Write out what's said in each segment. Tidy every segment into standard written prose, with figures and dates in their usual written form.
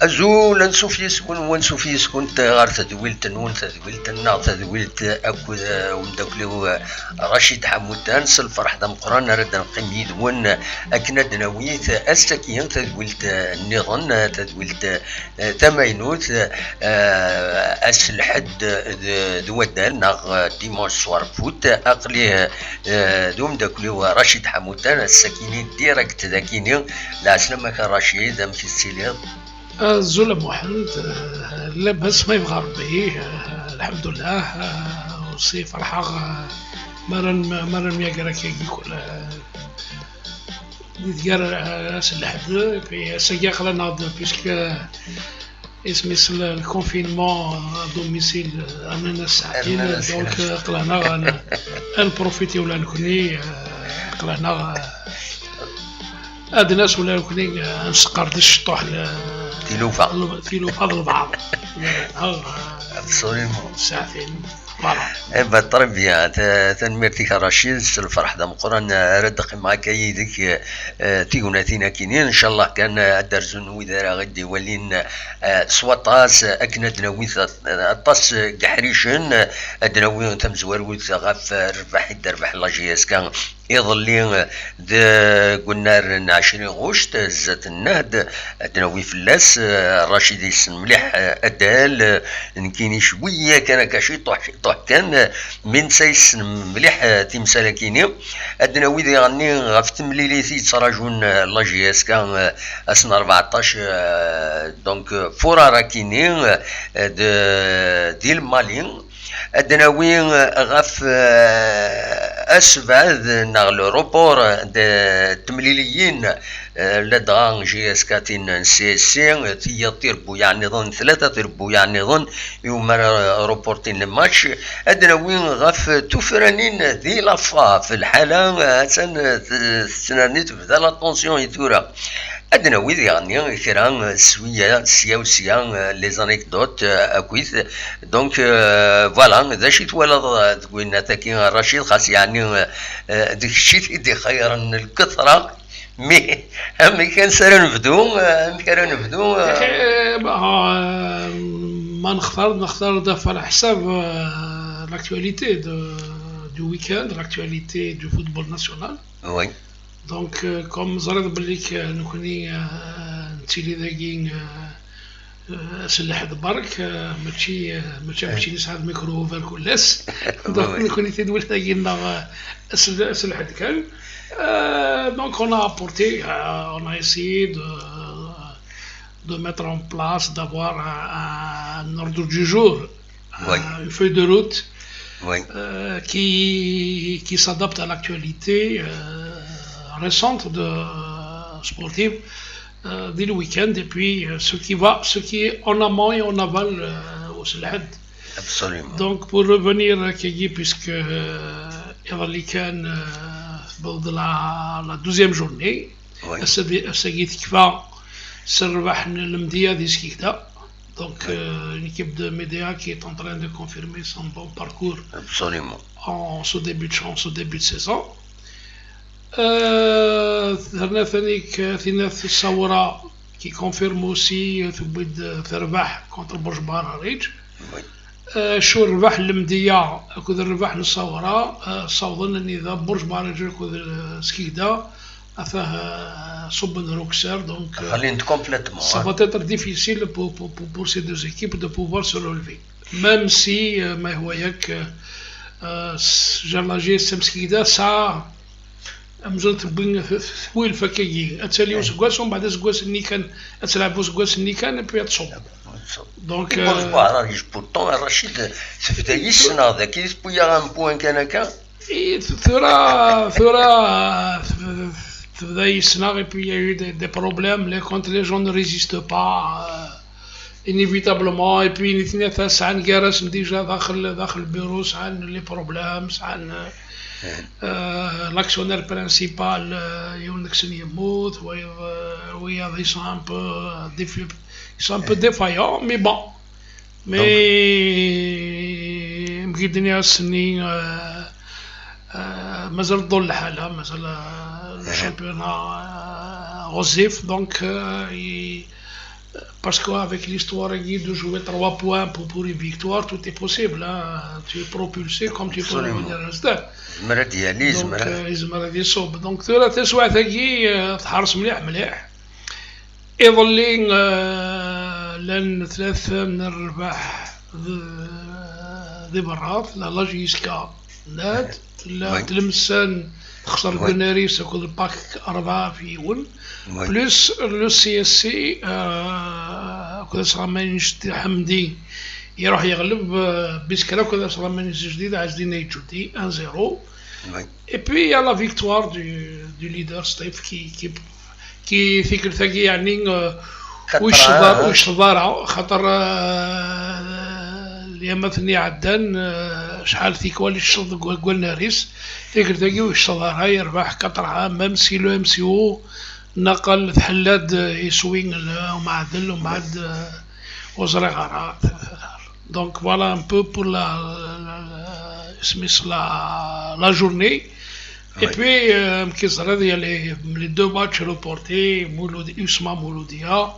أزول نشوف يسكن ونشوف يسكن غير تدويلت نون تدويلت النار تدويلت أكو ومداكلو رشيد حمودان الفرح دم قران رد نقيم يدون أكند نويت السكين تدويلت النظن تدويلت ثمينوت الحد دودال ناغ ديماش سوار فوت أقليه دوم داكلو رشيد حمودان السكينين ديركت ذاكيني لا سلامة كان رشيد أم في السيلير الزول محمد لاباس ما يبغى ربي الحمد لله وصي فرحة مرن ميقرا كيكي كل يتقرا سلحد في سياق لنا بيسك اسمي الكونفينمون دوميسيل اننا ساعتين دونك قلنا نبروفيتي ولا نكوني قلنا هاد الناس ولا نكوني نسقر د الشطوح تيلوفا للبعض ساعتين فوالا طري بيان تنميرتي كرشيد الفرح دم قران ردق معاك يدك تيغوناتينا كينين ان شاء الله كان الدرزون وذا غدي ولين سواطاس اكند نويث الطاس قحريشن ادنوي تمزور ويث غاف ربح لاجياس كان يظلين قلنا 20 غشت زات النهد ادنوي فلاس رشيد يسن مليح ادال نكيني شويه كان كاشي طح كان من سيس مليح تمسالكيني ادنوي ذي غني غفت مليليتي تراجون لاجياس كان اسنا 14 دونك فورا راكيني ديال مالين ادناوي غف اسفاد ناغ لوروبور التمليليين لدغان جي اس كاتين سي سي تيطير بو يعني ظن 3 تربو يعني ظن يوم روبورتين الماتش ادناوي غف توفرانين ذي لافا في الحاله سنانيت في لا طونسيون يثورا ادنا ويد يعني كران سويه سيا لي زانيكدوت اكويث دونك فوالا ذا شي تولد تقول تاكين رشيد خاص يعني ديك الشيء تدي خيرا الكثره مي كان سير نبدو ما نختار دافع على حساب لاكtualité du week-end, l'actualité du football national. Oui. Donc, comme زرد بليك نكوني نتيلي ذاكين سلاح برك ماشي نسعد ميكرو فال كلاس دونك نكوني تدول ذاكين سلاح كان donc on a apporté on a essayé de mettre en place d'avoir un ordre du jour une feuille de route qui s'adapte à l'actualité récente de sportive dès le week-end et puis ce qui est en amont et en aval au Selhed. Absolument. Donc pour revenir à Kégi, puisque il كان de la 12e journée, Sagit Kva Servah Nemdia Diskikta. Donc une équipe de médias qui est en train de confirmer son bon parcours. Absolument. En ce début de saison. ثلاثة الصورة qui confirme aussi تربح contre بورجبار ريج شو الربح المدية كذا الربح للصورة صوضنا ان اذا بورجبار ريج كذا سكيدا افاه صبن روكسر donc ça va être difficile pour ces deux équipes de pouvoir se relever même si ما هو ياك جرلاجي سمسكيدا سا مزلت بين ثويل فكاكي اتساليو سكواس ومن بعد سكواس اللي كان اتلعبوا سكواس اللي كان بي تصوب دونك راجل بورتون رشيد تبدا يسنا ذاك يسبويا ان بوين كان ثورة تبدا يسنا et puis il y a eu des problèmes les contre les gens ne résistent pas inévitablement et puis الاثنين ساعات جالس ديجا داخل البيرو ساعات لي بروبليم ساعات l'actionnaire principal Youneksen Yemout, ils sont un peu défaillants, mais bon. Mais مقدني السنين مازال ضل الحالة مازال الشامبيونات غزيف دونك Parce qu'avec l'histoire de jouer 3 points pour une victoire, tout est possible. Hein. Tu es propulsé comme tu peux revenir à l'stade. دونك يصوب دونك ثلاثة سوايع ثقي تحرص مليح يظل لي لان 3 من الرباح ذي برات لا جيسكا ناد لا تلمسان خسر البناريس كل الباك 4 في ون بلس لو سي اس سي كذا صرا مانيش حمدي يروح يغلب بسكرا كذا صرا مانيش جديد عايزين يجودي 1-0 et puis il y a la victoire du leader Steve qui فكر ثقي يعني وش ضارع خاطر اليوم ثني عدان شحال ثيكوالي الشض قلنا ريس فكر ثقي وش ضارع يربح قطر ميم سي لو ام سي او نقل حلاد يسوين ومعدل ومعد وزرع غرات دونك فوالا ان بو بور la journée. Et puis, il y a les 2 matchs reportés, Usma Mouloudia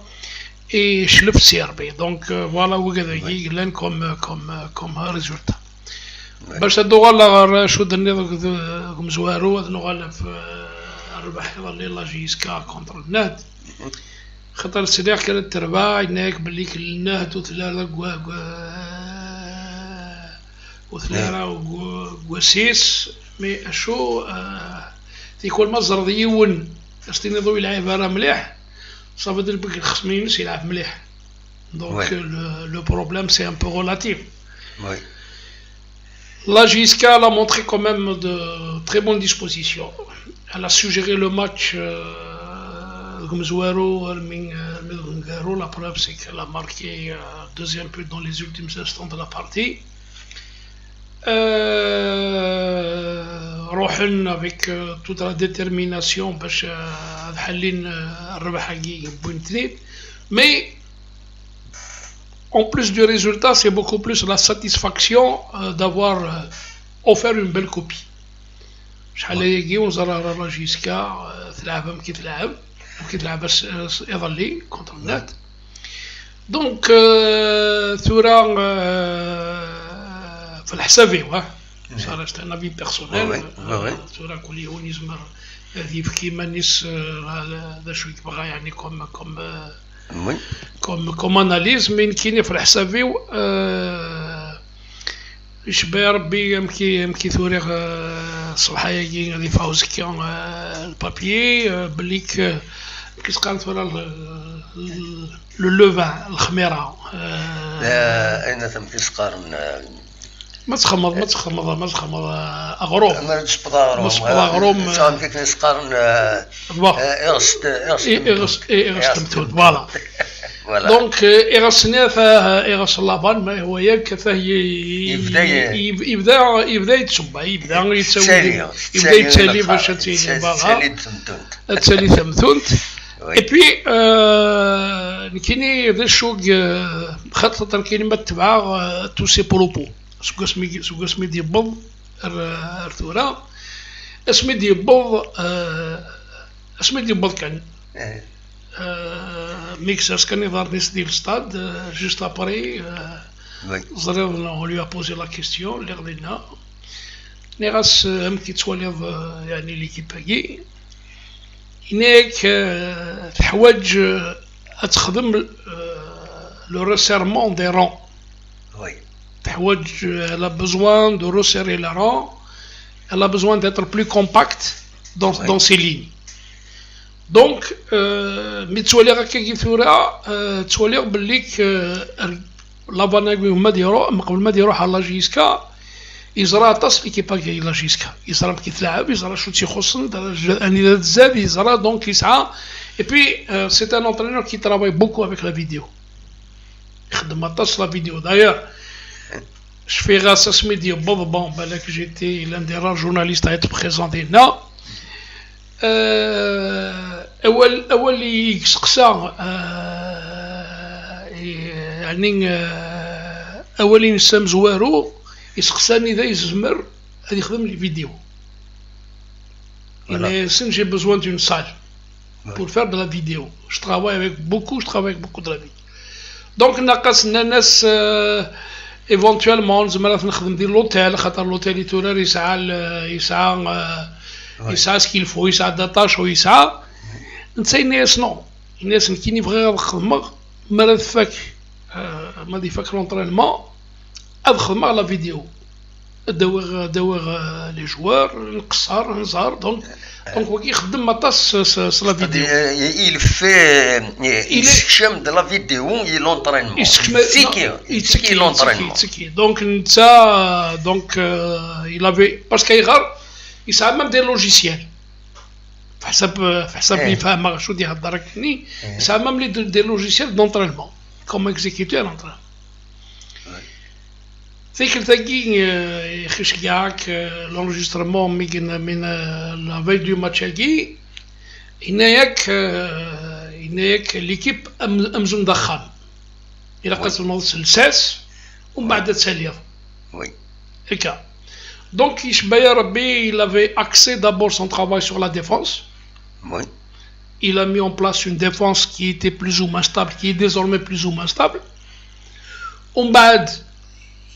et Chlef Serbi. Donc, voilà où il y a comme résultat. باش هادو غالا شو درنا مزوارو هادو غالا في الربح يظل لا جيسكا كونتر النهد خاطر السلاح كانت تربع هناك باللي النهد وثلاثة وسيس مي شو تيكون مصدر ديون استني ضوي يلعب راه مليح صافي دير بك الخصم يونس يلعب مليح دونك لو بروبليم سي ان بو ريلاتيف La JSK a montré quand même de très bonnes dispositions. Elle a suggéré le match comme Zouaro, la preuve c'est qu'elle a marqué deuxième but dans les ultimes instants de la partie. روحن avec toute la détermination باش حلين الربح حقي بوين 3 mais en plus du résultat c'est beaucoup plus la satisfaction d'avoir offert une belle copie شحال يجي وزرا راجيسكا تلعب كي تلعب بس يظلي كونتر النات دونك ثورة في الحسابي صارت انا في بيرسونيل ثورة كل يوم يزمر هذه كيما نيس هذا شوي يبغى يعني كوم اناليز من كاين في الحسابي يشبه ربي يمكي ثوري صباحيا غادي فاوز كيون البابيي بليك كيس قالت ولا لو لوفان الخميره اين ثم كيسقارن ما تخمض اغروم ما تسبضا غروم سام كيك نسقارن اغست متود فوالا دونك اغسناث اغس اللابان ما هو ياك يبدا يتسبع يبدا يتسالي باش تسالي باغا تسالي ثمثونت اي بي كايني ذا الشوق خاطر كلمه تبع تو سي بروبو سوغاسمي ديبض الثورة اسمي ديبض كان ميكساس كان يظهر نيس ديال الستاد جوست ابري زريضنا اون لو بوزي لا كيستيون اللي غدينا ني غاس كي تواليض يعني ليكيب هاكي هناك تحواج تخدم لو ريسيرمون دي رون elle a besoin de resserrer les rangs, elle a besoin d'être plus compacte dans ses lignes. Donc, mais تولي هكا ثورة تولي بالليك لاباناغوي هما ديرو قبل ما يروح على لاجيسكا يزرا طاس ليكيبا كاين لاجيسكا يزرا كي تلعب يزرا شو تيخصن اني زاد يزرا دونك يسعى et puis c'est un entraîneur qui travaille beaucoup avec la vidéo يخدم طاس لا فيديو d'ailleurs je fais grâce à ce midi bon ben que j'étais l'un des rares journalistes à être présent هنا اول يقصقصا يعني اولين نسام زوارو يسقساني ذا يزمر هذا يخدم لي فيديو mais j'ai besoin d'une salle pour faire de la vidéo je travaille avec beaucoup de la vidéo دونك ناقصنا ناس ايفونتوالمون زعما نخدم ديال لوتيل خاطر لوتيل يتورار يسعى سكيلفو يسعى داتاش ويسعى نتا الناس نو الناس كي يبغي يخدم ما فاك ما ديفاك لونطرينمون خدمة لا فيديو داوغ لي جوار نقصر نزار دونك هو كيخدم مطاس لا فيديو il fait يسكشم de la vidéo et l'entraînement يتسكي l'entraînement دونك نتا دونك il avait parce كيغار يسعى ميم دي لوجيسيال في حساب اللي فاهم شو يهضر هكني يسعى ميم لي دي لوجيسيال دونطرينمون كوم اكزيكوتي لونطرينمون ذيك تاكي خش كاعك لونجسترمون من لا في دو ماتش هاكي هناياك ليكيب امزون ضخام الى قصد الموضوع الساس ومن بعد تساليض وي هكا دونك يشبه يا ربي il avait axé d'abord son travail sur la défense. Oui. Il a mis en place une défense qui était plus ou moins stable, qui est désormais plus ou moins stable. ومن بعد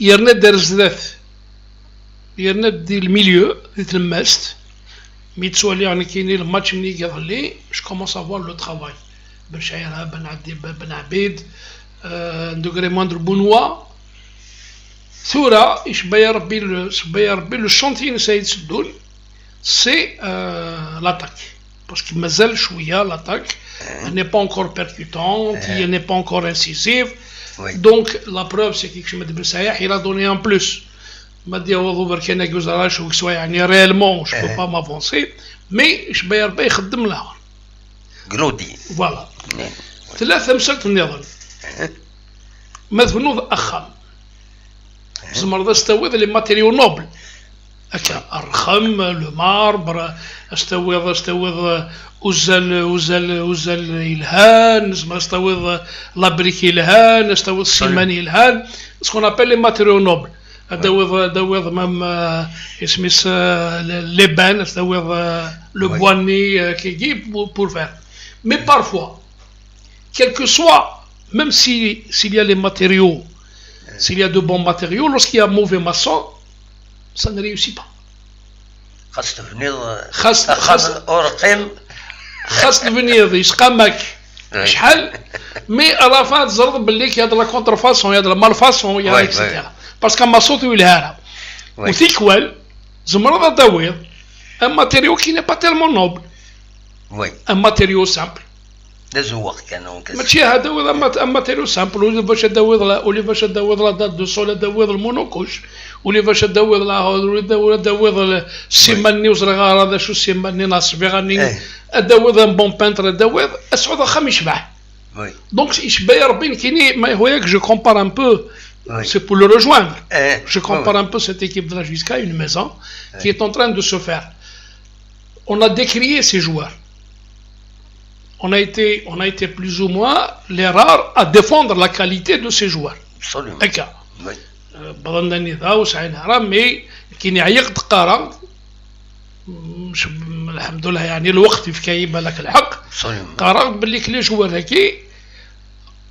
يرند دار الزداث يرند ديال الميليو اللي تلمست ميتسو عليه يعني كاينين الماتش ملي كيظهر جو كومونس افوار لو ترافاي بن شعيرها بن عبيد دوغري موندر بونوا ثورة يشبه يا ربي لو شونتي نسايد سدون سي لاطاك باسكو مازال شويه لاطاك ني با انكور بيركوتونت ني با انكور انسيسيف. Oui. Donc la preuve c'est que Ahmed Ben Sayah il a donné en plus. Il m'a dit réellement je ne peux pas m'avancer mais je vais y خدم لها. قلودي. Voilà. ثلاثة مسألة النظام. مذنوب أخام. زمرض استوذ لي ماتيريو نوبل. هكا الرخام لو ماربر استوذ وزل الهان استوذ لابريكي الهان استوذ السيماني الهان سكون ابل لي ماتيريو نوبل دوذ مام اسميس لبان استوذ لو بواني كي بور فير مي بارفوا quel que soit même s'il y a les matériaux s'il y a de bons matériaux lorsqu'il y a mauvais maçon ça ne réussit pas. خاص أورقم خاص تبنيض يسقمك شحال مي رافات زرد باللي كيهضر لا كونتر فاسون يهضر مال فاسون يا اكسيتيرا باسكو ما صوتو يلهاها وثيكوال زمرض داويض ان ماتيريو كي ني با تيلمون نوبل وي ان ماتيريو سامبل دازوق كانوا ماشي هذا هو ماتيريو سامبل ولا باش داويض ولا باش داويض لا دات دو سول داويض المونوكوش ولا باش داويض لا ولا داويض السيماني وزرغار هذا شو السيماني ناصبي غاني داويض ان بون بانتر داويض اسعود خام يشبع دونك يشبه ربي كايني ما هو ياك جو كومبار ان بو c'est pour le rejoindre je compare un peu cette équipe de la JSK une maison qui est en train de se faire on a décrié ces joueurs on a été plus ou moins les rares à défendre la qualité de ces joueurs. Absolument. Oui. بضلنا ذا وسعينا رامي كي يعيق تقارا الحمد لله يعني الوقت في كايب لك الحق قررت باللي كلي جوار هكي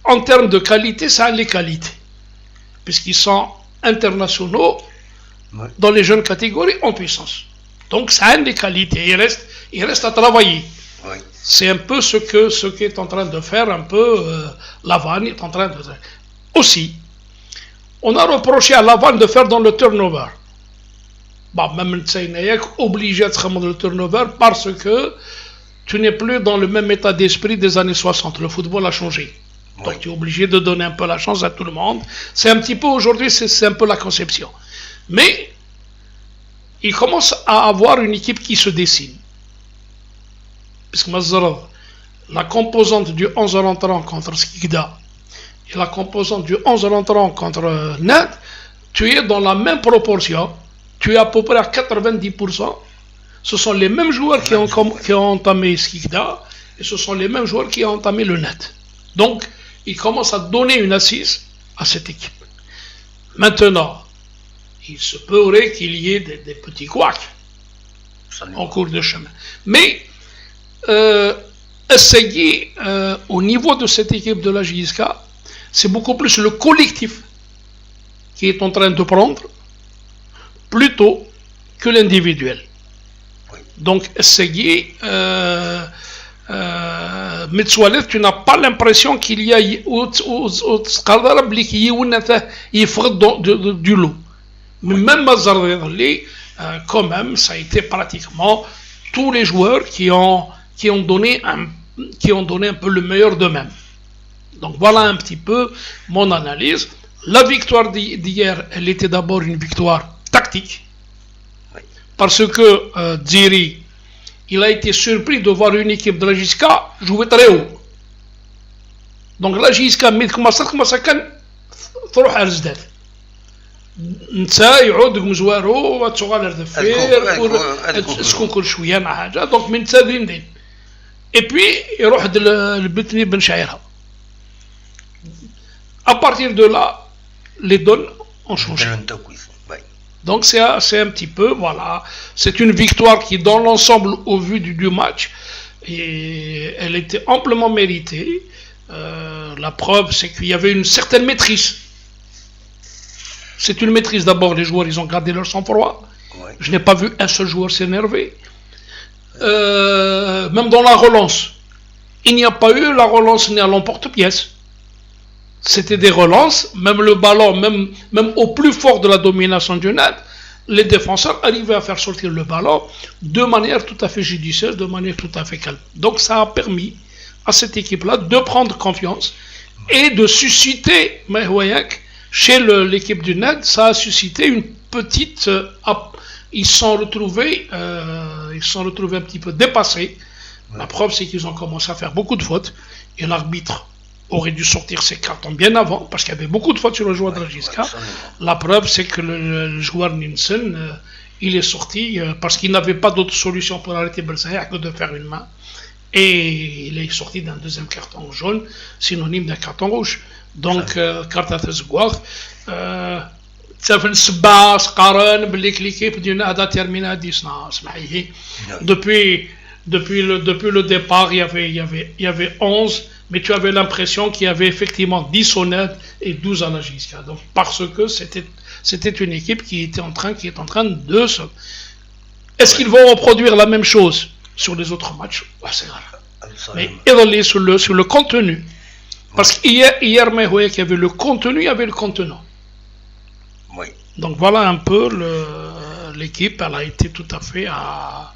en termes de qualité ça a les qualités puisqu'ils sont internationaux dans les jeunes catégories en puissance donc ça a les qualités il reste à travailler. Oui. C'est un peu ce qu'est en train de faire un peu Lavan est en train de faire. Aussi, on a reproché à Lavan de faire dans le turnover. Bon, même Tsaïnaïek obligé de faire le turnover parce que tu n'es plus dans le même état d'esprit des années 60. Le football a changé. Oui. Donc tu es obligé de donner un peu la chance à tout le monde. C'est un petit peu aujourd'hui, c'est un peu la conception. Mais il commence à avoir une équipe qui se dessine. Puisque la composante du 11 rentrant contre Skikda et la composante du 11 rentrant contre Nad, tu es dans la même proportion, tu es à peu près à 90%. Ce sont les mêmes joueurs qui ont entamé Skikda et ce sont les mêmes joueurs qui ont entamé le Nad. Donc, ils commencent à donner une assise à cette équipe. Maintenant, il se pourrait qu'il y ait des petits couacs en cours de chemin. Mais au niveau de cette équipe de la JSK, c'est beaucoup plus le collectif qui est en train de prendre plutôt que l'individuel. Donc, essayez, Metsualet, tu n'as pas l'impression qu'il y a du lot. Mais même Mazardali, quand même, ça a été pratiquement tous les joueurs qui ont donné un peu le meilleur d'eux-mêmes. Donc voilà un petit peu mon analyse. La victoire d'hier, elle était d'abord une victoire tactique. Parce que Dziri, il a été surpris de voir une équipe de la JSK jouer très haut. Donc la JSK, comment ça كان تروح على الزداد. نتا يعود مزوارو وتشغل الدفير تكون كل شويه مع حاجه دونك من نتا دين اي بي يروح البتني بن شعيرها. À partir de là, les donnes ont changé. Donc c'est un petit peu, voilà, c'est une victoire qui dans l'ensemble au vu du match, et elle était amplement méritée. La preuve c'est qu'il y avait une certaine maîtrise. C'est une maîtrise d'abord, les joueurs ils ont gardé leur sang-froid. Ouais. Je n'ai pas vu un seul joueur s'énerver. Même dans la relance, il n'y a pas eu la relance ni à l'emporte-pièce. C'était des relances, même le ballon, même au plus fort de la domination du net, les défenseurs arrivaient à faire sortir le ballon de manière tout à fait judicieuse, de manière tout à fait calme. Donc ça a permis à cette équipe-là de prendre confiance et de susciter, chez l'équipe du net, ça a suscité une petite... ils se sont retrouvés un petit peu dépassés. La preuve, c'est qu'ils ont commencé à faire beaucoup de fautes et l'arbitre aurait dû sortir ses cartons bien avant, parce qu'il y avait beaucoup de fautes sur le joueur de la JSK. La preuve, c'est que le joueur Nielsen, il est sorti parce qu'il n'avait pas d'autre solution pour arrêter Belsaïa que de faire une main. Et il est sorti d'un deuxième carton jaune, synonyme d'un carton rouge. Donc, carte à Tezgouar. Depuis le départ, il y avait 11, mais tu avais l'impression qu'il y avait effectivement 10 au net et 12 à la JSK. Donc, parce que c'était une équipe qui est en train de se... Est-ce qu'ils vont reproduire la même chose sur les autres matchs? C'est rare. Mais évaluer sur le contenu. Parce qu'hier, il y avait le contenu, il y avait le contenant. Oui. Donc voilà un peu l'équipe, elle a été tout à fait à...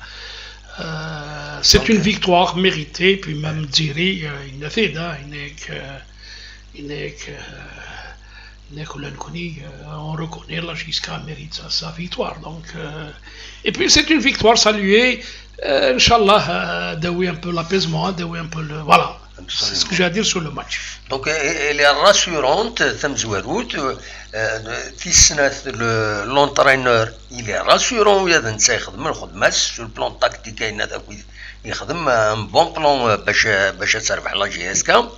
c'est une victoire méritée, puis même Dziri, on reconnaît la JSK mérite sa victoire. Donc, et puis c'est une victoire saluée, Inch'Allah, d'avoir un peu l'apaisement, d'avoir un peu le... Voilà. C'est ce que j'ai à dire sur le match. Donc elle est rassurante, l'entraîneur il est rassurant, sur le plan tactique يخدم un bon plan باش تربح لا جي اس كا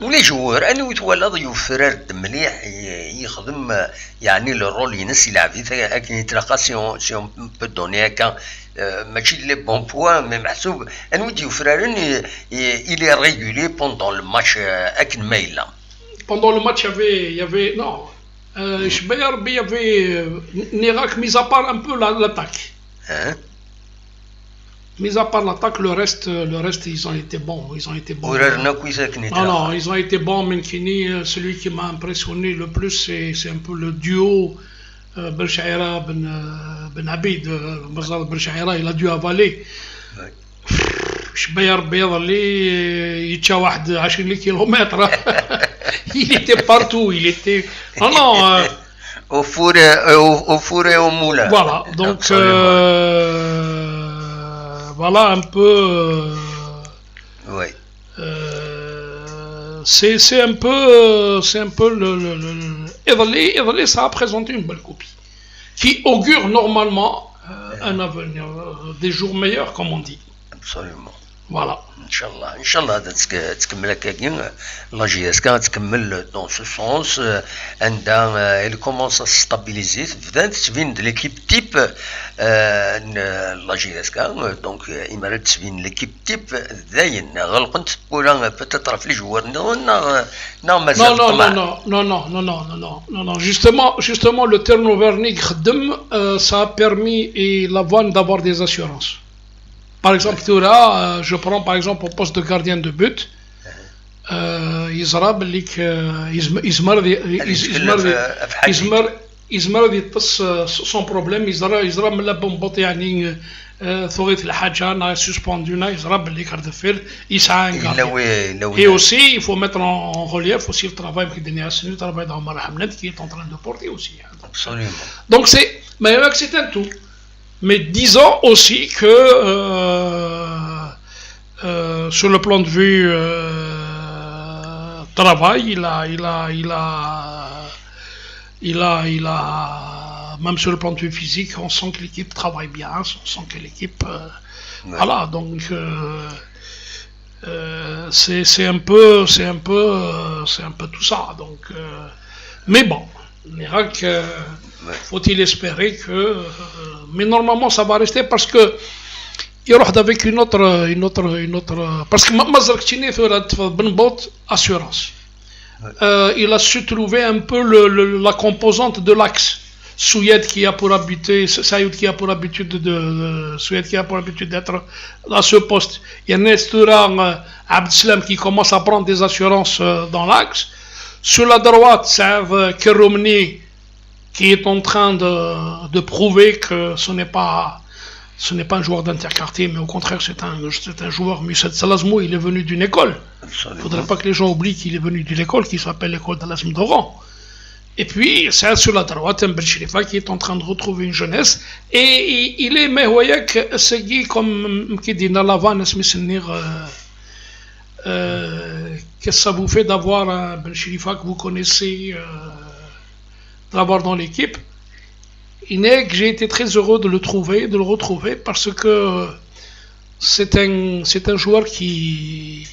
ولي جوار انا يتولى يفرد مليح يخدم يعني لو رول ينس يلعب فيه اكن يتلقى سي اون بو دوني هكا ماشي لي بون بوان مي محسوب انا ودي يفرارن il est régulier pendant le match اكن مايلا. Pendant le match il y avait non il y avait Nérac mis à part un peu l'attaque. Hein? Mis à part l'attaque, le reste, ils ont été bons. Non, ils ont été bons. Menkini, celui qui m'a impressionné le plus, c'est un peu le duo Belchaïra Ben Abid. Belchaïra, il a dû avaler. شبير بيض اللي يتشاوحد 20 كيلومتر. Il était partout, il était... Non, au four et au moulin. Voilà, donc... voilà un peu... oui. C'est un peu le Edley, ça a présenté une belle copie qui augure normalement un avenir, des jours meilleurs comme on dit. Absolument. Voilà. ان شاء الله تكمل هكاكي لا جي اس كا تكمل دون سو سونس عندها il commence à stabiliser بدات تبين ليكيب تيب لا جي اس كا دونك اما تبين ليكيب تيب داين غلقنت ولا بتطرا في الجوار نا مازال non, justement le turnover nik خدم ça a permis la vanne d'avoir des assurances. Par exemple, je prends par exemple au poste de gardien de but. يزمر يطس son problème يزرا من لا بومبوط يعني ثوغيت الحاجه انا سسبوندونا يزرا باللي كاردفير يسعى et aussi il faut mettre en relief aussi le travail que Denis Hassani le travail d'Omar Hamnet qui est en train de porter aussi. Absolument. Donc c'est un tout. Mais disons aussi que sur le plan de vue travail, il a même sur le plan de vue physique, on sent que l'équipe travaille bien, on sent que l'équipe voilà, donc c'est un peu tout ça. Donc mais bon, faut-il espérer que mais normalement ça va rester parce que يروح avec une autre parce que Mazar Ktini Ben Bot assurance. Il a su trouver un peu la composante de l'axe. Souyed qui a pour habitude, Sayoud qui a pour habitude d'être à ce poste. Il y a Nestura Abdeslam qui commence à prendre des assurances dans l'axe. Sur la droite, c'est Keromni qui est en train de prouver que ce n'est pas un joueur d'interquartier, mais au contraire c'est un joueur. Moussad Salazmou, il est venu d'une école. Il ne faudrait pas que les gens oublient qu'il est venu d'une école qui s'appelle l'école d'Alasm d'Oran. Et puis c'est sur la droite un Ben Sherifa qui est en train de retrouver une jeunesse et il est Mehwayak Segui comme qui dit Nalavan Esmisnir. Qu'est-ce que ça vous fait d'avoir un Ben Sherifa que vous connaissez, d'avoir dans l'équipe? J'ai été très heureux de le retrouver parce que c'est un joueur qui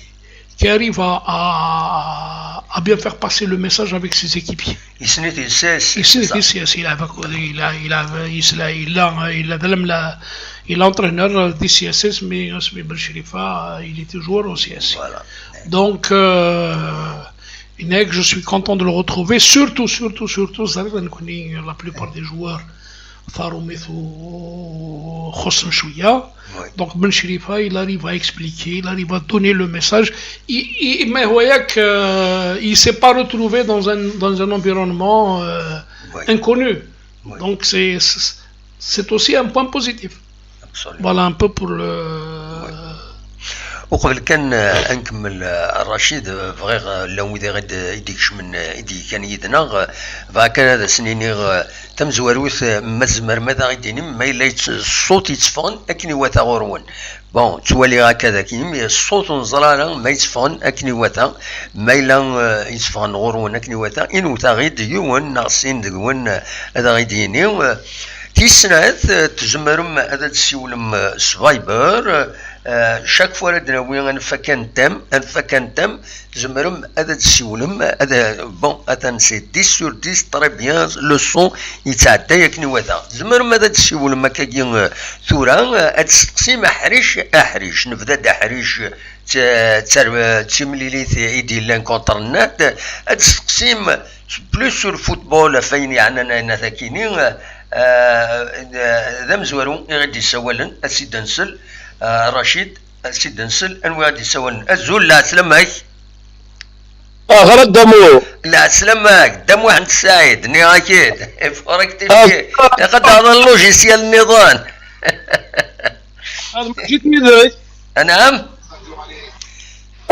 arrive à bien faire passer le message avec ses équipiers. Il est entraîneur du CSS, mais Ben Sherifa, il était joueur au CSS. Voilà. Donc, je suis content de le retrouver, surtout, la plupart des joueurs. Donc Ben Sherifa, il arrive à expliquer, il arrive à donner le message. Il ne s'est pas retrouvé dans un environnement inconnu. Donc c'est aussi un point positif. Absolument. Voilà un peu pour le... وقبل كان نكمل الرشيد بغير لو إذا غاد يديكش من يدي كان يدنا فكان هذا سنيني تم زواروث مزمر ماذا غيديني ما إلا الصوت يتفغن أكني واتا غورون بون توالي هكذا كيني الصوت نزرانا ما يتفغن أكني واتا ما إلا يتفغن غورون أكني واتا إن وتا غيد يون ناقصين دقون هذا غيديني تيسنات تزمرم هذا تسيولم سفايبر chaque fois un facan tam زمرم هذا تسولم هذا بون هذا سي 10 sur 10 très bien le son يتعدى ياك نواتا زمرم هذا تسولم هكاكي ثورا هاد التقسيم احريش نبدا احريش تمليليت ايدي لان كونترنات هاد التقسيم بلوس سور فوتبول فين يعني انا ثاكينين ذا مزورو غادي يسولن السيد نسل رشيد السيد نسل انو غادي يسولن الزول لا سلامك غير دمو لا سلامك دم واحد السعيد ني اكيد فرقت فيه قد هذا اللوجيسيال النظام هذا مجيد ميداي نعم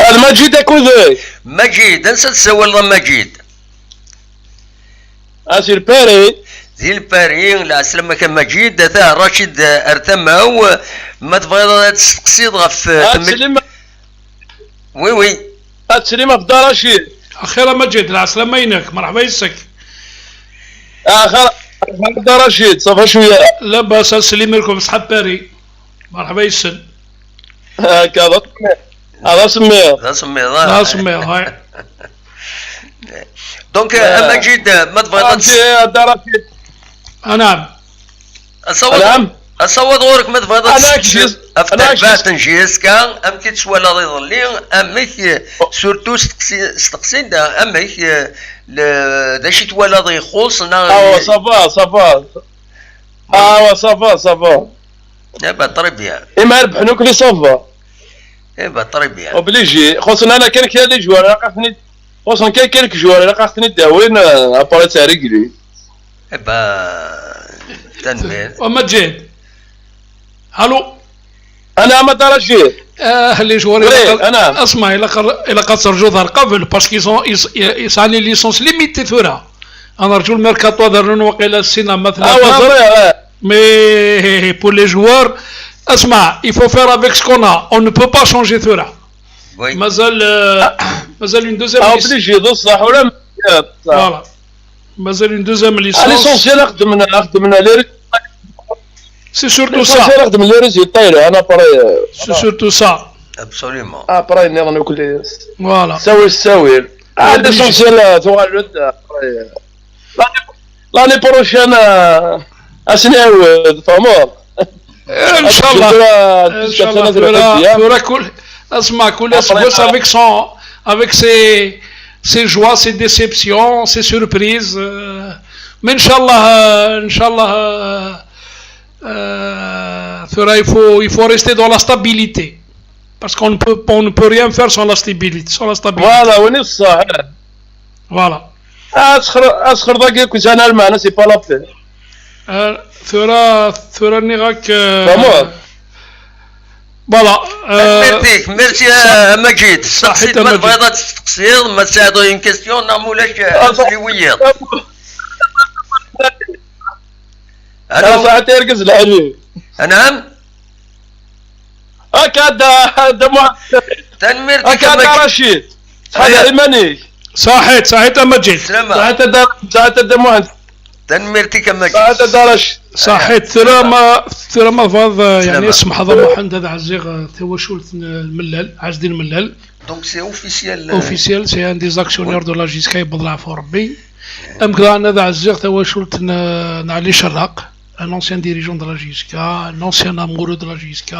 هذا مجيد اكوذي مجيد انسى تسول مجيد اسير باري ذي البارين لا سلامك مجيد ذا رشيد ارتماو ما تبغي تسقسيد غف وي تسليمة في دار رشيد اخيرا مجيد لا سلامة ينك مرحبا يسك اخيرا دار رشيد صافا شوية لا باس سليم لكم صحاب باري مرحبا يسن هكا هذا سميه. هذا سمي لا سمي هاي. دونك مجيد ما تبغيش درجة. نعم. اصوت غورك ما تبغيش افتح أنا تنجيسكا ام كي تسوال لا يضلي امك سورتو استقسين دا امك دا شي توالد يخص صافا صافا با طريبيا اما ربحنوك لي صافا با طريبيا وبليجي خصنا انا كان لي جوار لقاتني خصنا كان جوار لقاتني داوين اباري تاع رجلي با تنمير ومجيد الو انا ما درجي لي جوار انا اسمع الى قد سرجو ظهر قبل باسكو يسعني ليسونس ليميتي ثورة انا رجل ميركاتو درن وقيل السينما مثلا مي بور لي جوار اسمع il faut faire avec ce qu'on a on ne peut pas changer ثورة مازال اون دوزيام بليجي بصح ولا فوالا مازال اون دوزيام ليسونس ليسونسيال خدمنا لي سي سورتو سا نخدم لي ريزولطا انا بري سي سورتو سا ابسوليومون بري نظن كل فوالا ساوي ليسونسيال تغلد لاني بروشين اسناو فامور ان شاء الله ان شاء الله كل اسمع كل اسبوع avec ses joies ses déceptions ses surprises mais ان شاء الله il faut rester dans la stabilité parce qu'on ne peut rien faire sans la stabilité voilà وني الصح voilà اسخر ذاك كنت انا المعنى سي با لابيل ثورة نيغاك فوالا ميرسي مجيد صحيت ما تبغيض تقصير ما تساعدو اون كيستيون نعم ولاش اللي وياض انا ساعات يركز الحبيب نعم هكذا تنمير هكذا رشيد هذا الماني صحيت مجيد ساعات مهندس تنميرتي كما ساعات درش صحيت ثرى ما فاض يعني اسم حضر محمد هذا عزيغ توشلت الملال عز الدين الملال دونك سي اوفيسيال سي ان دي زاكسيونير دو لا جيسكا يبض العفو ربي امكن هذا عزيغ توشلت نعلي شراق un ancien dirigeant de la JSK, un ancien amoureux de la JSK,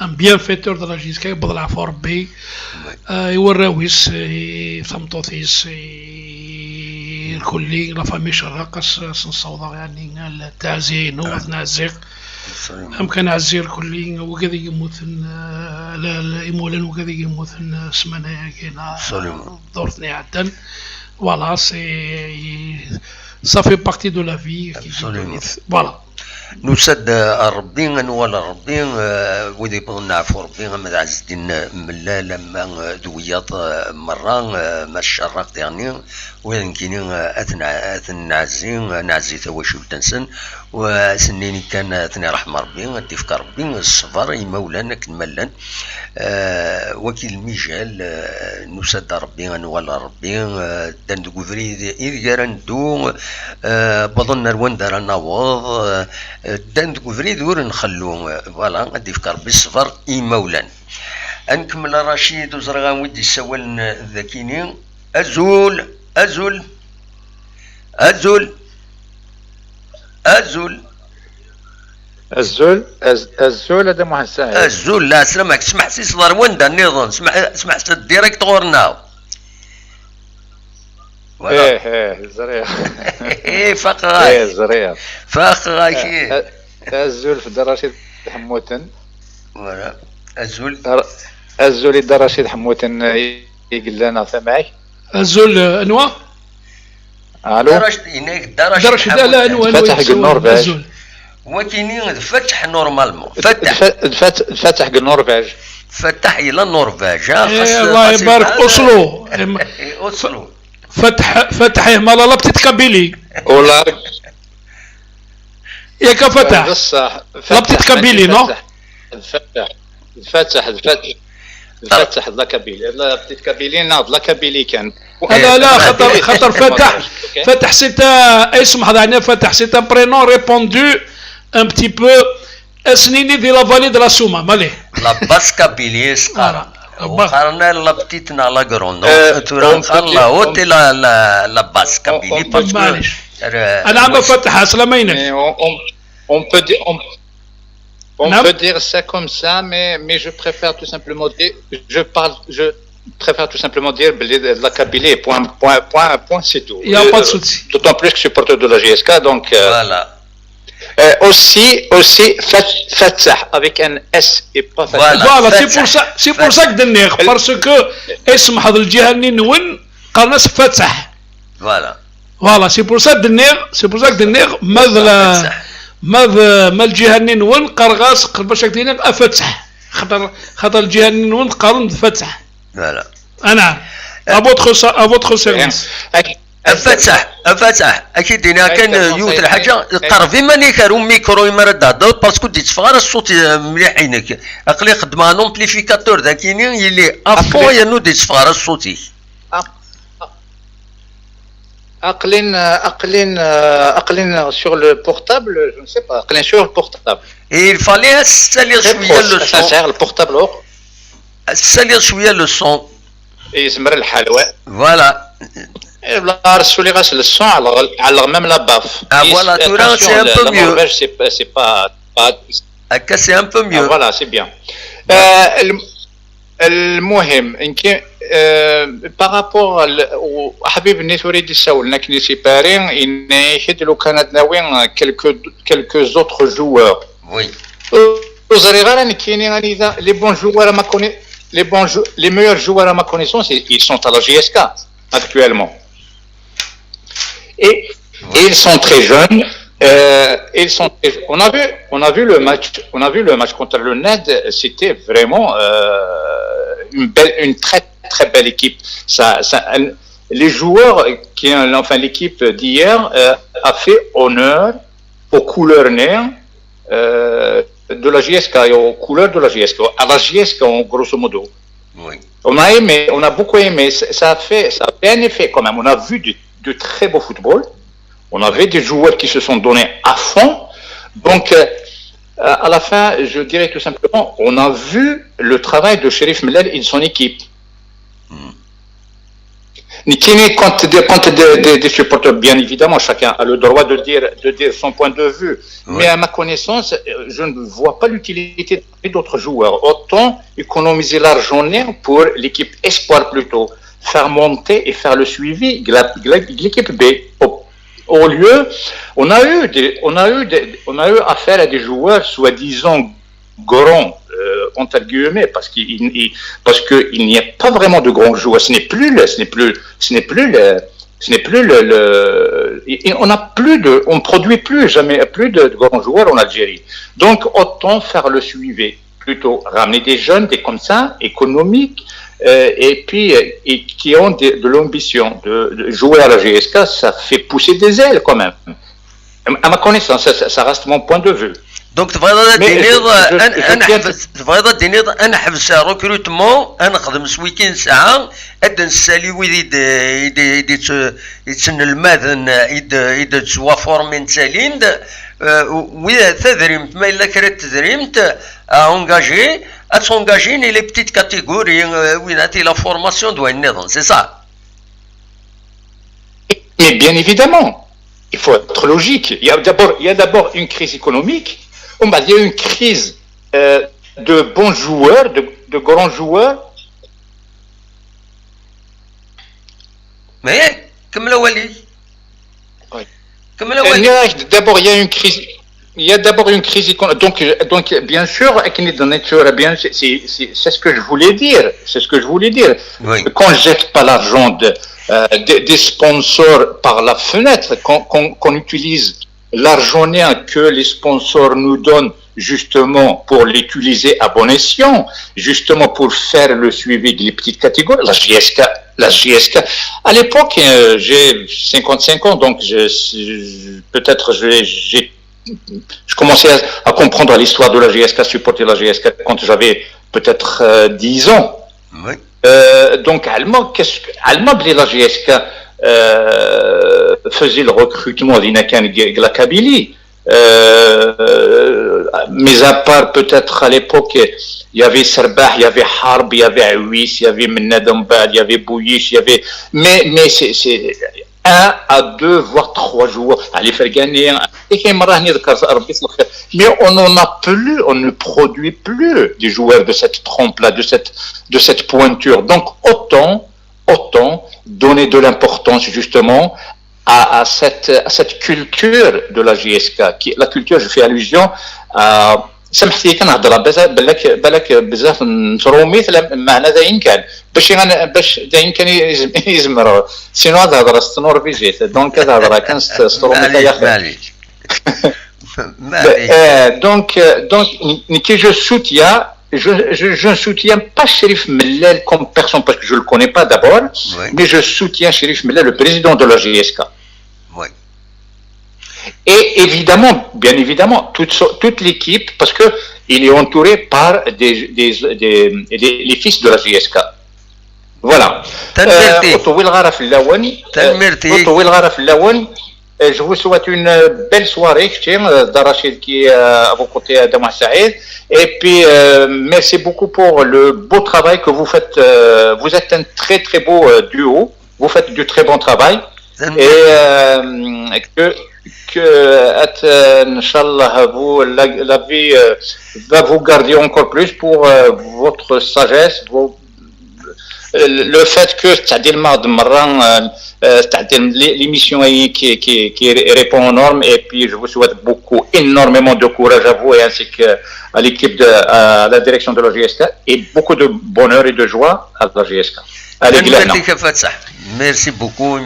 un bienfaiteur de la JSK, يبض العفو ربي يوراويس ثمطوثيس الكلي لا فامي شراقس سنصوض يعني التعزيه نوض نعزيق امكن عزير الكلي وكذا يموت لا يمولن وكذا يموت سمانه كاينه دورتني عدن فوالا ça fait partie de la vie voilà نسد ربي ولا ربي وذي بغنا نعرفوا ربي ما عز الدين ملا لما دوياط مرة ما الشراق يعني وين كاينين نعزي تواشل تنسن وسنيني كان اثني رحمة ربي ديفك ربي الصبر يمولانا كنملان وكيل المجال نسد ربي ولا ربي دندو فريد إذا ندو بظن روان دار نواض دندو فريد ور نخلو فوالا غادي يفكر بالصفر يمولان نكمل رشيد وزرغان ودي السوال ذاكيني أزول هذا محسن الزول لا سلامك سمح سي صدر وندا النظام سمح ديريكت غورنا ايه زريع ايه فقراي زريع فقراي الزول في الدراشيد حموتن فوالا الزول الدراشيد حموتن يقول لنا سامعك الزول انواع الو دراشيد لا انواع فتح النورفيج وكاينين فتح نورمالمون فتح النورفيج فتح الى النورفيج الله يبارك اوسلو فتحه مالا لا بتيت كابيلي ولا ياك فتح بصح لا بتيت كابيلي نو فتح لا كابيلي لا بتيت كابيلي ناض لا كابيلي كان لا خطر فتح سيتا اسم هذا فتح سيتا برينون ريبوندو un petit peu اسنيني في لافالي دو لا سوما مالي لا باس كابيلي سقارا وقارنا لا بتيتنا لا كروند تورا الله هوتي لا باس كابيلي باسكو انا عم بفتح اسلام ينك on peut dire ça comme ça, mais je préfère tout simplement dire, je préfère tout simplement dire la Kabylie, point, c'est tout. Il n'y a pas de souci. D'autant plus que je suis porteur de la GSK, donc. Voilà. Aussi, Fatsah avec un S et pas Fatsah. Voilà, c'est pour ça que Denner, parce que اسم هذا الجهة نون قالنا فتح. Voilà, c'est pour ça que Denner ماذا ما الجهة نون قرغاس باش كدينا افتح خاطر الجهة نون قارن فتح. Voilà. أنا à votre service. فتح اكيد دينا كان يوت الحاجه قربي ماني كارو ميكرو يمرد هذا باسكو ديت فغار الصوت مليح عينك اقلي خدمه ان امبليفيكاتور ذاكيني يلي افون ينو ديت فغار الصوتي اقلين sur le portable, je ne sais pas, اقلين sur le portable. Et il fallait salir شويه le son. Ça le portable salir شويه le son. يسمر الحلوى. Voilà. لا رسولي غاسل الصون على même la baffe. Ah voilà, tout là c'est un peu mieux. C'est pas c'est un peu mieux. Voilà, c'est bien. المهم يمكن par rapport حبيب اللي تريد تسول نكني سيبارين ان يحد لو كانت ناوي quelques autres joueurs. Oui. وزري غير كاينين هذا les bons joueurs à ma connaissance les meilleurs joueurs à ma connaissance ils sont à la GSK actuellement. Et ils sont très jeunes. On a vu le match contre le NED. C'était vraiment une très très belle équipe. Les joueurs l'équipe d'hier a fait honneur aux couleurs néères de la GSK et aux couleurs de la GSK, à la GSK en grosso modo. Oui. On a beaucoup aimé. Ça a bien effet quand même. On a vu de très beau football. On avait des joueurs qui se sont donnés à fond. Donc, à la fin, je dirais tout simplement, on a vu le travail de Cherif Mellal et de son équipe. Nikini, quand des supporters, bien évidemment, chacun a le droit de dire son point de vue. Oui. Mais à ma connaissance, je ne vois pas l'utilité d'autres joueurs. Autant économiser l'argent pour l'équipe Espoir plutôt. Faire monter et faire le suivi de l'équipe B. Au lieu, on a eu affaire à des joueurs soi-disant grands, entre guillemets, parce qu'il n'y a pas vraiment de grands joueurs. On produit jamais plus de grands joueurs en Algérie. Donc, autant faire le suivi, plutôt ramener des jeunes, des comme ça, économiques, et qui ont de l'ambition de jouer à la GSK, ça fait pousser des ailes quand même. À ma connaissance, ça reste mon point de vue. Donc تبغي تديني انا حبس ريكروتمون انا نخدم سويكين ساعه اد نسالي ويد يتسن الماذن يد تسوا فورمين سالين ويا تدريمت ما الا كرات تدريمت انغاجي اتسونغاجي لي بتيت كاتيجوري وين اتي لا فورماسيون دو النظام سي سا. Mais bien évidemment, il faut être logique. Il y a d'abord une crise économique. Il y a une crise de bons joueurs, de grands joueurs. Mais comme le Wali. D'abord, il y a une crise. Il y a d'abord une crise économique. Donc, bien sûr, c'est ce que je voulais dire. C'est ce que je voulais dire. Oui. Qu'on ne jette pas l'argent des sponsors par la fenêtre, qu'on utilise l'argent que les sponsors nous donnent justement pour l'utiliser à bon escient, justement pour faire le suivi des petites catégories. La GSK. À l'époque, j'ai 55 ans, donc peut-être je commençais à comprendre l'histoire de la GSK, supporter la GSK quand j'avais peut-être 10 ans. Oui. Donc, allemand, la GSK faisait le recrutement de la Kabylie. mis à part peut-être à l'époque, il y avait Serbah, il y avait Harb, il y avait Aouis, il y avait Menadambad, il y avait Bouyish, il y avait... Mais c'est 1 à 2, voire 3 joueurs. Ali Fergani, mais on n'en a plus, on ne produit plus des joueurs de cette trempe-là, de cette pointure. Donc autant donner de l'importance justement à cette culture de la JSK. La culture, je fais allusion à... سامحتي كنهضر بالك بزاف نترومي معنى داين كان باش داين كان يزمر سينو هضر ستنورفيجيت دونك كتهضر كان سترومي يا donc je soutiens je ne soutiens pas Cherif Mellel comme personne parce que je le connais pas d'abord, mais je soutiens Cherif Mellel, le président de la JSK. Et évidemment, bien évidemment, toute l'équipe, parce que il est entouré par les fils de la JSK. Voilà. Je vous souhaite une belle soirée, Darachid qui est à vos côtés, Adam Saïd. Et puis, merci beaucoup pour le beau travail que vous faites. Vous êtes un très très beau duo. Vous faites du très bon travail. Et que Inch'Allah, la vie va vous garder encore plus pour votre sagesse, le fait que l'émission qui répond aux normes, et puis je vous souhaite énormément de courage à vous et ainsi qu'à l'équipe à la direction de la JSK et beaucoup de bonheur et de joie à la JSK. Merci beaucoup.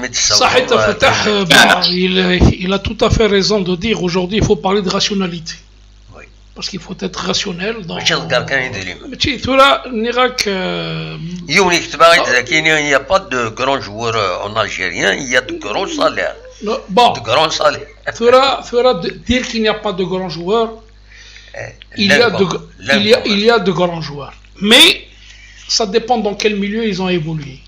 Il a tout à fait raison de dire aujourd'hui il faut parler de rationalité. Oui. Parce qu'il faut être rationnel dans... Il n'y a pas de grands joueurs en Algérien, il y a de grands salaires. Bon, de grands salaires. Dire qu'il n'y a pas de grands joueurs, il y a de grands joueurs. Mais ça dépend dans quel milieu ils ont évolué.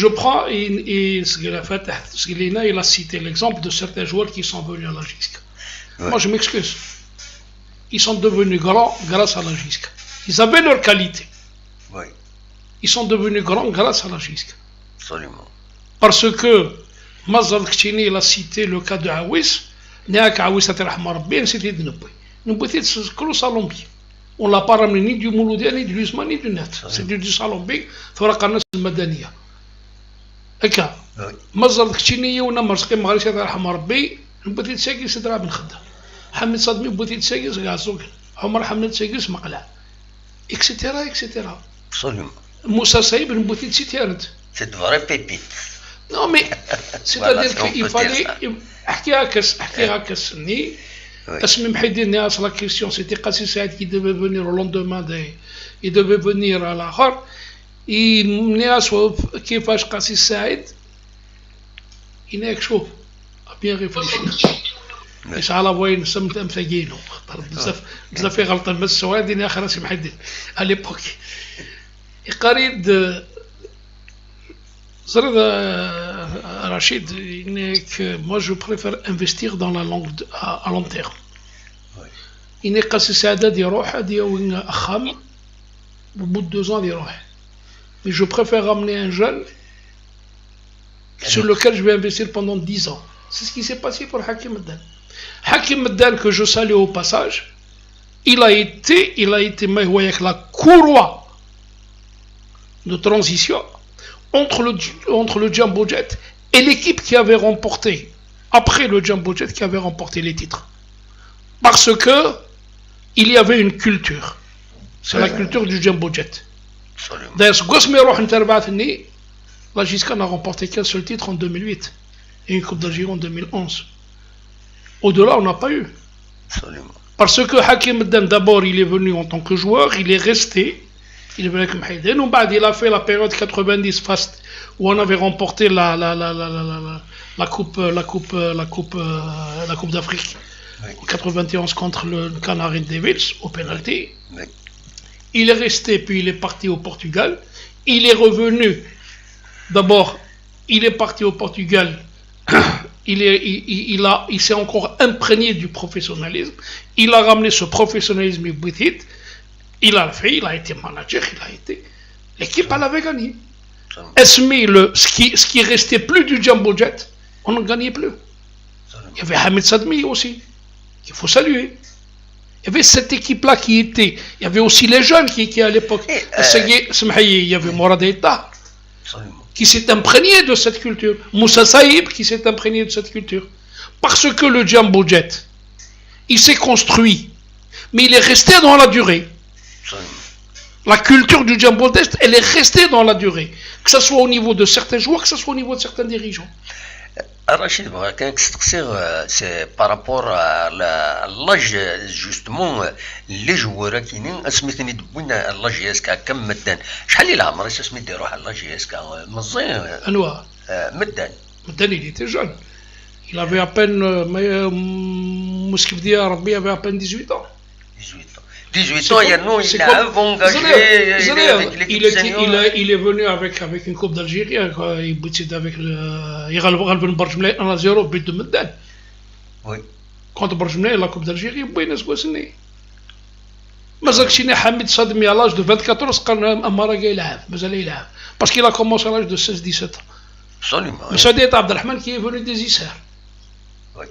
Je prends il a cité l'exemple de certains joueurs qui sont venus à la JSK. Moi je m'excuse. Ils sont devenus grands grâce à la JSK. Ils avaient leur qualité. Ils sont devenus grands grâce à la JSK. Absolument. Parce que Mazal Khtini il a cité le cas de Aouis. C'était de Salombi. On ne l'a pas ramené ni du Mouloudia, ni du Lusma, ni du Net. C'est du Salombi. Faraqanas al-Madaniya. Eka. Mazal Khtini ou Namarski Marisha Rahma Rabbi. Petit Segis c'est Rabin Khadda. Hamid Sadmi, Petit Segis, Gazog. Omar Hamid Segis, Maqla. Etc. Absolument. Moussa Saïb, une Petit Sitiaret. C'est de vraies pépites. Non, mais c'est-à-dire qu'il fallait. Ahkiakas ni. Asmi Mhidin, la question, c'était Qassi Saïd qui devait venir au lendemain, il devait venir à la Khar. Et Nias, qui fait Qassi Saïd, il n'est que chaud, à bien réfléchir. Et ça a la voix, nous sommes un fagino. Vous avez fait Galtan Messouad, il n'y a pas de Mhidin. À l'époque. Et Qarid. Rachid, moi je préfère investir dans la langue à long terme. Il n'est qu'à ce stade au bout de 2 ans, mais je préfère ramener un jeune sur lequel je vais investir pendant 10 ans. C'est ce qui s'est passé pour Hakim Meddan. Hakim Meddan, que je salue au passage, il a été avec la courroie de transition entre le Jumbo Jet et l'équipe qui avait remporté, après le Jumbo Jet, qui avait remporté les titres. Parce que il y avait une culture. C'est la culture du Jumbo Jet. D'ailleurs, la JSK n'a remporté qu'un seul titre en 2008 et une Coupe d'Algérie en 2011. Au-delà, on n'a pas eu. Absolument. Parce que Hakim Meddan, d'abord, il est venu en tant que joueur, il est resté. Il est venu avec Mhaïden. Il a fait la période 90 fast où on avait remporté la coupe d'Afrique en 91 contre le Canary Devils au penalty. Oui. Il est resté, puis il est parti au Portugal. Il est revenu. D'abord, il est parti au Portugal il s'est encore imprégné du professionnalisme. Il a ramené ce professionnalisme with it. Il a fait, il a été manager, l'équipe elle avait gagné. Ce qui restait plus du Jumbo Jet, on ne gagnait plus. Il y avait Hamid Sadmi aussi, qu'il faut saluer. Il y avait cette équipe-là qui était. Il y avait aussi les jeunes qui à l'époque. Il y avait Mourad Aïta, qui s'est imprégné de cette culture. Moussa Saïb, qui s'est imprégné de cette culture. Parce que le Jumbo Jet, il s'est construit, mais il est resté dans la durée. La culture du Jumbo Jet, elle est restée dans la durée. Que ce soit au niveau de certains joueurs, que ce soit au niveau de certains dirigeants. Rachid, c'est par rapport à l'âge, justement, les joueurs qui sont اسميتني دبونا l'âge يسكا كم مدان شحال اللي العمر اسميتني يروح l'âge يسكا مزيان انواع مدان il était jeune. Il avait à peine Mouskif Rabbi avait à peine 18 ans. 18 ans, il a engagé avec l'équipe senior. Il est venu avec une coupe d'Algérie, il boutit avec le Ghalben Barjmlay 1-0 but de Meddan. Oui. Contre Barjmlay, la coupe d'Algérie, بوينة سكواسني. مازال شيني حميد صدمي à l'âge de 24 ans, قال أمارا يلعب، مازال يلعب. Parce qu'il a commencé à l'âge de 16-17 ans. Absolument. Mais Sadet Abdelrahman qui est venu des Isères. Oui.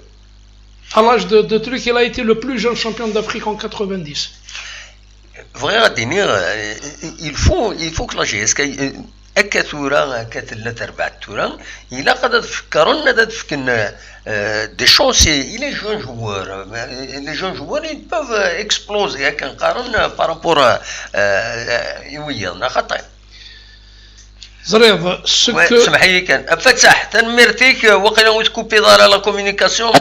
À l'âge de truc, il a été le plus jeune champion d'Afrique en 90. Vrai il faut que la GSK أكثورا أكثر تربع التورا إلا قد تفكرون هذا تفكن des chances il est jeune joueur les jeunes joueurs ils peuvent exploser كنقارن par rapport ويانا خطأ زريض سمح لي كان فتح تنميرتيك وقيلا وتكوبي دار لا كومونيكاسيون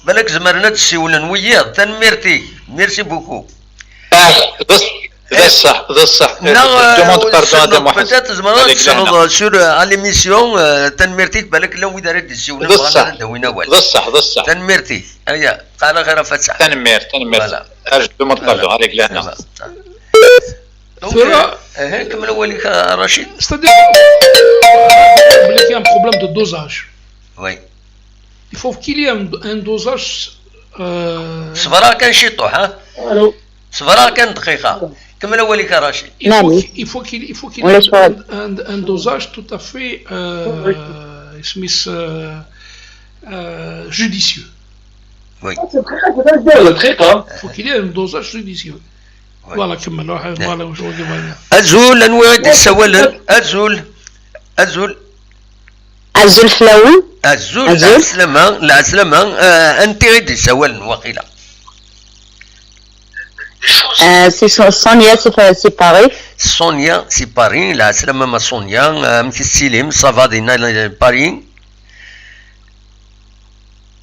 بالك زمرنا تسولن وياض تنميرتيك ميرسي بوكو صح peut-être زعما sur à l'émission تنميرتيك بالك لو دارت السيوله بغا دوينا والو صح تنميرتي هيا قال غير فتح تنمير اش دوموند باردون عليك لهنا كمل اوليك رشيد c'est-à-dire qu'il y a un problème de dosage. Oui. Il faut qu'il y ait un dosage صبرا كان شي طوح ها صبرا كان دقيقه كمل اوليك رشيد. Il faut qu'il y ait un dosage tout à fait judicieux. Oui. Il faut qu'il y ait un dosage judicieux. Voilà كمل voilà وش أزول أنواع السوالن أزول فلاون العسلمة أنت غير السوالن وقيلة c'est Sonia c'est Paris Sonia c'est Paris العسلمة ما سونيا مثل السليم صافا دينا باري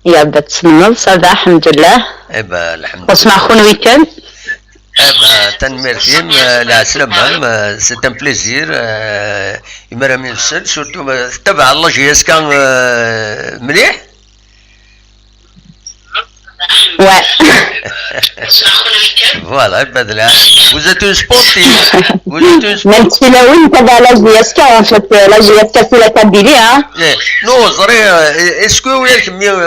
يا بتسمنون صافا الحمد لله إبا الحمد لله واسمع خون ويكند تنميرتيم العسلامة سي ان بليزير يمرا من السل سورتو تبع الله جياس كان مليح ouais voilà بدلا vous êtes un sportif même si là oui تبع la GSK en fait la GSK c'est la Kabylie hein non زري est-ce que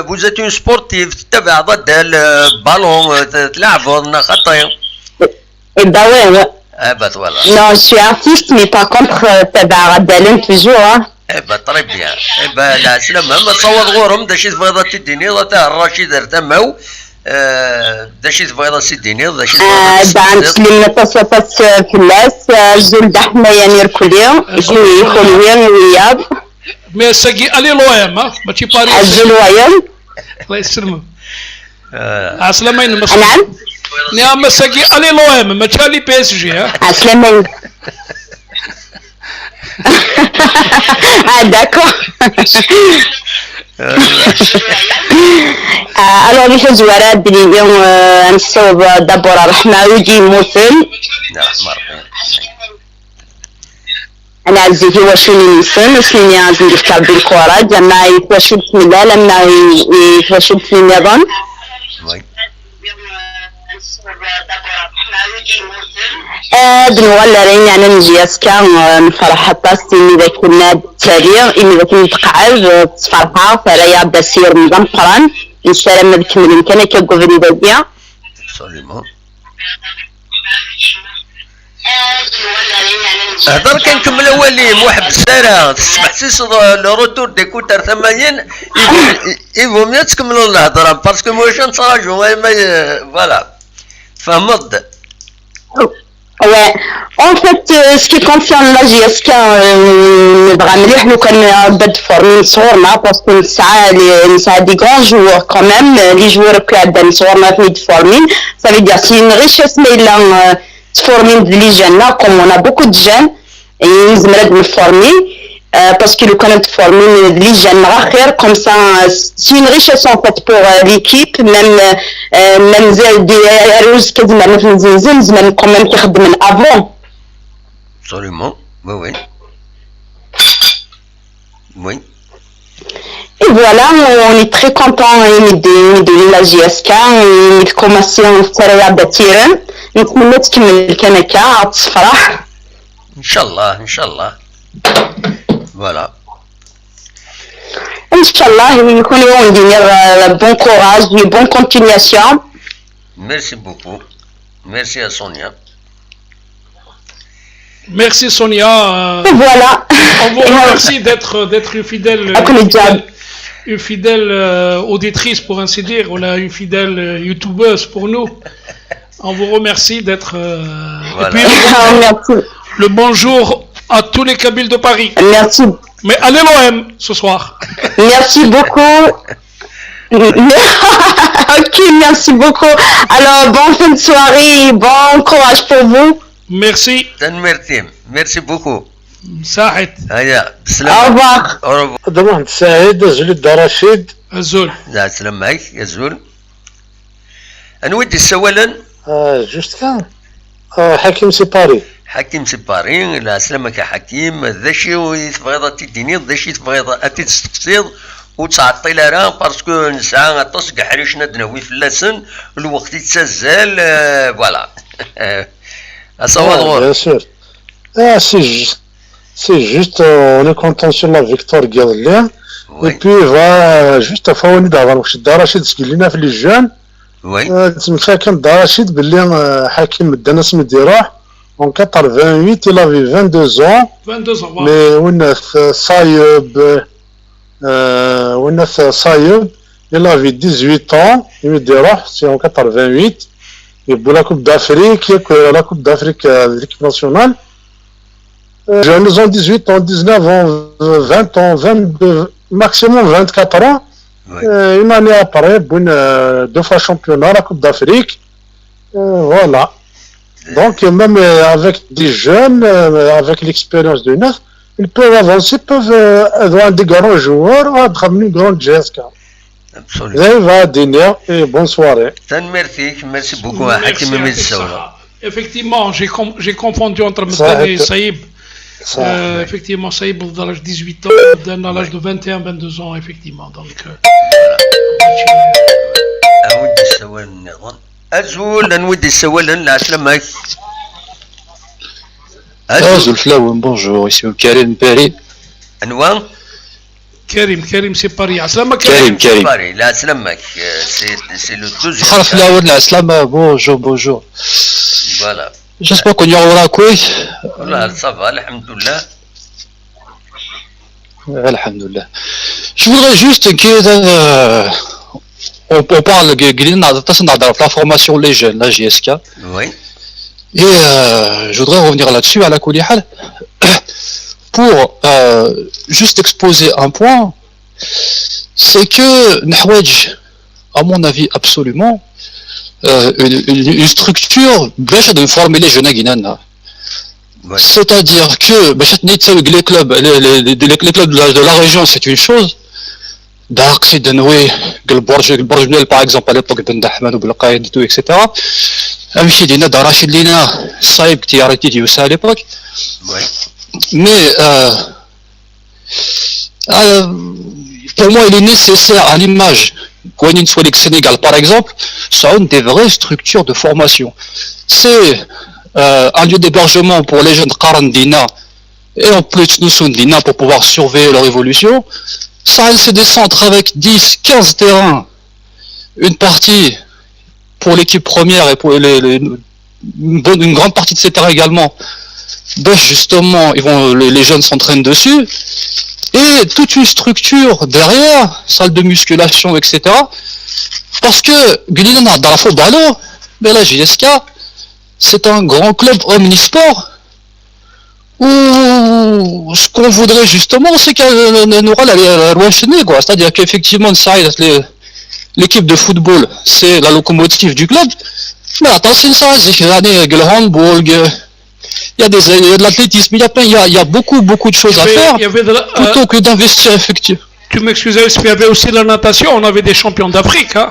vous êtes un sportif تبع ضد البالون تلعبوا خطير Eh ben ouais. Eh ben voilà. Non, je suis artiste, mais par contre, تبع Abdelin toujours, hein. Eh ben très bien. Eh ben la سلامة ما تصور غورهم داش تبغي تديني تاع الرشيد رتماو داش تبغي تديني داش بعد سلمنا تصوفات في الناس الزول دحنا يعني ركوليا يكون وياب مي ساقي الي لويام ماشي باريس الزول ويام الله يسلمك عسلامين نعم نعم ساقي الي لويام ما تشالي بي اس جي ها عسلامين d'accord alors les joueurs بلي اليوم نصوب دبور الرحمة ويجي موسم أنا عزيزي واشوني نسن سنيني عزيزي نفكر بالكرة زعما يتواشل بسم الله لما يتواشل في النظام بنولرين يعني نجياس كان نفرح طاسي إذا كنا بالتالي إذا كنا تقعد تصفرها فلا يبدا سير مزنقرا إن شاء الله ما بكمل كان كقبل دابيا absolument. هضر كنكمل اولي واحد السنه تسمح سيس لو روتور دي كوتر 80 يفو ميو تكملوا الهضره باسكو واش نتراجعوا فوالا فهمت. Ouais. En fait, ce qui concerne la GSK, نبغى مليح لو كان بد فورمين صورنا باسكو نسعى دي غران جوور كوميم لي جوور كي عندنا صورنا في فورمين ça veut dire c'est une richesse mais là تفورمين لي جانا comme on a beaucoup de jeunes et نزمرد نفورمي parce que لو كان تفورمين لي جانا خير comme ça c'est une richesse en fait pour l'équipe même زاد روز كزمان في نزيزن زمان كوميم كيخدم من avant. Absolument, oui, oui. Oui. Et voilà, on est très content de la GSK et commencer à faire bâtir. نتمنى تكمل كنكا تفرح. ان شاء الله ان شاء الله. Voilà. ان شاء الله يكونوا ندير بون كوراج بون كونتينياسيون. Merci beaucoup. Merci à Sonia. Merci Sonia. Et voilà. On vous remercie d'être une fidèle auditrice pour ainsi dire. On a une fidèle youtubeuse pour nous. On vous remercie d'être. Voilà. Et puis le bonjour à tous les Kabyles de Paris. Merci. Mais allez l'OM ce soir. Merci beaucoup. Ok, merci beaucoup. Alors, bonne fin de soirée, bon courage pour vous. Merci. Merci beaucoup. ساعد. هيا Au بسلامة. revoir. ضمان سعيد زلد رشيد الزول. لا سلام معك يا زول. نودي السوالا. جوست كان حكيم سيباري. حكيم سيباري لا سلامك يا حكيم ذا شي تبغيض تديني ذا شي تبغيض تستقصيض وتعطي لها باسكو نسعى غطس كحريش ندنوي في اللسن الوقت يتسزل فوالا. Bien sûr. C'est juste, on est content sur la victoire Guerlain. Et puis, va juste فوني دابا واش رشيد سكيل لنا في لي جون. تمشى كان رشيد باللي حكيم دانا سميتي راح en 88 il avait 22 ans. 22 ans. Mais Sayeb il avait 18 ans. Il me dit c'est en 88. Et pour la Coupe d'Afrique, la Coupe d'Afrique de l'équipe nationale, jeunes ont 18 ans, 19 ans, 20 ans, 22, maximum 24 ans. Une année après, deux fois championnat, la Coupe d'Afrique. Voilà. Donc, même avec des jeunes, avec l'expérience de neuf, ils peuvent avancer, peuvent avoir des grands joueurs, ramener une grande GSK. Absolument. Et bonne soirée. Merci beaucoup à Hakim Mizsaoula. Effectivement, j'ai confondu entre Mdane et Saïb. Effectivement, Saïb dans l'âge de 18 ans, Mdane à l'âge de 21-22 ans, effectivement. Donc, أزول نودي السوالن لا سلامك. أزول فلاون bonjour ici Karim Peri. أنواع كريم سي باري عسلامة كريم باري لا سلامك سي لو دوزيام خلف فلاون لا سلامة bonjour فوالا j'espère qu'on y aura كويس والله صافا الحمد لله الحمد لله. Je voudrais juste que on parle de la formation les jeunes, la GSK. Oui. Et je voudrais revenir là-dessus à la Koulihal pour juste exposer un point. C'est que Nahwaj, à mon avis absolument, une structure de former les jeunes à Guinana. Oui. C'est-à-dire que les clubs de la région, c'est une chose. داقسي دنوي البرج par exemple à l'époque بن دحمان وبالقايد etc. امشي لينا دراشد لينا صايب كتيارتي ديوسا à l'époque. Mais pour moi il est nécessaire à l'image quand une fois le Sénégal par exemple, ça a des vraies structures de formation. c'est un lieu d'hébergement pour les jeunes Qaran Dina et en plus nous Dina pour pouvoir surveiller leur évolution. Ça, c'est des centres avec 10, 15 terrains, une partie pour l'équipe première et pour une grande partie de ces terrains également. Ben justement, les jeunes s'entraînent dessus. Et toute une structure derrière, salle de musculation, etc. Parce que Gulina dans la Fobalo, mais la JSK, c'est un grand club omnisport où ce qu'on voudrait justement, c'est qu'on aura la loi chaînée, quoi. C'est-à-dire qu'effectivement, l'équipe de football, c'est la locomotive du club. Mais attention, ça, le handball, il y a de l'athlétisme, il y a beaucoup de choses à faire plutôt que d'investir effectivement. Tu m'excuses, il y avait aussi la natation, on avait des champions d'Afrique. Hein.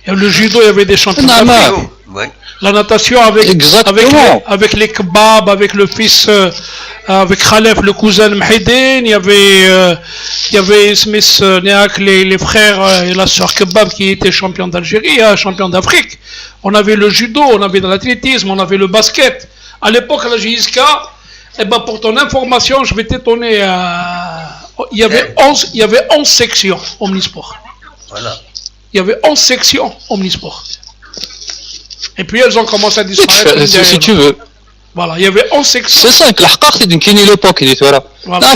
Le judo, il y avait des champions d'Afrique. Ouais. La natation avec les kebabs, avec le fils, avec Khalef, le cousin Mhidine, il y avait Smith, les frères et la sœur Kebab qui étaient champions d'Algérie, champions d'Afrique. On avait le judo, on avait de l'athlétisme, on avait le basket. À l'époque, à la JSK, eh ben, pour ton information, je vais t'étonner, il y avait 11 sections omnisport. Voilà. Il y avait 11 sections omnisport. Et puis elles ont commencé à disparaître. Si tu veux. Voilà, il y avait 11 sections. C'est ça, que l'Arqaq, c'est une l'époque, voilà.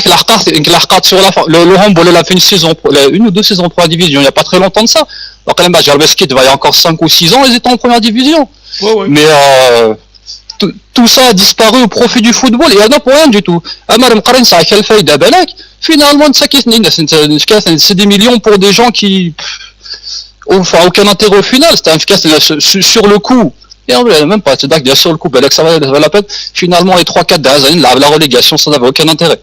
L'Arqaq, sur le handball, il a fait une ou deux saisons en première division, il n'y a pas très longtemps de ça. Alors quand même, Jarbeskit, il y a encore 5 ou 6 ans, ils étaient en première division. Ouais. Mais tout ça a disparu au profit du football, il n'y en a pour rien du tout. Finalement, c'est des millions pour des gens qui n'ont aucun intérêt au final. C'était efficace sur le coup. Et même pas, c'est d'accord, sur le coup, ça valait la peine. Finalement, les 3-4 dernières années, la relégation, ça n'avait aucun intérêt.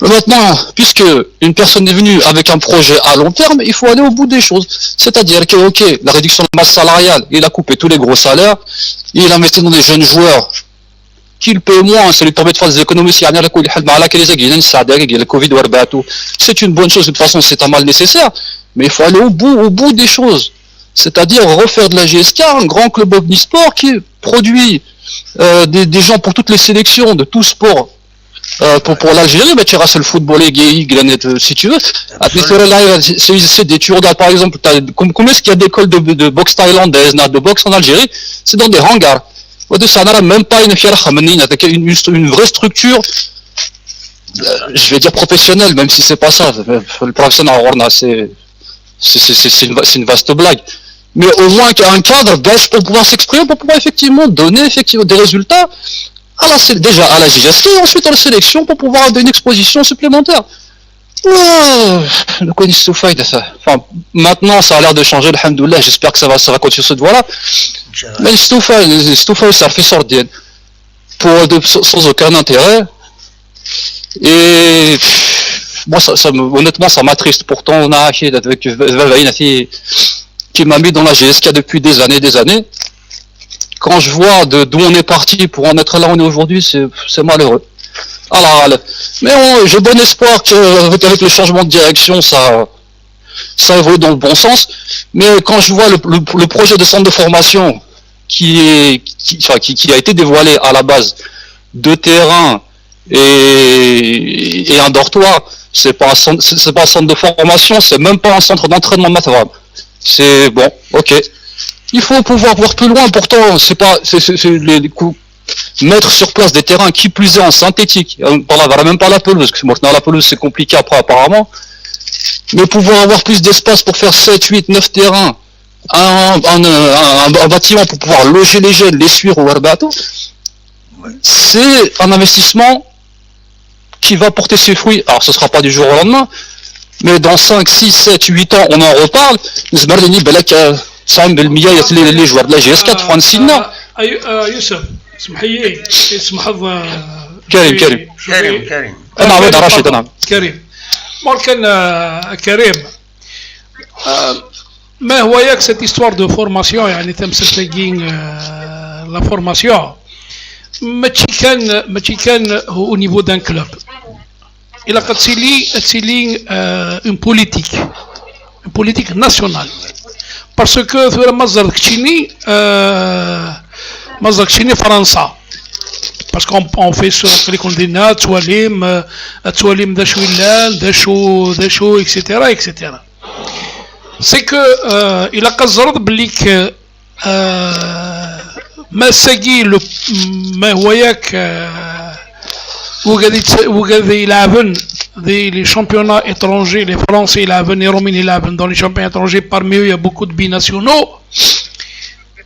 Maintenant, puisque une personne est venue avec un projet à long terme, il faut aller au bout des choses. C'est-à-dire que, ok, la réduction de masse salariale, il a coupé tous les gros salaires, il a investi dans des jeunes joueurs qu'il paye moins, ça lui permet de faire des économies. C'est une bonne chose, de toute façon, c'est un mal nécessaire, mais il faut aller au bout des choses. C'est-à-dire refaire de la GSK un grand club omnisport qui produit des gens pour toutes les sélections de tout sport. Pour l'Algérie, mais tu iras sur le football si tu veux. C'est des tueurs, par exemple. Combien est-ce qu'il y a d'écoles de boxe thaïlandaise, de boxe en Algérie? C'est dans des hangars. Ça n'a même pas une vraie structure, je vais dire professionnelle, même si c'est pas ça. Le professionnel en c'est une vaste blague. Mais au moins un cadre belge pour pouvoir s'exprimer, pour pouvoir effectivement donner des résultats. Déjà à la JSK et ensuite à la sélection pour pouvoir avoir une exposition supplémentaire. Enfin, maintenant ça a l'air de changer, alhamdoulilah, j'espère que ça va continuer cette voie-là. Mais ça fait sortir sans aucun intérêt. Et moi, honnêtement, ça m'attriste. Pourtant, on a avec qui m'a mis dans la GSK depuis des années. Quand je vois d'où on est parti pour en être là où on est aujourd'hui, c'est malheureux. Alors, mais j'ai bon espoir qu'avec le changement de direction, ça évolue dans le bon sens. Mais quand je vois le projet de centre de formation qui a été dévoilé à la base, 2 terrains et un dortoir, c'est pas un centre de formation, c'est même pas un centre d'entraînement matériel. C'est bon, ok. Il faut pouvoir voir plus loin, pourtant, mettre sur place des terrains qui plus est en synthétique. On parlera même pas la pelouse, parce que moi, dans la pelouse, c'est compliqué après, apparemment. Mais pouvoir avoir plus d'espace pour faire 7, 8, 9 terrains, un bâtiment pour pouvoir loger les jeunes, les suivre au Warbato, c'est un investissement qui va porter ses fruits. Alors, ce sera pas du jour au lendemain, mais dans 5, 6, 7, 8 ans, on en reparle. les joueurs de la GS4 فرنسينا يوسف اسمح لي اسمح كريم انا عبد راشد نعم كريم ممكن كريم ما هو ياك cette histoire de formation يعني تمثل تاجين la formation ماشي كان au niveau d'un club il a تسيلي une politique nationale parce que في مصدر كتشيني مازالكشيني فرنسا باسكو اون في سو اللي كنا تواليم ذا شو اللان ذا شو اكسيتيرا اكسيتيرا سي كو الى قزرت بليك ما ساقي ما هو ياك وقاعد يلعبن les championnats étrangers, les Français, les Romains, dans les championnats étrangers, parmi eux, il y a beaucoup de binationaux.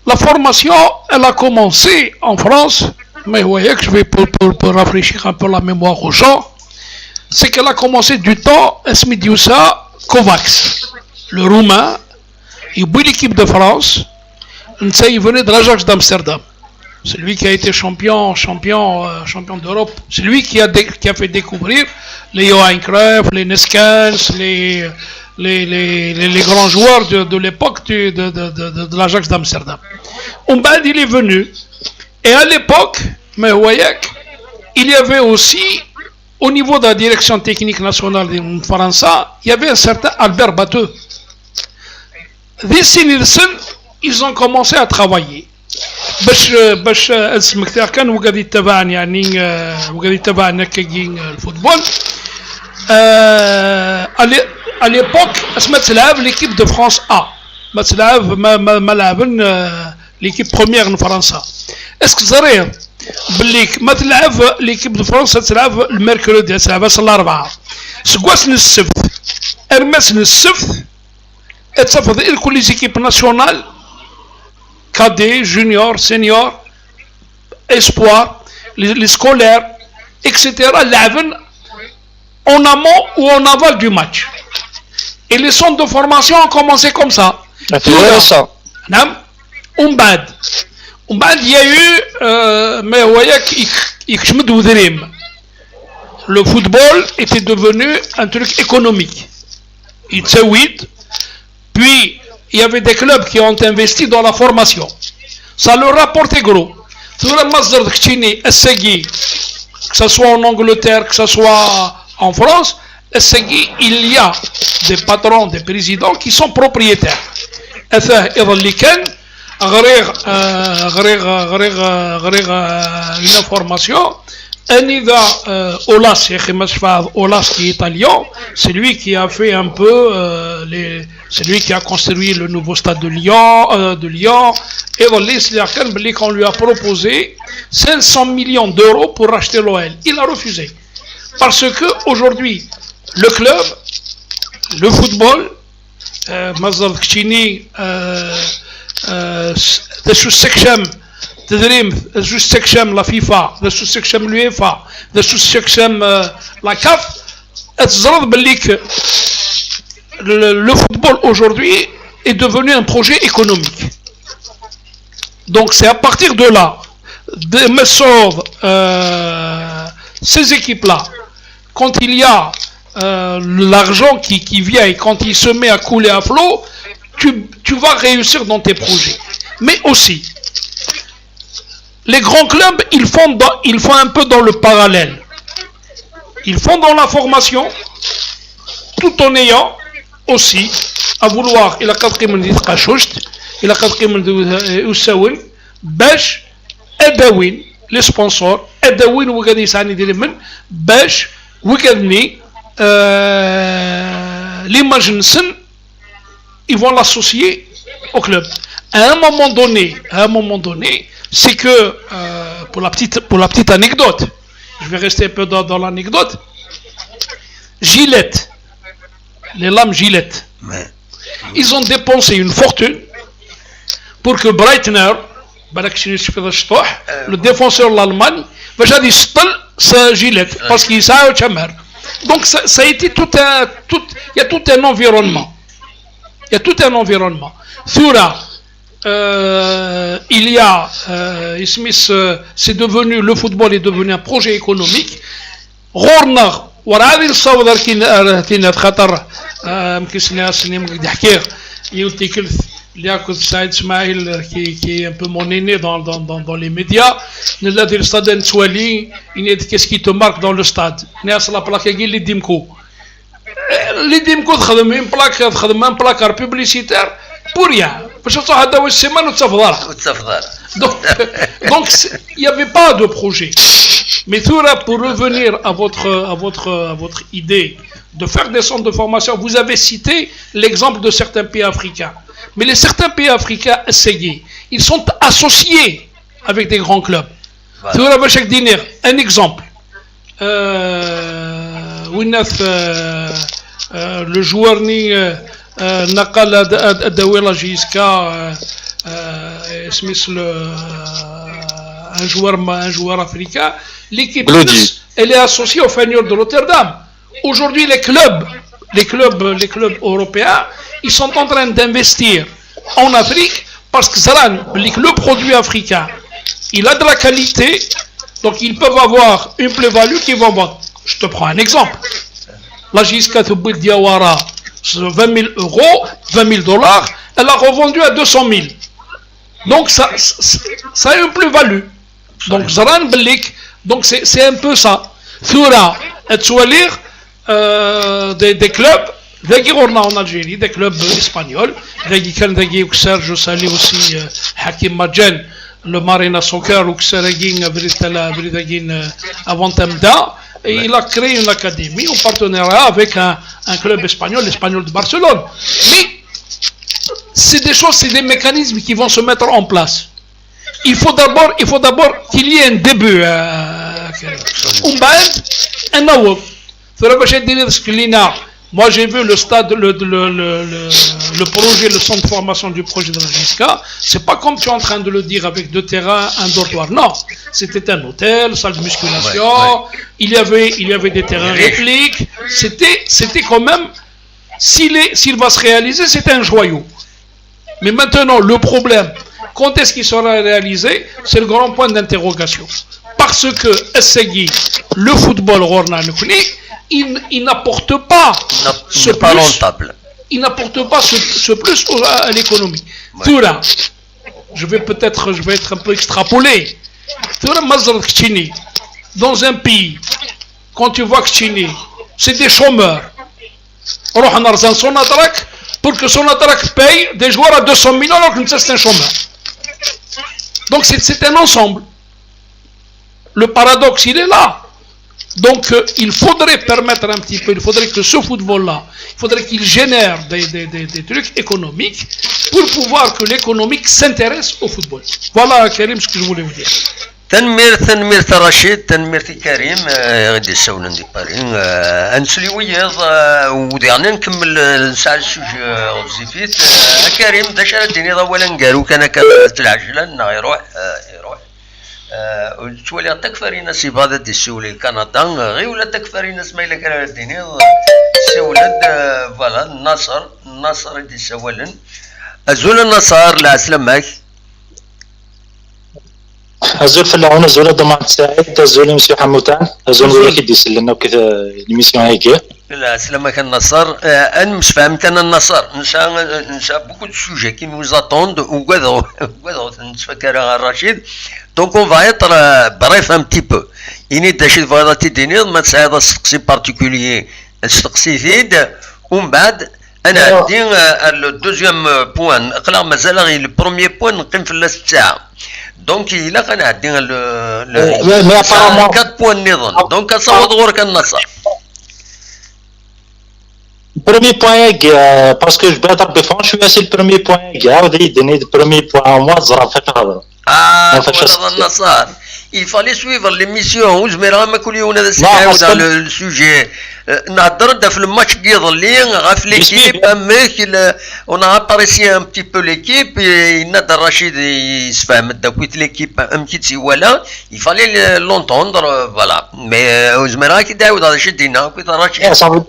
La formation, elle a commencé en France, mais vous voyez que je vais pour rafraîchir un peu la mémoire aux gens, c'est qu'elle a commencé du temps, Esmidioussa Kovacs, le Roumain, il boit l'équipe de France, il venait de l'Ajax d'Amsterdam. C'est lui qui a été champion d'Europe. C'est lui qui a fait découvrir les Johan Cruyff, les Neskens, les grands joueurs de l'époque de l'Ajax d'Amsterdam. Ombad, il est venu. Et à l'époque, mais vous voyez, il y avait aussi, au niveau de la direction technique nationale de France, il y avait un certain Albert Batteux. D'ici Nielsen, ils ont commencé à travailler. باش اسمك تاعك كان وقاعد يتبعني يعني وقاعد يتبعنا كاين الفوتبول à l'époque اسمها تلعب l'équipe de France A ما تلعب ما لعبن l'équipe première من فرنسا اسك زرير بالليك ما تلعب l'équipe de France تلعب الميركودي تلعب الاربعاء سكواس السبت ارمس السبت تصفد كل ليزيكيب ناسيونال cadet, junior, senior, espoir, les scolaires, etc. En amont ou en aval du match. Et les centres de formation ont commencé comme ça. ça. Ombad, il y a eu, mais vous voyez, le football était devenu un truc économique. Il s'est puis il y avait des clubs qui ont investi dans la formation. Ça leur rapportait gros. Que ce soit en Angleterre, que ce soit en France, il y a des patrons, des présidents qui sont propriétaires. Une information. Anida Olas, Olas qui est italien, c'est lui qui a fait un peu c'est lui qui a construit le nouveau stade de Lyon et on lui a proposé 500 millions d'euros pour racheter l'OL. Il a refusé parce que aujourd'hui le club, le football, Mazal Kchini, تدريم ذو السكشم لا فيفا ذو السكشم الويفا ذو السكشم لا كاف تزرد بالليك le football aujourd'hui est devenu un projet économique. Donc c'est à partir de là de Messor ces équipes là quand il y a l'argent qui vient et quand il se met à couler à flot, tu vas réussir dans tes projets. Mais aussi les grands clubs, ils font un peu dans le parallèle. Ils font dans la formation, tout en ayant aussi à vouloir, il a quatre les sponsors, l'imagine, ils vont l'associer au club. À un moment donné, c'est que, pour la petite anecdote, je vais rester un peu dans l'anecdote, Gillette, les lames Gillette, ils ont dépensé une fortune pour que Breitner, le défenseur de l'Allemagne, va jamais ce Gillette, parce qu'il s'est au Chamber. Donc ça a été il y a tout un environnement. Thura, il y a c'est devenu, le football est devenu un projet économique. Rorner وراء الصوضر كي خطر مكسنا سنين نحكي يوتيكل لياكل سعيد اسماعيل qui est un peu mon aîné dans les médias نلادي الستاد نتوالي qu'est-ce qui te marque dans le stade ناس لا بلاك اللي ديمكو تخدم ان بلاكار بوبليسيتير pour rien. وتفضل. Donc il n'y avait pas de projet. Mais pour revenir à votre idée de faire des centres de formation, vous avez cité l'exemple de certains pays africains. Mais certains pays africains essayés, ils sont associés avec des grands clubs. Voilà. Un exemple. Le joueur نقل الدويرة جيسكا اسمه un joueur africain. L'équipe russe, elle est associée au Feyenoord de Rotterdam. Aujourd'hui, les clubs européens, ils sont en train d'investir en Afrique parce que le produit africain, il a de la qualité, donc ils peuvent avoir une plus-value qu'ils vont vendre. Je te prends un exemple. La Jiska Thubil Diawara, 20 000 euros, 20 000 $, elle a revendu à 200 000. Donc ça a une plus-value. Donc Zaran Belik, donc c'est un peu ça. Thura et Tsoualir, des clubs, en Algérie, des clubs espagnols. Je salue aussi Hakim Madjen, le Marina Soccer, ou avant Temda. Et il a créé une académie en partenariat avec un club espagnol, l'Espagnol de Barcelone. Mais c'est des choses, c'est des mécanismes qui vont se mettre en place. Il faut d'abord qu'il y ait un début. Moi j'ai vu le stade, le projet, le centre de formation du projet de la JISCA. C'est pas comme tu es en train de le dire avec 2 terrains, un dortoir. Non, c'était un hôtel, salle de musculation. Il y avait des terrains répliques. C'était quand même, s'il va se réaliser, c'est un joyau. Mais maintenant, le problème, quand est-ce qu'il sera réalisé? C'est le grand point d'interrogation. Parce que Essegui, le football il n'apporte pas ce plus. Il n'apporte pas ce plus à l'économie. Toura, je vais être un peu extrapolé. Toura Mazar Kchini, dans un pays, quand tu vois Kchini, c'est des chômeurs. Pour que Sonatrak paye des joueurs à 200 000 alors que c'est un chômeur. Donc c'est un ensemble. Le paradoxe, il est là. Donc il faudrait permettre un petit peu, il faudrait que ce football-là, il faudrait qu'il génère des trucs économiques pour pouvoir que l'économique s'intéresse au football. Voilà, Karim, ce que je voulais vous dire. تنمير رشيد تنمير كريم غادي يساونا ندي بارين انسلي وياض وديعنا نكمل نساع السوجي غزيفيت كريم داش اديني اولا قالوا كان العجله يروح تولي تكفري ناس يبغى دي السولي كندا غير ولا تكفري ناس ما الا كان الدنيا سولد فوالا النصر دي سولن ازول النصر لا سلامك ازول فلاحون ازول ضمان سعيد ازول مسيو حموتان ازول ولا كيديس لنا وكذا ليميسيون هيك لا سلامك النصر انا مش فاهم كان النصر نسا بوكو دو سوجي كي nous attendent وكذا نتفكر الرشيد دونك اون فا ايتر بريف ان بتي بو اني داشي فوالا تيديني ما تساعد السقسي بارتيكوليي السقسي فيد ومن بعد انا عندي لو دوزيام بوان اقلا مازال غير لو بروميي بوان نقيم في الساعه دونك الا غنعدي لو 4 بوان نظن دونك اصوت غورك النصر Premier point, parce que je dois être défendu, je suis assez le premier point. Donner le premier point à moi, ça va faire النصر. Il fallait suivre l'émission وزميرها ما كل يوم هذا الساعه dans le sujet نهضر في الماتش كيظلي غاف ليكيب امك on a apprécié un petit peu l'équipe نادر رشيد يسفهم داكويت l'équipe امكيتي ولا il fallait l'entendre voilà mais وزميرها كي داود هذا شدينا كويت رشيد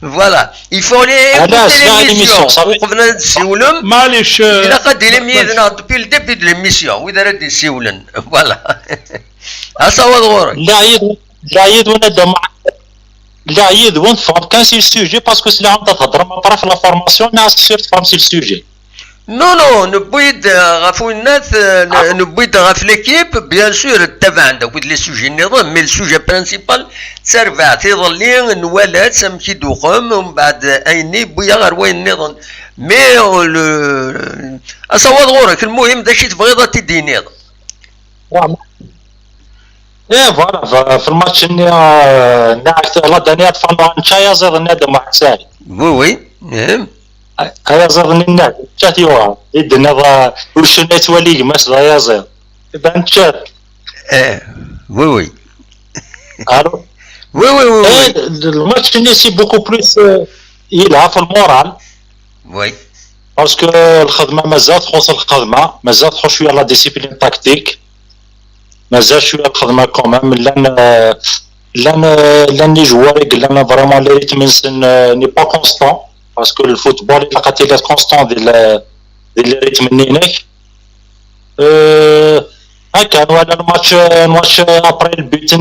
Voilà, il faut aller écouter l'émission. قبل نسولن معليش إلا قد لميزنا depuis le début de l'émission وإذا رد نسولن voilà. أصوات غورك. العيد ونبدا مع العيد ونفهم كان سي السوجي باسكو سي اللي عم تهضر ما طرف لا فورماسيون ناس سير تفهم سي السوجي. نو نبويد غاف الناس نبويد غاف ليكيب بيان سور تبع عندك ود لي سوجي النظام مي السوجي برانسيبال تسربع تيظلي نوالات سمكي دوقم ومن بعد ايني بويا غير وين النظام مي اصوات غورك المهم داكشي تبغيض تدي نظام ايه فوالا في الماتش ناعت لا دانيات فانو نشايا زاد نادم واحد ساعي وي هيا زاد النادم شاتيوها يدنا وش نتولي مس يا زاد بان شات وي الو وي الماتش نسي بوكو بليس يلعب في المورال وي باسكو الخدمه مازال تخص الخدمه مازال تخص شويه لا ديسيبلين تاكتيك مازال شويه الخدمه كومام لان لي جواري لان فريمون لي ريتم ني با كونستون باسكو الفوتبول الا لقيتي لي كونستون ديال لي ريتم نينك هكا ولا الماتش ابري البيت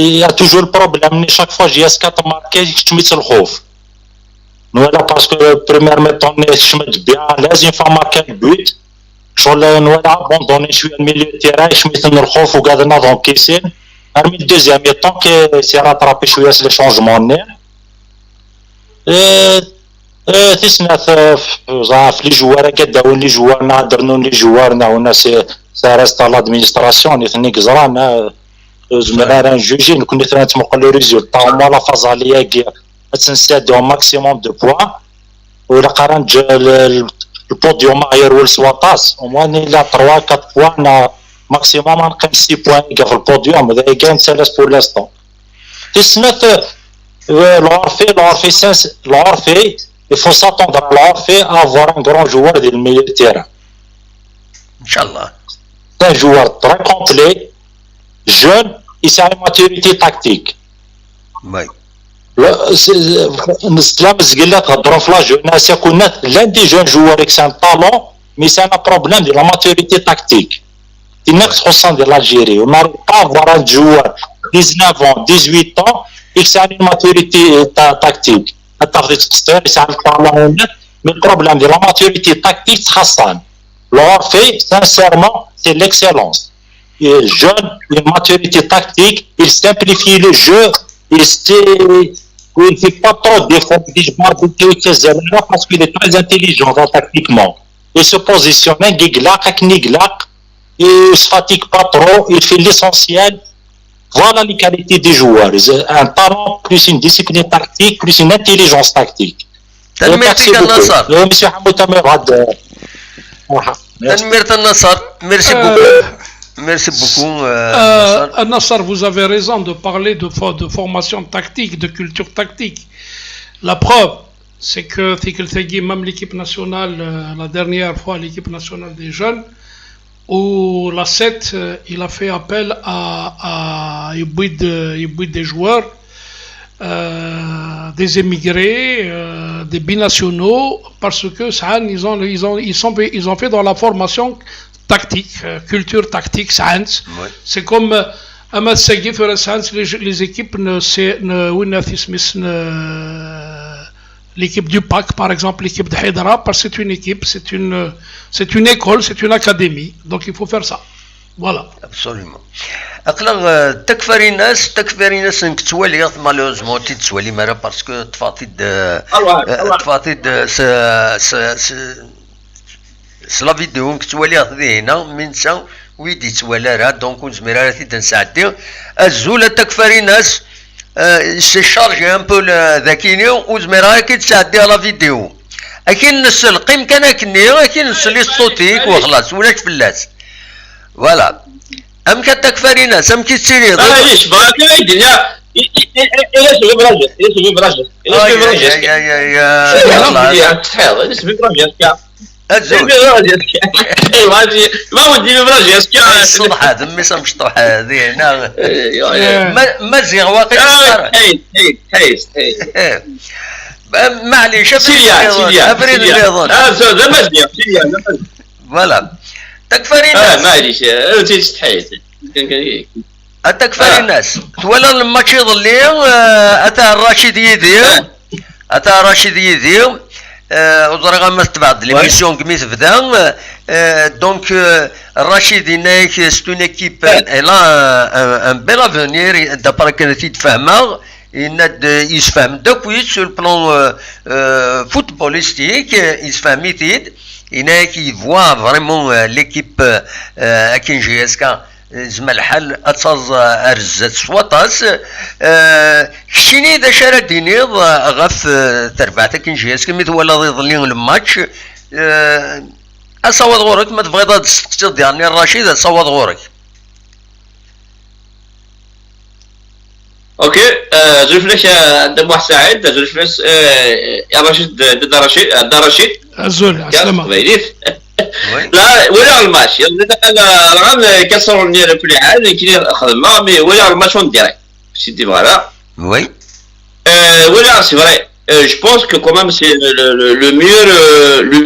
يا توجور البروبليم شاك فوا جي اس 4 ماركي تشميت الخوف ولا باسكو بريمير ميطون شمت بيان لازم فا ماركي البيت شغل نولا ابوندوني شويه الميليو تيراي شميت الخوف وقعدنا دونك كيسين ارمي الدوزيام ميطون كي سي راترابي شويه لي شونجمون نير تسنات في لي جوار كداون لي جوار نهضرنو لي جوار ناونا سي ريست لادمينستراسيون ني كزرانا زعما راه نجوجي نكون نتمقل لو ريزولطا هما لا فازاليا كي تنسادو ماكسيموم دو بوان ولا قارن البوديوم غير والسواطاس وموان الى 3 4 بوان ماكسيموم نقيم 6 بوان في البوديوم هذا كاين ثلاث بور لاستون تسنات l'Orphée, il faut s'attendre à l'Orphée à avoir un grand joueur du milieu de terrain. Inch'Allah. C'est un joueur très complet, jeune, et c'est une maturité tactique. Oui. L'un des jeunes joueurs avec un talent, mais c'est un problème de la maturité tactique. Il n'est pas de l'Algérie. On n'arrive pas à avoir un joueur 19 ans, 18 ans, et c'est une maturité tactique. Mais le problème de la maturité tactique, c'est l'Orphée, sincèrement, c'est l'excellence. Il est jeune, une maturité tactique, il simplifie le jeu, il ne fait pas trop d'efforts parce qu'il est très intelligent tactiquement. Il se positionne, il ne se fatigue pas trop, il fait l'essentiel. Voilà les qualités des joueurs. Un talent, plus une discipline tactique, plus une intelligence tactique. Merci beaucoup. Monsieur Hamoud Amerad. Merci beaucoup. Merci beaucoup. Nassar, vous avez raison de parler de formation tactique, de culture tactique. La preuve, c'est que même l'équipe nationale, la dernière fois, l'équipe nationale des jeunes, où la 7, il a fait appel à des joueurs, des émigrés, des binationaux, parce que ça, ils ont fait dans la formation tactique, culture tactique, science. Ouais. C'est comme les équipes l'équipe du PAC, par exemple, l'équipe de Haïdara, parce que c'est une équipe, c'est une école, c'est une académie. Donc il faut faire ça. Voilà. Absolument. أقلا تكفر الناس إنك تولي مالوزمون تتولي مرة باسكو تفاطيد سلا فيديو إنك تولي هنا من سا ويدي تولى راه دونك نزمير تيد نساعدي الزولة تكفر الناس سي شارجي ان بو ذاكيني وزمير كي تساعدي على فيديو أكين نسل قيم كان أكني أكين نسلي صوتيك وخلاص ولاش فلاس فوالا أم كتكفري ناس أم كتسيري ليش بغا الدنيا إلا سوي براجل إلا سوي براجل إلا سوي براجل يا تحيض إلا سوي براجل الزول ما ودي براجل الصبح هذا ميسا مشطوح هذه هنا مزيغ واقع حيس معليش سيليا أبريد البيضون هذا مزيغ سيليا فوالا تكفري الناس معليش تحيت تكفري الناس ولا الماتش يظلي أتى الراشد يدير وزرغا ما تبعد ليميسيون كمي تبدا دونك رشيد هناك سي اون ايكيب الا ان بيل افونير دابا كانت يتفاهمها يسفهم دوكويت سو البلان فوتبوليستيك يسفهميتيد هناك يفوا فريمون ليكيب اكين جي اس كا زعما الحال اتاز ارزات سواطاس كشيني دا شارع دينيض غاف تربعتا كين جي اس كمي ولا يظلين الماتش اصوت غورك ما تبغي تستقصد ديالني الرشيد اصوت غورك اوكي زرف لك عند واحد سعيد زرف لك يا رشيد دا رشيد الزول عسلامة لا ولا الماتش انا رغم كسروني على كل حال كي خدمه مي ولا الماتش اون ديريكت سيتي فوالا وي ولا سي فري je pense que quand même c'est le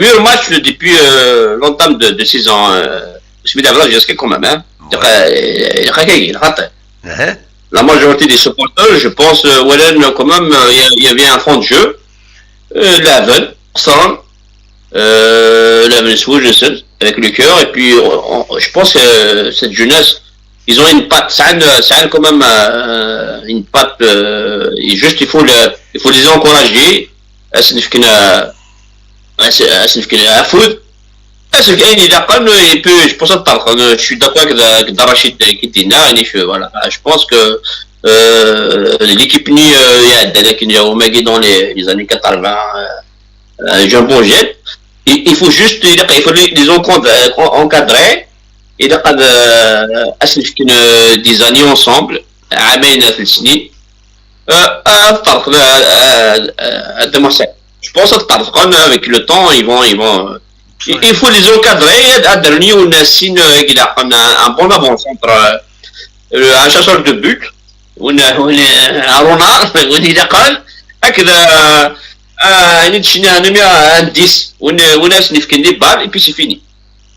meilleur match depuis l'entame de saison سميتها بلا جاسكي quand même hein la majorité des supporters je pense voilà quand même il y avait un fond de jeu Laven Sam Laven Swoosh avec le cœur et puis je pense que cette jeunesse ils ont une patte ça a quand même une patte et juste il faut les encourager à signifier à foot est-ce qu'il a quand même il peut je pense que je suis d'accord avec Rachid qui dit voilà je pense que l'équipe ni dans les années 80 Jean Bonjet il faut juste il faut les encadrer إذا قد أسلف كنا ديزاني ensemble عامين في السنين الطرق هذا محسن je pense الطرق avec le temps ils vont il faut les encadrer هذا وناس un bon avant-centre un chasseur de but رونالد إذا قال هكذا نتشنا نميا 10 وناس نفكن لي بال et puis c'est fini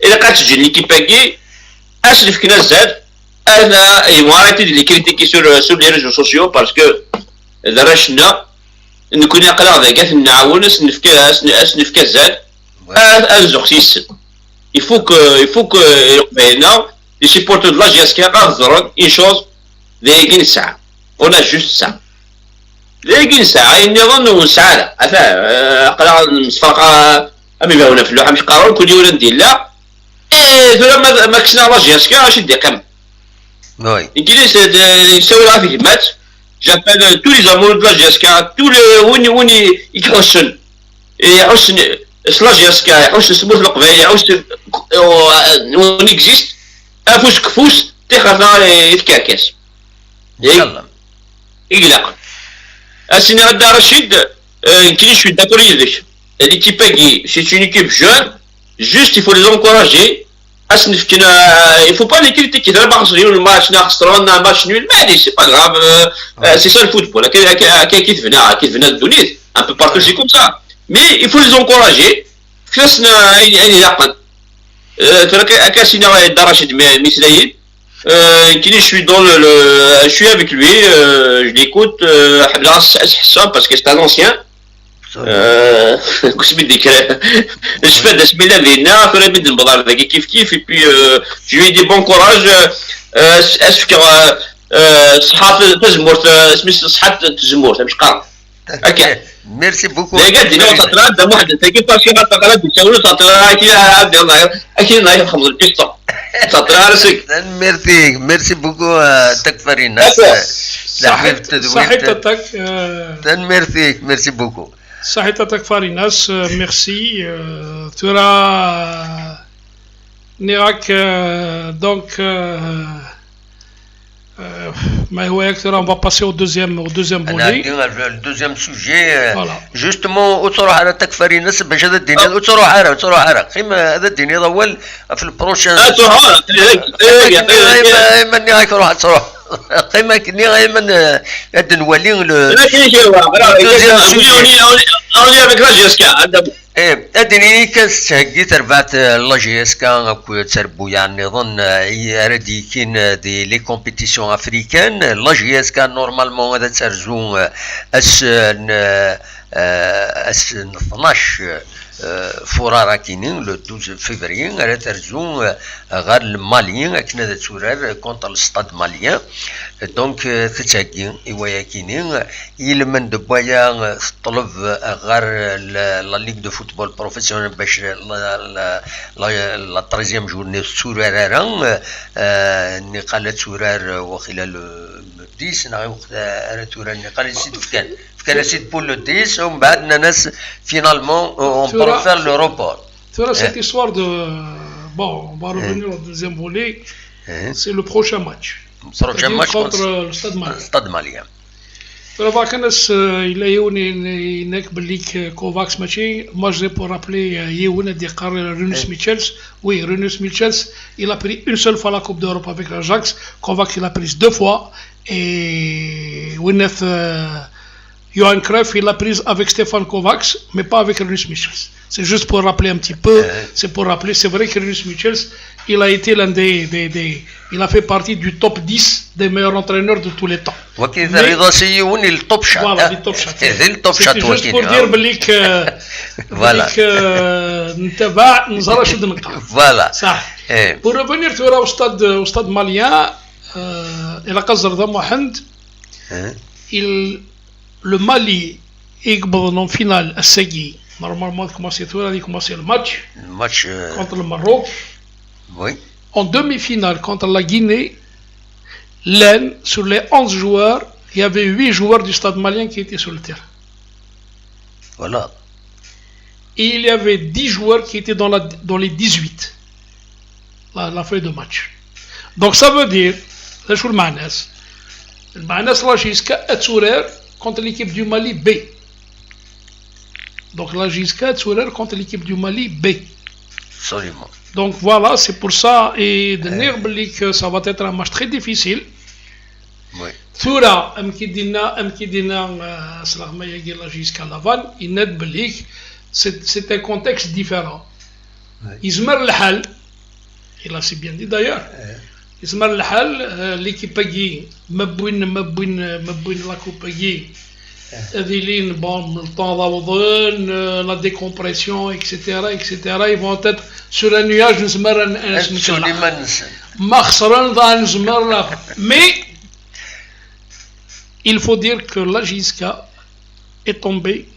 إذا قالت تجي l'équipe باقي أسلف كنا زاد أنا ils vont arrêter de les critiquer sur les réseaux sociaux parce que إذا رشنا نكون يقرا ذاك نعاون أسنفك زاد أنزق سيس il faut que هنا les supporters de la GSK غادرون une chose ذاكين ساعة on a juste ساعة ذاكين ساعة نظن ساعة أفا قرا مصفقة أمي هنا في اللوحة مش قارون كل يوم ندير لا ما كسنا لا جيسكا اش دي قم وي انجليز يسوي لها في المات جابال تو لي زامور دو لا جيسكا تو وين يحسن لا جيسكا يحس سموث القبائل يحس وين اكزيست افوس كفوس تخافنا يتكاكس يلا يقلق اسيني غدا رشيد يمكن شوي داكور يدك l'équipe c'est une équipe jeune juste il faut les encourager il faut pas les critiquer le match match nul mais c'est pas grave c'est ça le football كيف فينا الدنيا un peu partout c'est comme ça mais il faut les encourager خلصنا يعني لقن ترى كاسينا درجة مثليين كي je suis dans je suis avec lui je l'écoute حبلا حسام parce que c'est un ancien كنت بدي نشفد اسمينا فينا في رميد البضار ذاك كيف et puis je lui ai dit bon courage اسفك صحات تزمور اسمي صحات تزمور مش قارن هكا ميرسي بوكو لا قد لو تطلع دم واحد تجي فاشي ما تقلد تسوي تطلع اكيد نايف خمس القصه تطلع راسك ميرسي بوكو تكفري الناس صحيتك ميرسي بوكو صحيتك فاريناس ميرسي ترى نراك دونك ما هو أكثر on va passer au deuxième volet. Le deuxième sujet justement وتروح على تكفريناس باش هذا الدنيا وتروح على خيما هذا الدنيا اول في البروشين تروح ماني هاك تروح قيمة كني غيمن هاد نولي لكن شي اوني افيك لا جيسكا ادني كنستهدي تربعت لا جيسكا كو تربو يعني نظن ردي كاين دي لي كومبيتيسيون افريكان لا جيسكا نورمالمون هذا ترزو اس 12 فورارا كاينين لو 12 فيفري راه ترجو غير الماليين كنا تورار كونتر الستاد ماليان دونك تتاكي ايوا كاينين يلمن دبايا طلب غير لا ليغ دو فوتبول بروفيسيونيل باش لا 13 جورني تورار ني قالت تورار وخلال 10 نهار وقت راه تورار ني قال سيد فكان كان pour le 10 ومن بعد ناس finalement on peut faire le report. Tu vois cette histoire de bon, on va revenir au deuxième volet. C'est le prochain match. Prochain match contre le Stade Malien. Stade Malien. Il a eu une bellique Kovacs matché. Moi je vais pour rappeler Yehoun dit Renus Michels. Oui, Renus Michels, il a pris une seule fois la Coupe d'Europe avec l'Ajax. Kovacs il a pris 2 fois et Winnet Johan Cruyff, il l'a prise avec Stefan Kovacs, mais pas avec Renus Michels. C'est juste pour rappeler un petit peu, c'est pour rappeler, c'est vrai que Renus Michels, il a été l'un il a fait partie du top 10 des meilleurs entraîneurs de tous les temps. Voilà, le top shot. Voilà, le top shot. C'est le top shot. C'est juste pour dire voilà. Voilà. Pour revenir au stade malien, il a Kazardam Mohand, le Mali est en finale à Segui. Normalement, il a commencé le match contre le Maroc. Oui. En demi-finale contre la Guinée, sur les 11 joueurs, il y avait 8 joueurs du stade malien qui étaient sur le terrain. Voilà. Et il y avait 10 joueurs qui étaient dans les 18. La feuille de match. Donc ça veut dire, le Manas là jusqu'à Etsurer contre l'équipe du Mali B. Donc la jusqu'à Etsurer contre l'équipe du Mali B. Absolument. Donc voilà, c'est pour ça, et de Nerbeli que ça va être un match très difficile. Oui. Toura, Mkidina, jusqu'à Laval, c'est un contexte différent. Ismer Lahal, il a si bien dit d'ailleurs. Ismer Lahal, l'équipe Agui, Mabouin la coupe Agui, Adilin, bon, le temps d'abandon, la décompression, etc., ils vont être sur un nuage, mais il faut dire que la JSK est tombée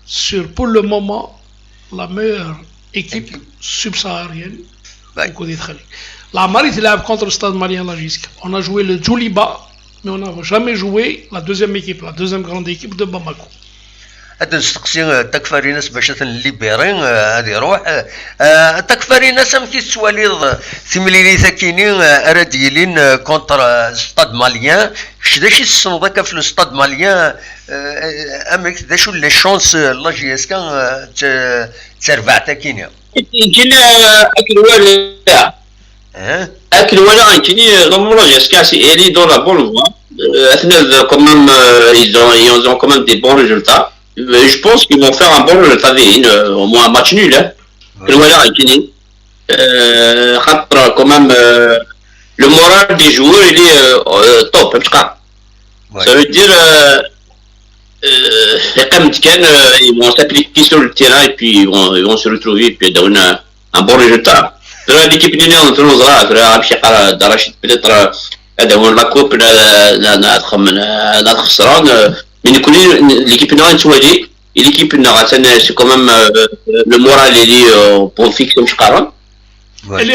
sur, pour le moment, la meilleure équipe subsaharienne. La Marie l'a contre le Stade Malien, la JSK. On a joué le Djouliba, mais on n'a jamais joué la deuxième équipe, la deuxième grande équipe de Bamako. هذا نستقسي تكفاري ناس باش تنليبيرين هذه روح تكفاري ناس ام كيتسواليض ثمليلي ثاكينين راه ديالين كونتر ستاد ماليان شداش يسنو ذاك في الستاد ماليان امك داشو لي شونس لا جي اس كان تربع تاكينيا اكل ولا كيني ضمن لا جي اس كان سي الي دون لا بون فوا اثنا كومام ils ont quand même des bons résultats. Je pense qu'ils vont faire un bon résultat, au moins un match nul. Voilà, quand même, le moral des joueurs il est top. Ça veut dire ils vont s'appliquer sur le terrain et puis ils vont se retrouver et puis donner un bon résultat. L'équipe de Néon, peut-être la coupe, mais l'équipe nord et l'équipe nord c'est quand même le moral il est pour fixe comme je parle. Et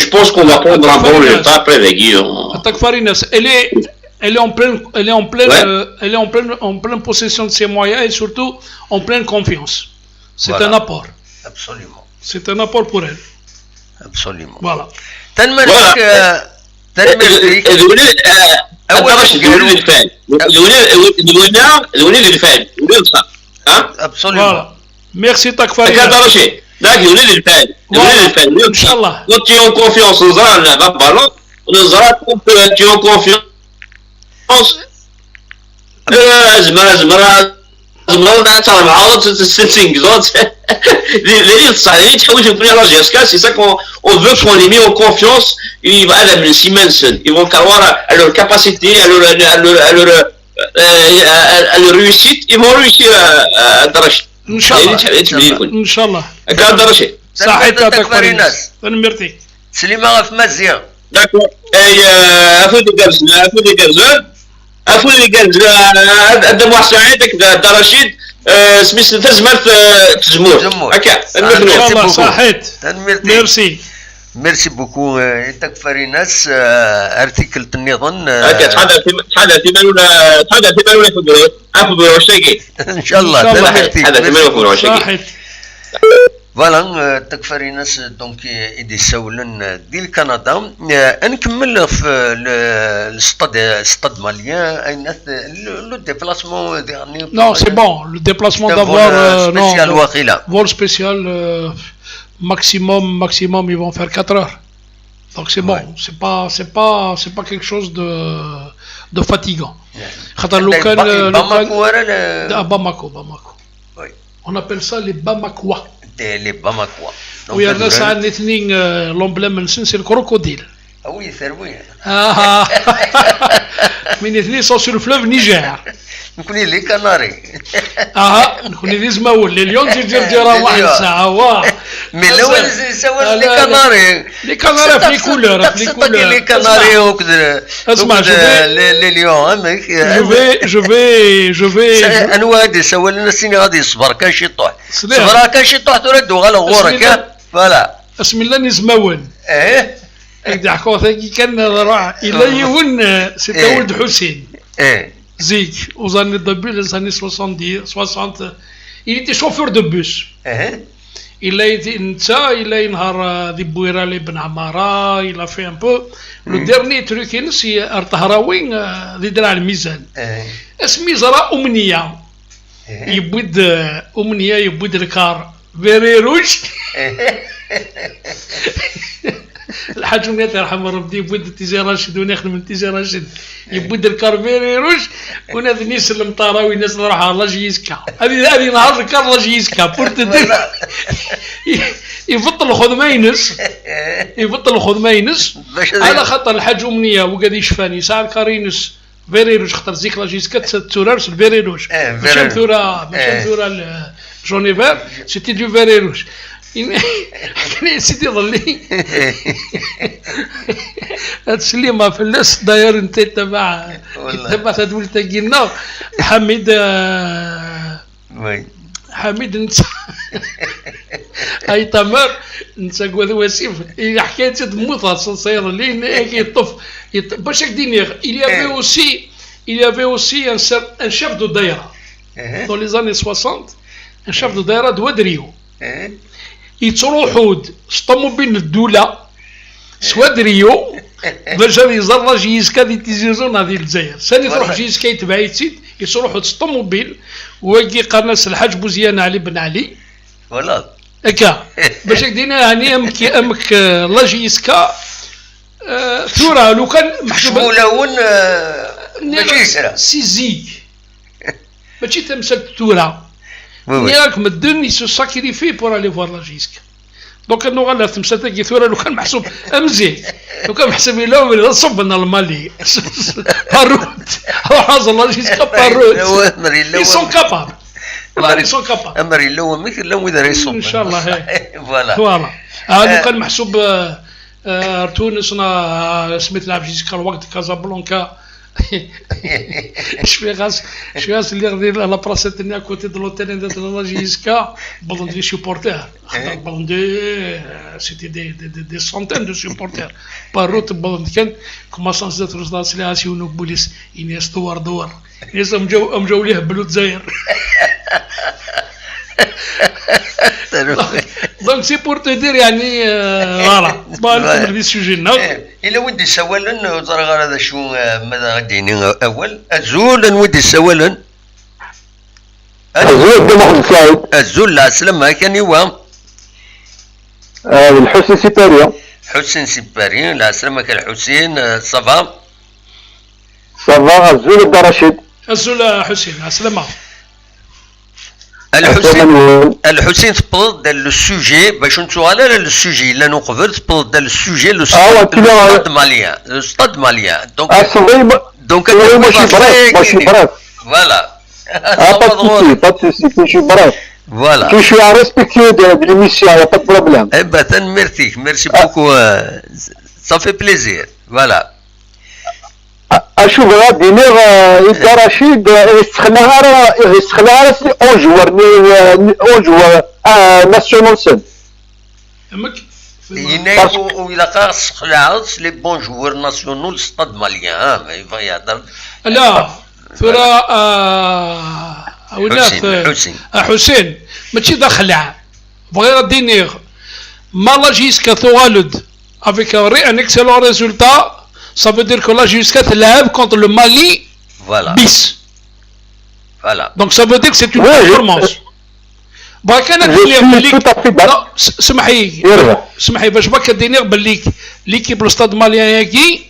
je pense qu'on va prendre un bon résultat après avec elle est en pleine possession de ses moyens et surtout en pleine confiance. C'est un apport. Absolument. C'est un apport pour elle. Absolument. Voilà. Voilà. Merci Takfari. Inch'Allah. Quand tu es en confiance aux uns, là-bas, ballon, nous allons tu es en confiance. C'est ça qu'on veut qu'on les mette en confiance. Ils vont avoir leur capacité, الريوسيت يفون ريوسير الدرجة ان شاء الله يكون ان شاء الله هكا الدرجة صحيت تكفري ناس تنمرتي سليمة في مزيان داكور اي افو دي قرزنا افو اللي قال هذا واحد سعيد هذا رشيد سميت تزمرت تزمور هكا ان شاء الله صحيت ميرسي ميرسي بوكو تكفري ناس ارتيكل النظام هكا تحدث في مالونا في افو بروشتاكي ان شاء الله تحدث في مالونا في بروشتاكي فوالا تكفري ناس دونك يدي سولن ديال كندا نكمل في الستاد ماليان لو ديبلاسمون ديرني Non, c'est bon. Le déplacement d'avoir spécial واقيلا vol spécial maximum ils vont faire 4 heures. Donc c'est bon. C'est pas quelque chose de fatigant. خاطر لو كان Bamako. On appelle ça les Bamakois. Les Bamakois. ويا الناس عندنا اثنين لومبليم نسن سي الكروكوديل. وي ثروي. من اثنين سون سور فلوف نيجير. نكون لي كناري. نكون لي زماول اليوم تجرجر واحد الساعة واه. مي الاول سوا لي كناري. لي كناري في لي كولور لي كناري وكذا. اسمع لي ليون جو في انواع هادي سوا لنا سيني غادي يصبر كان شي طوح. صبر كان شي طوح تردو غالا غورك فوالا. اسم الله نزماول. يضحكوا ثاني كان راح الى يون سيتا ولد حسين. زيك aux années début les années 60 il était chauffeur de bus. Il a ينهار ذي بويرالي بن عمارة il a fait un peu le dernier truc c'est الطهراوي ذي درع الميزان اسمي زرا أمنية يبود الكار فيري روج الحاج منيت يرحم ربي يبود التيجي راشد ونخدم التيجي راشد يبود الكارفيري روج وناس الناس المطاراوي الناس اللي راح لا جيسكا هذه نهار الكار لا جيسكا بورتدير يفضل الخدمينس على خاطر الحاج امنيه وقاد يشفاني ساعه الكارينس فيري روج خاطر زيك لا جيسكا تسورارس الفيري روج ماشي ثورة جونيفر سيتي دو فيري روج كان سيدي ظلي هاد سليمة في الناس داير انت تبع تدول تاقينا حميد انت هاي تمر انت قوذ وسيف حكاية تموت صير لين يطف باش هكديني il y avait aussi un chef de daïra dans les années 60 un chef de daïra de Ouadriyou يتروحوا طوموبيل الدولة سواد ريو باش يزرج جيسكا دي تيزيزون هذه الجزائر ثاني تروح جيسكا يتبع يتسيد يتروحوا طوموبيل ويجي قناص الحاج بوزيان علي بن علي ولا هكا باش دينا يعني امك لا جيسكا ثورة لو كان محسوب مولون ماشي سرا سيزي ماشي تمثل الثورة نياك مدن يسو ساكريفي بور الي فوار لا جيسكا دونك انو غالا تمسا تاكي ثورة لو كان محسوب امزي لو كان محسوب لهم صبنا المالي باروت هذا لا جيسكا باروت ils sont capables ils sont capables امري لو مثل لو اذا يصب ان شاء الله فوالا لو كان محسوب تونس سميت لعب جيسكا الوقت كازابلانكا je vais اللي غادي لا بلاصه تاعنا كوتي دو لوتيل ديال لا جيسكا بلون دي سوبورتير بلون دي سيتي دي سونتين دو سوبورتير باروت بلون كان كوماسون زات رزاس لي اسي ونو بوليس انيس دور الناس مجاو ليه بلو الجزائر دونك سي بور تو دير يعني فوالا بالك لي سوجي ناض إلا ودي سوالن زرا غير هذا شو ماذا غادي أول الزول نودي سوالن الزول بن محمد سعيد الزول لا سلام كان يوا الحسين سيباريا حسين سيباريا لا سلام كان حسين صافا الزول الدرشيد الزول حسين سلامة الحسين تبغض دال لو سوجي باش نمشيو على لو سوجي لا نقبل تبغض دال لو سوجي لو ستاد ماليان دونك Donc, moi je suis bref. Voilà. Pas de souci, je suis bref. Voilà. Je suis un respectueux de l'émission, il n'y a pas de problème. Eh ben, merci beaucoup. Ça fait plaisir. Voilà. اشوف غادي نير يبدا رشيد يستخدمها في اون جوار ناسيونال سن وإلا قاص خلعت لي بون جوور ناسيونال ستاد ماليان ما يبغى يهضر لا ثرى حسين ماشي ذا خلع بغي غادي نير مالا جيسكا ثوالد avec un excellent résultat. Ça veut dire que là, jusqu'à Telaab contre le Mali, voilà. bis. Voilà. Donc ça veut dire que c'est une performance. Je suis tout à fait d'accord. سمحي باش باك دينير بالليك l'équipe le stade malien ياكي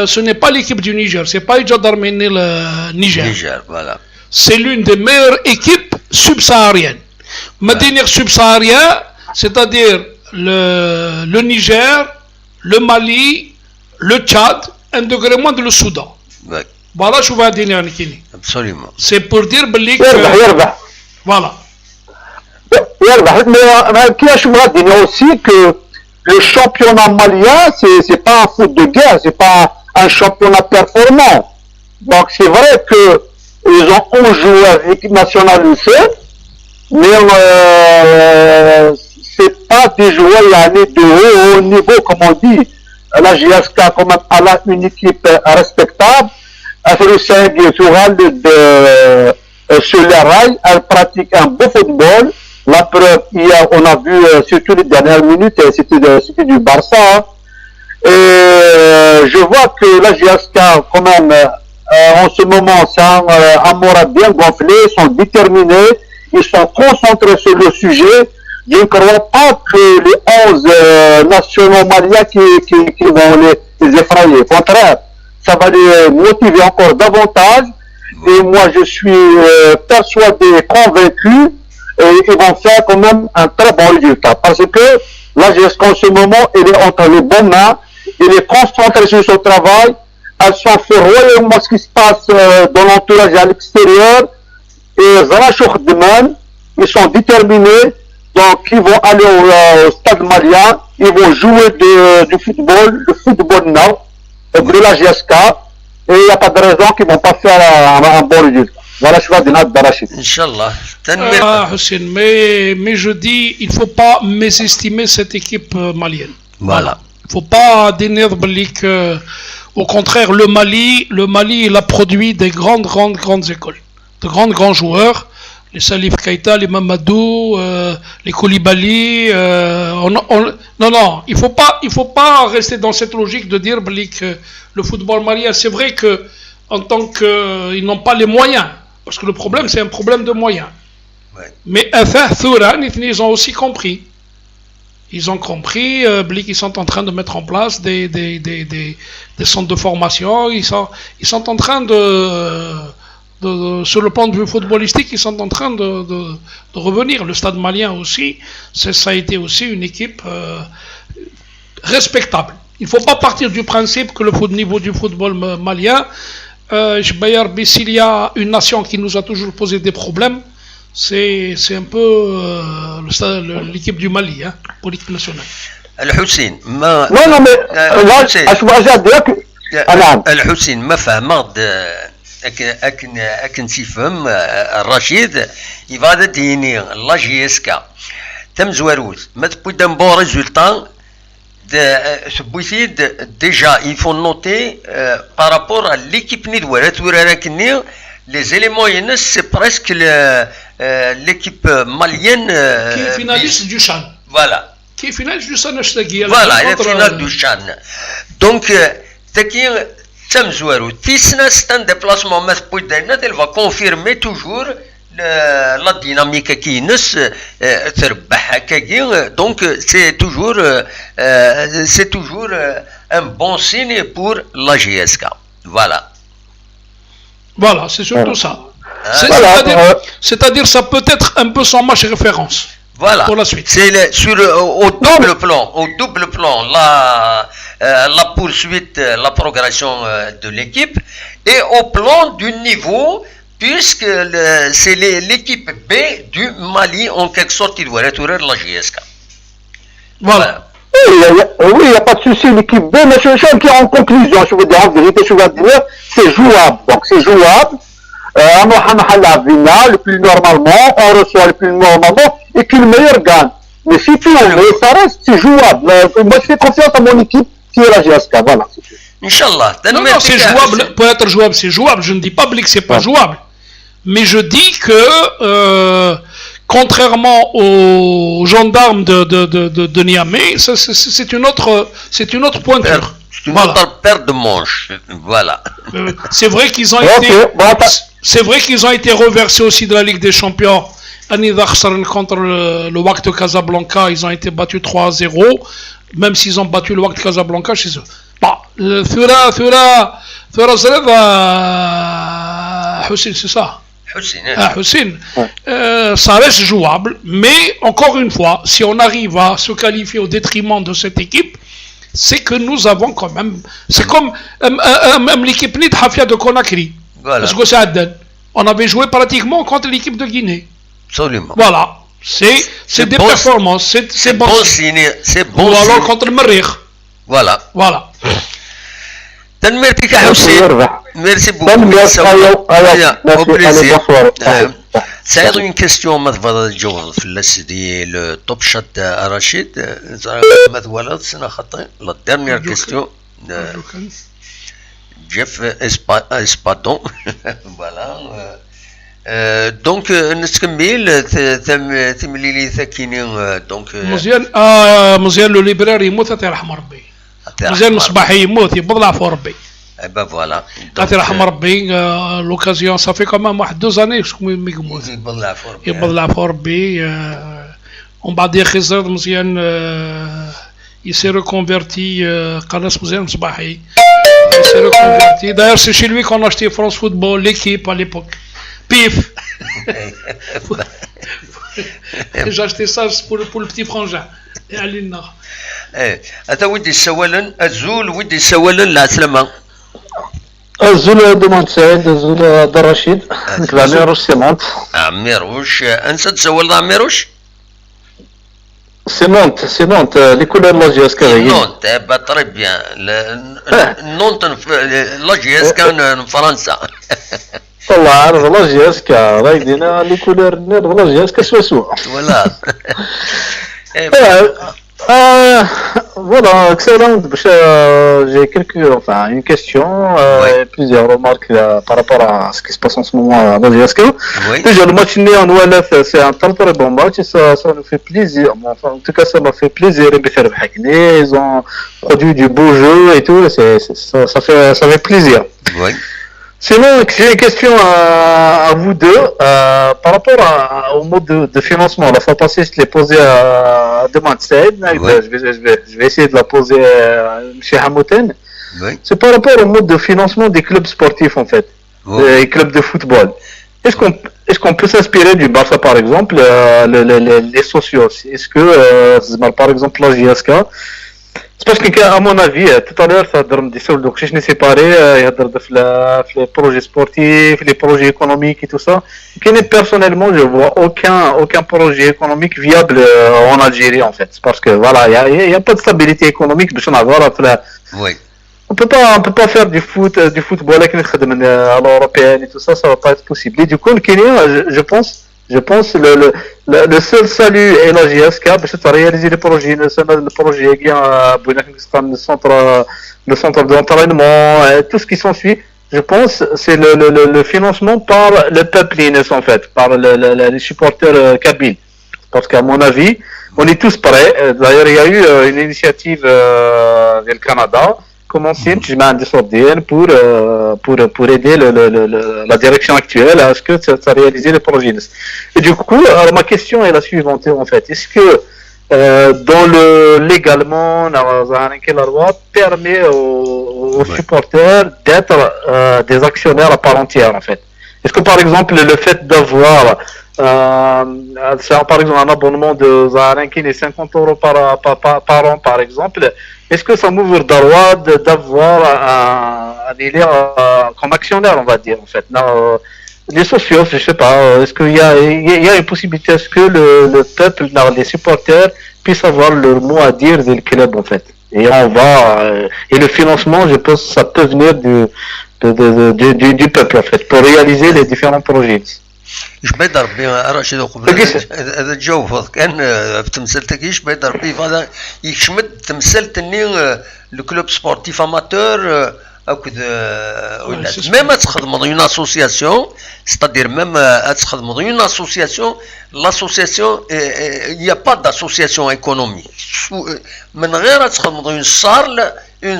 ce n'est pas l'équipe du Niger, c'est pas Jadar Meni le Niger. Voilà. C'est l'une des meilleures équipes subsahariennes. Madinir subsaharien, c'est-à-dire le Niger, le Mali, le Tchad, un degré moins de le Soudan. Ouais. Voilà, je vais dire Nikini. Absolument. C'est pour dire Belik. Voilà. Mais je voudrais dire aussi que le championnat malien, c'est pas un foot de guerre, c'est pas un championnat performant. Donc c'est vrai que ils ont 11 joueurs équipe nationale lycée, mais c'est pas des joueurs de haut niveau, comme on dit. La JSK quand même a là une équipe respectable. Sur les rails, elle pratique un beau football. La preuve, hier, on a vu surtout les dernières minutes, c'était du Barça. Et je vois que la JSK quand même, en ce moment, c'est un moral bien gonflé, ils sont déterminés, ils sont concentrés sur le sujet. Je ne crois pas que les 11 nationaux maliens qui vont les effrayer. Au contraire, ça va les motiver encore davantage. Et moi, je suis persuadé, convaincu, et ils vont faire quand même un très bon résultat. Parce que la GSK en ce moment, elle est entre les bonnes mains, elle est concentrée sur son travail, elle s'en fait royalement ce qui se passe dans l'entourage et à l'extérieur, et Zarachouk de même, ils sont déterminés. Donc, ils vont aller au stade malien, ils vont jouer du football, le football now, de la GSK, et il n'y a pas de raison qu'ils ne vont pas faire un bon résultat. Voilà, je vais dire Darachid. Inch'Allah. Hussein, mais je dis, il ne faut pas mésestimer cette équipe malienne. Voilà. Il ne faut pas dire que, au contraire, le Mali, il a produit des grandes écoles, de grands joueurs. Les Salif Keïta, les Mamadou, les Koulibaly. Non, il faut pas rester dans cette logique de dire que le football malien, c'est vrai que en tant qu'ils n'ont pas les moyens, parce que le problème, c'est un problème de moyens. Ouais. Mais ils ont aussi compris. Ils ont compris qu'ils sont en train de mettre en place des centres de formation. Ils sont en train sur le plan de vue footballistique, ils sont en train de revenir. Le stade malien aussi, ça a été aussi une équipe respectable. Il ne faut pas partir du principe que le niveau du football malien, s'il y a une nation qui nous a toujours posé des problèmes, c'est un peu l'équipe du Mali, pour l'équipe nationale. الحسين non mais الحسين ما فهمت أكن تفهم الرشيد يفاد ديني لا جي اس كا تم زواروز ما تبوي دان بون ريزولطان سبويتيد ديجا يفون نوتي بارابور à l'équipe ندوارات وراكني les éléments ينس سي بريسك l'équipe malienne qui est finaliste du Chan. Voilà. Qui est finaliste du Chan. Voilà, il est finaliste du Chan. Donc تكي تم زوارو تيسنا ستان ديبلاسمون ما تبوي دايرنا elle va confirmer toujours la dynamique qui نس تربح هكاكي donc c'est toujours un bon signe pour la GSK. Voilà. Voilà, c'est surtout ça. C'est-à-dire ça peut être un peu son match référence. Voilà. Pour la suite. C'est au double plan. Au double plan. la poursuite, la progression de l'équipe, et au plan du niveau, puisque c'est l'équipe B du Mali, en quelque sorte, il doit retourner la JSK. Voilà. Oui, il n'y a pas de souci, l'équipe B, mais je suis en conclusion, je veux dire, en vérité, je veux dire, c'est jouable. Donc, c'est jouable. Le plus normalement, on reçoit le plus normalement, et puis le meilleur gagne. Mais si tu mais ça reste, c'est jouable. Moi, je fais confiance à mon équipe qui est la GSK. Voilà. Inch'Allah. Non, c'est jouable. Pour être jouable, c'est jouable. Je ne dis pas que c'est pas jouable. Mais je dis que, contrairement aux gendarmes de Niamey, c'est une autre pointure. C'est une autre paire de manches. Voilà. C'est vrai qu'ils ont été reversés aussi de la Ligue des Champions. Contre le WAC de Casablanca, ils ont été battus 3-0, même s'ils ont battu le WAC de Casablanca chez eux. Bon, Hussein, c'est ça. Hussein. Ça reste jouable, mais encore une fois, si on arrive à se qualifier au détriment de cette équipe, c'est que nous avons quand même. C'est comme l'équipe Hafia de Conakry. Voilà. On avait joué pratiquement contre l'équipe de Guinée. Absolument. Voilà. C'est des performances. C'est bon signe. C'est bon signe. Ou alors contre le Merrikh. Voilà. Voilà. Merci beaucoup. Au plaisir. C'est une question مثلا الجوهر في السدي le top shot Rachid مثلا سنة خطأ la dernière question Jeff Espadon voilà donc نستكمل ثمليلي ثاكينين دونك مزيان لو ليبراري يموت يرحم ربي مزيان مصباحي يموت يبضلع في ربي Eh ben voilà. يرحم ربي l'occasion ça fait quand même 2 années que ما يموت يبضلع في ربي ومن بعد خسر مزيان il s'est reconverti قناص مزيان مصباحي il s'est reconverti d'ailleurs c'est chez lui qu'on a acheté France Football l'équipe à l'époque pif j'ai acheté ça pour le petit frangin et علينا أتا ودي السوالن الزول ودي السوالن العسلمة الزول دوماند سعيد الزول عبد الرشيد نكتب عميروش سيمونت عميروش أنت تسول عميروش سيمونت لي كولور لا جي اس كا نونت با تري بيان نونت لا جي اس كا فرنسا والله عارف لا جي اس كا رايدينا لي كولور لا جي اس كا سوا ولا Voilà, excellent. J'ai une question, plusieurs remarques par rapport à ce qui se passe en ce moment à la GSK. Déjà, le match né en OLF, c'est un très très bon match et ça nous fait plaisir. Enfin, en tout cas, ça m'a fait plaisir. Ils ont produit du beau jeu et tout, ça fait plaisir. Oui. Sinon, j'ai une question à vous deux par rapport au mode de financement. La fois passée, je l'ai posé à Demande Saïd. Je vais essayer de la poser à M. Hamouten. Oui. C'est par rapport au mode de financement des clubs sportifs, en fait, des clubs de football. Est-ce qu'on peut s'inspirer du Barça, par exemple, les socios? Est-ce que, par exemple, la JSK, c'est parce que, à mon avis, tout à l'heure, ça a donc je n'ai séparé, il y a les projets sportifs, les projets économiques et tout ça. Personnellement, je vois aucun projet économique viable en Algérie, en fait. Parce que, voilà, il n'y a pas de stabilité économique. Oui. On peut pas faire du football avec à l'européenne et tout ça, ça va pas être possible. Et du coup, le Kenya, je pense le seul salut est la GSK parce que réaliser le projet qui a le centre d'entraînement et tout ce qui s'ensuit. Je pense c'est le financement par le peuple en fait, par les supporters kabyles. Parce qu'à mon avis, on est tous prêts. D'ailleurs, il y a eu une initiative du Canada. Commencer pour aider la direction actuelle à ce que ça réalise les projets. Et du coup, alors ma question est la suivante en fait. Est-ce que légalement, la loi permet aux supporters d'être des actionnaires à part entière en fait? Est-ce que par exemple le fait d'avoir C'est par exemple un abonnement de Zaharin qui est 50 euros par an, par exemple. Est-ce que ça m'ouvre le droit d'avoir un élève comme actionnaire, on va dire, en fait? Non, les socios, je sais pas, est-ce qu'il y a une possibilité, est-ce que le peuple, les supporters puissent avoir leur mot à dire du club, en fait? Et et le financement, je pense, ça peut venir du peuple, en fait, pour réaliser les différents projets. يشبه ربي رشيد قبل هذا تجاوب كان في تمثيلتك يشبه ربي هذا يشمد تمثيلتني لو كلوب سبورتيف اماتور اكد ولات ميم تخدم اون اسوسياسيون ستادير ميم تخدم اون اسوسياسيون لاسوسياسيون يا با داسوسياسيون ايكونوميك من غير تخدم اون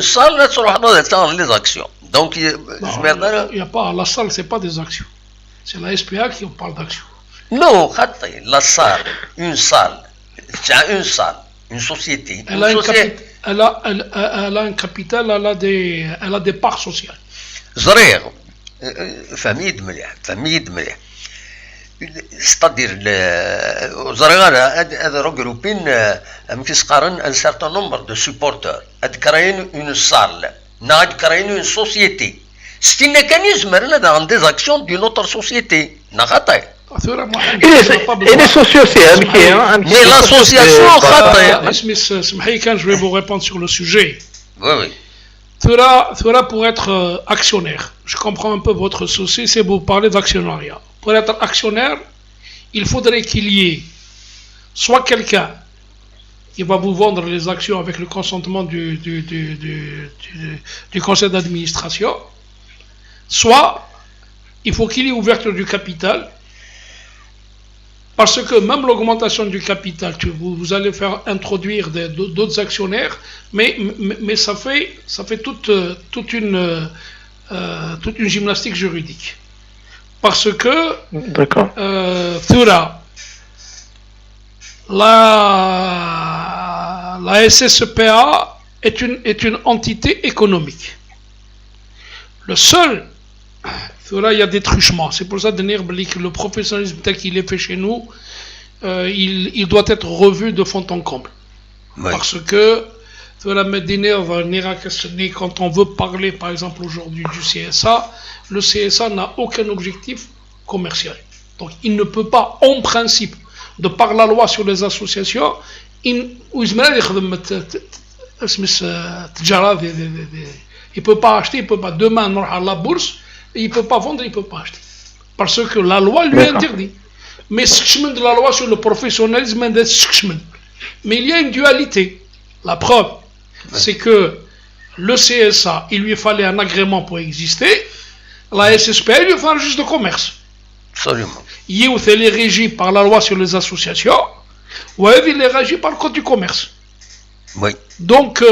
صال تروح تاع لي زاكسيون دونك يا با لا صال سي با دي زاكسيون. C'est la SPA qui parle d'action. Non, la salle, une salle, une société. Elle a un capital, elle a des parts sociales. زرير فميد مليح c'est-à-dire زرير هذا regroupين مكيسقارن un certain nombre de supporters هاد كراين une salle ناد كراين une société. C'est un mécanisme dans des actions d'une autre société. Et les socios, c'est mais l'association, je vais vous répondre sur le sujet. Oui. Pour être actionnaire, je comprends un peu votre souci, c'est vous parler d'actionnariat. Pour être actionnaire, il faudrait qu'il y ait soit quelqu'un qui va vous vendre les actions avec le consentement du conseil d'administration. Soit, il faut qu'il y ait ouverture du capital, parce que même l'augmentation du capital, vous allez faire introduire d'autres actionnaires, mais ça fait toute une gymnastique juridique. Parce que, la SSPA est une entité économique. Le seul, là il y a des truchements, c'est pour ça que le professionnalisme tel qu'il est fait chez nous, il doit être revu de fond en comble. Oui. Parce que quand on veut parler par exemple aujourd'hui du CSA, le CSA n'a aucun objectif commercial. Donc il ne peut pas, en principe, de par la loi sur les associations, il ne peut pas acheter, il ne peut pas demain à la bourse, et il ne peut pas vendre, il ne peut pas acheter. Parce que la loi lui interdit. Mais de la loi sur le professionnalisme, mais il y a une dualité. La preuve, c'est que le CSA, il lui fallait un agrément pour exister, la SSPA, il lui fallait un registre de commerce. Absolument. Il est régi par la loi sur les associations, ou il est régi par le code du commerce. Oui. Donc,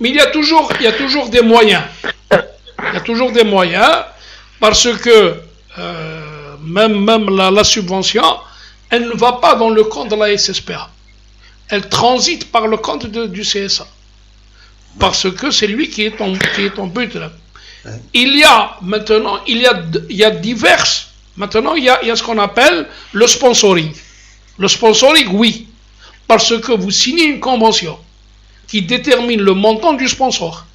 mais il y a toujours des moyens. Il y a toujours des moyens parce que même la subvention, elle ne va pas dans le compte de la SSPA. Elle transite par le compte du CSA. Parce que c'est lui qui est en but là. Il y a maintenant, il y a diverses. Maintenant, il y a ce qu'on appelle le sponsoring. Le sponsoring, oui. Parce que vous signez une convention qui détermine le montant du sponsor.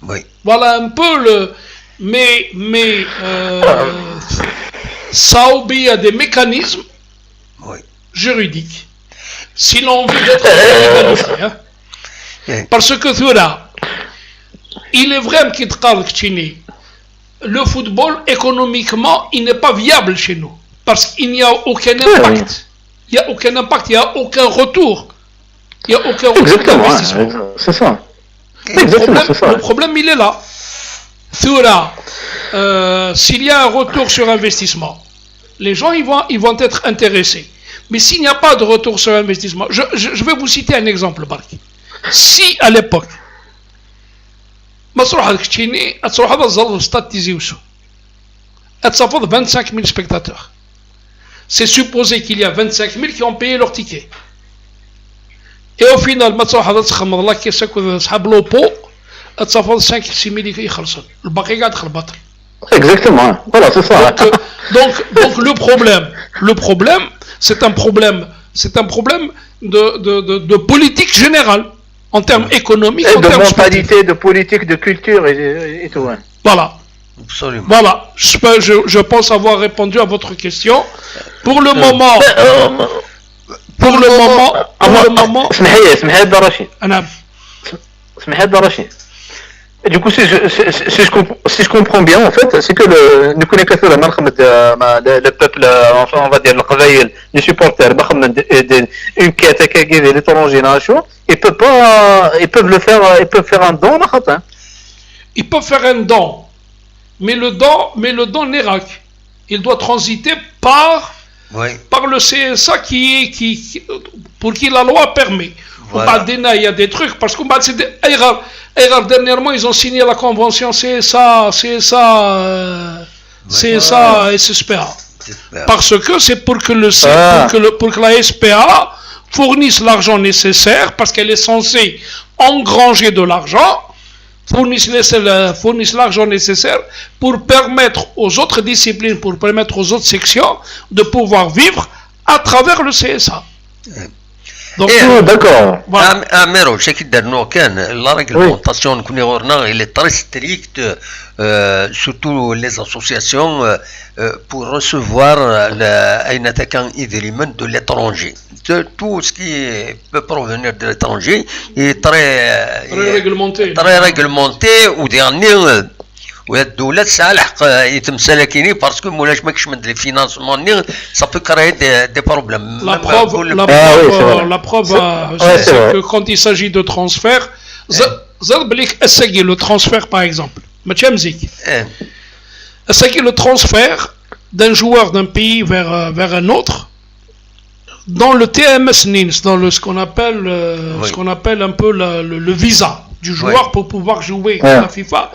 Oui. Voilà un peu le... Mais ça obéit à des mécanismes juridiques. Si l'on veut d'être égalité, hein. Parce que là, il est vrai que le football, économiquement, il n'est pas viable chez nous. Parce qu'il n'y a aucun impact. Il n'y a aucun impact, il n'y a aucun retour. Il n'y a aucun retour d'investissement. C'est ça. Le problème, il est là. S'il y a un retour sur investissement, les gens ils vont être intéressés. Mais s'il n'y a pas de retour sur investissement, je vais vous citer un exemple, Barki. Si à l'époque, 25 000 spectateurs, c'est supposé qu'il y a 25 000 qui ont payé leur ticket. Et au final, le Exactement. Voilà, c'est ça. Donc le problème, c'est un problème de politique générale, en termes économiques, Et en de termes mentalité, sportifs. de politique, de culture et tout. Hein. Voilà. Absolument. Voilà. Je pense avoir répondu à votre question. Pour le moment, اسمح لي رشيد. أنا اسمح لي رشيد. Du coup, si je comprends bien, en fait, c'est que nous connaissons le peuple, enfin, on va dire, les supporters, une quête qui est l'étranger, ils peuvent faire un don, hein. ils peuvent faire un don, mais le don n'éraque. Il doit transiter Oui. par le CSA pour qui la loi permet. Voilà. Il y a des trucs, parce qu'on c'est des erreurs. Dernièrement, ils ont signé la convention CSA, SPA. Parce que c'est pour que pour que la SPA fournisse l'argent nécessaire, parce qu'elle est censée engranger de l'argent, fournissent l'argent nécessaire pour permettre aux autres disciplines, pour permettre aux autres sections de pouvoir vivre à travers le CSA. Donc, d'accord. Voilà. Amero, je sais que dernièrement, la réglementation qu'on a, elle est très stricte, surtout les associations, pour recevoir un attaquant élément de l'étranger. Tout ce qui peut provenir de l'étranger est très réglementé ou dernier. والدولة سالح يتمسلكيني باسكو مولاش ماكش من لي فينانسمون ça peut créer des problèmes. La preuve, c'est que quand il s'agit de transfert, le transfert par exemple, le transfert d'un joueur d'un pays vers un autre, dans le TMS NINS, dans ce qu'on appelle un peu le visa du joueur pour pouvoir jouer à la FIFA,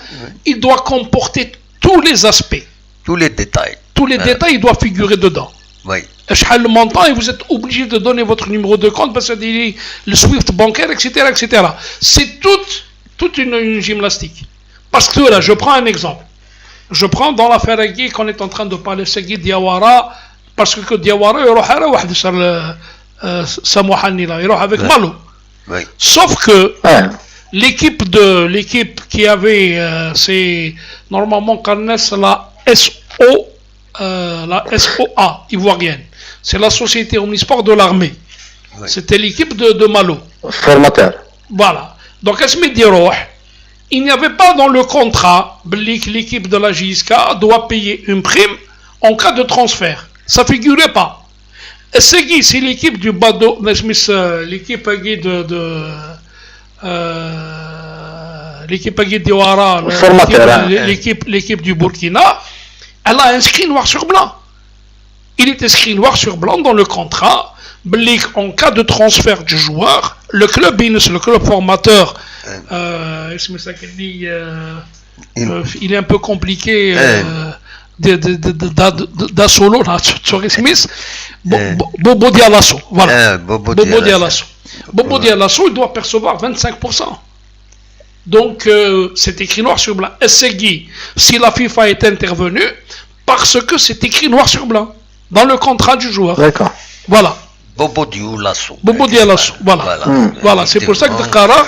il doit comporter tous les aspects. Tous les détails. Tous les détails, il doit figurer dedans. Oui. Le montant, et vous êtes obligé de donner votre numéro de compte parce que le SWIFT bancaire, etc. C'est toute une gymnastique. Parce que là, je prends un exemple. Je prends dans l'affaire Agui qu'on est en train de parler, Segui Diawara, parce que Diawara, il est avec Malo. Oui. Sauf que l'équipe qui avait, c'est normalement connaissent la SOA ivoirienne. C'est la société omnisport de l'armée. Oui. C'était l'équipe de Malo. Formateur. Voilà. Donc, il n'y avait pas dans le contrat que l'équipe de la JSK doit payer une prime en cas de transfert. Ça figurait pas. C'est l'équipe du Bado, l'équipe l'équipe de Ouara, l'équipe du Burkina, elle a inscrit noir sur blanc. Il est inscrit noir sur blanc dans le contrat. En cas de transfert du joueur, le club formateur, il est un peu compliqué d'Assolo, Bobo Dialasso. Voilà. Bobo Dialasso. Bobo Dialasso, il doit percevoir 25%. Donc, c'est écrit noir sur blanc. Essegui, si la FIFA est intervenue, parce que c'est écrit noir sur blanc dans le contrat du joueur. D'accord. Voilà. Bobo Dialasso. Bobo Dialasso. Voilà. Voilà. C'est pour ça que Dakara,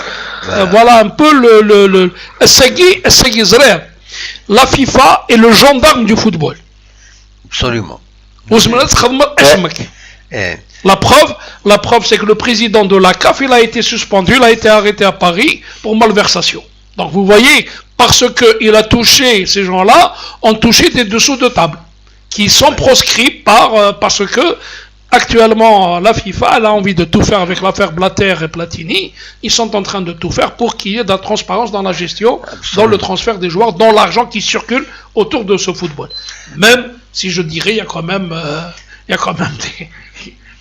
voilà un peu le Essegui Zrer. La FIFA est le gendarme du football. Absolument. La preuve, c'est que le président de la CAF, il a été suspendu, il a été arrêté à Paris pour malversation. Donc vous voyez, parce qu'il a touché, ces gens-là ont touché des dessous de table, qui sont proscrits parce que actuellement la FIFA elle a envie de tout faire avec l'affaire Blatter et Platini. Ils sont en train de tout faire pour qu'il y ait de la transparence dans la gestion, dans le transfert des joueurs, dans l'argent qui circule autour de ce football. Même si je dirais, il y a quand même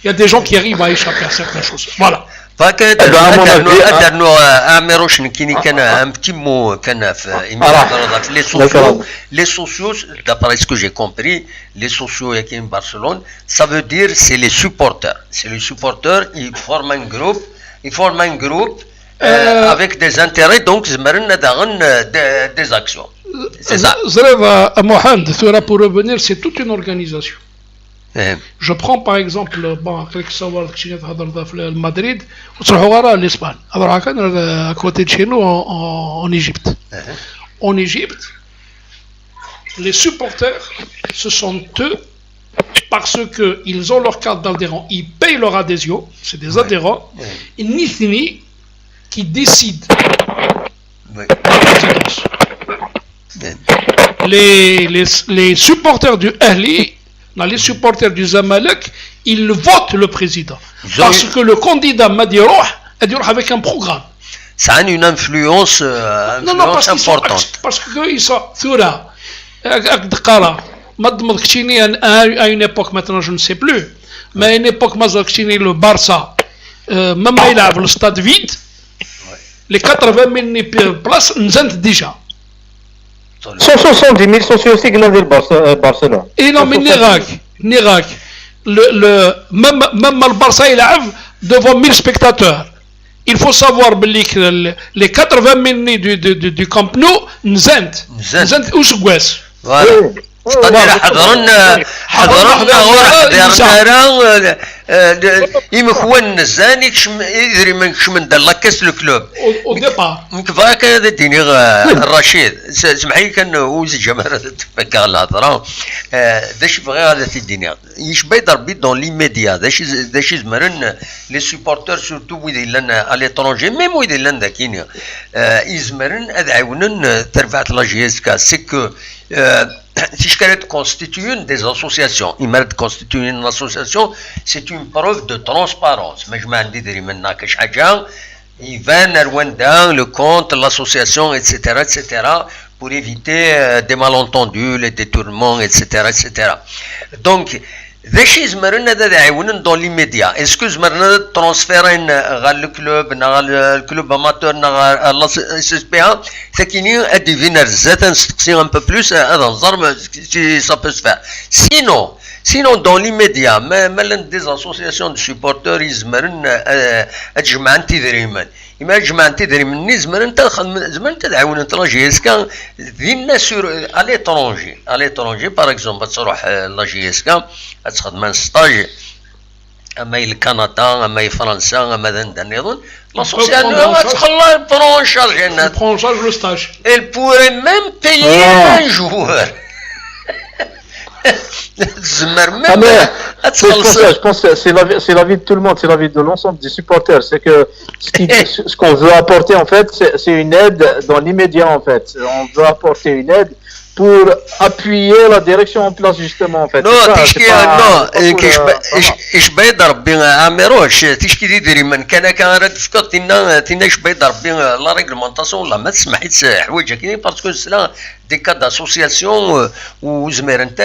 des gens qui arrivent à échapper à certaines choses. Voilà. Un petit mot les sociaux, d'après ce que j'ai compris, les sociaux ici en Barcelone, ça veut dire c'est les supporters. C'est les supporters, ils forment un groupe avec des intérêts, donc ils mènent des actions. C'est ça. À Mohand, pour revenir, c'est toute une organisation. Je prends par exemple, bon, quelques savoirs que j'ai à Madrid, l'Espagne, à côté de chez nous, en Égypte. En Égypte, les supporters, ce sont eux, parce qu'ils ont leur carte d'adhérent, ils payent leur adhésion, c'est des adhérents, et ni qui décident de la présidence. Les supporters du Ahli, les supporters du Zamalek, ils votent le président. Parce que le candidat Madirouh avec un programme. Ça a une influence, importante. Parce qu'ils sont Thura, à une époque, maintenant je ne sais plus, mais à une époque, le Barça, même il a le stade vide, les 80 000 places, nous ont déjà. 170 000 sont aussi dans le Barcelone. Et non, mais Nérac, même le Barça, il a devant 1000 spectateurs. Il faut savoir que les 80 000 du Camp Nou, nous ont où se voilà. حضرنا يمكون الزاني يدري من دار كاس الكلوب au départ. كيفاك هذا الديني الرشيد سمحي كان وز الجماهير تفكر الهضره داش بغى هذا الدنيا يشبه يضرب دون لي ميديا داش يزمرن لي سوبورتور سورتو ويدير لنا على ليترونجي ميم ويدير لنا داكين يزمرن ادعونن ترفعت لا جي اس كا سي كو si je constitue des associations, il m'a constitué une association, c'est une preuve de transparence. Mais je m'en dis maintenant que il va dans le compte, l'association, etc., pour éviter des malentendus, les détournements, etc., etc. Donc, ذاش يزمرنا هذا يعاونن دون لي ميديا اسكو زمرنا ترانسفيرين غا الكلوب نا الكلوب اماتور نا لا اس اس بي ا ثاني ادي فينر زات نستقسي ان بو بلوس هذا نظر سي سا بو سفا سينون دون لي ميديا ما لان دي اسوسياسيون دو سوبورتور يزمرن تجمعن تيدريمن إما جماعة تدري مني زمان تدعون أنت لا جي اس كا دينا سور على ليترونجي باغ اكزومبل تروح لا جي اس كا تخدم ستاج اما الكندا اما فرنسا اما ذا نظن l'association تخلى برون شارج لو ستاج elle pourrait même payer un joueur je pense que c'est l'avis de tout le monde, c'est l'avis de l'ensemble des supporters. C'est que ce qu'on veut apporter en fait, c'est une aide dans l'immédiat en fait. On veut apporter une aide pour appuyer la direction en place justement en fait. ايش بيد ربي عامروش تشكي ديري من كان راه تفكر تينا ايش بيد ربي لا ريغلمونطاسيون لا ما تسمحيش حوايج كاين باسكو سلا دي كا داسوسياسيون وزمير انت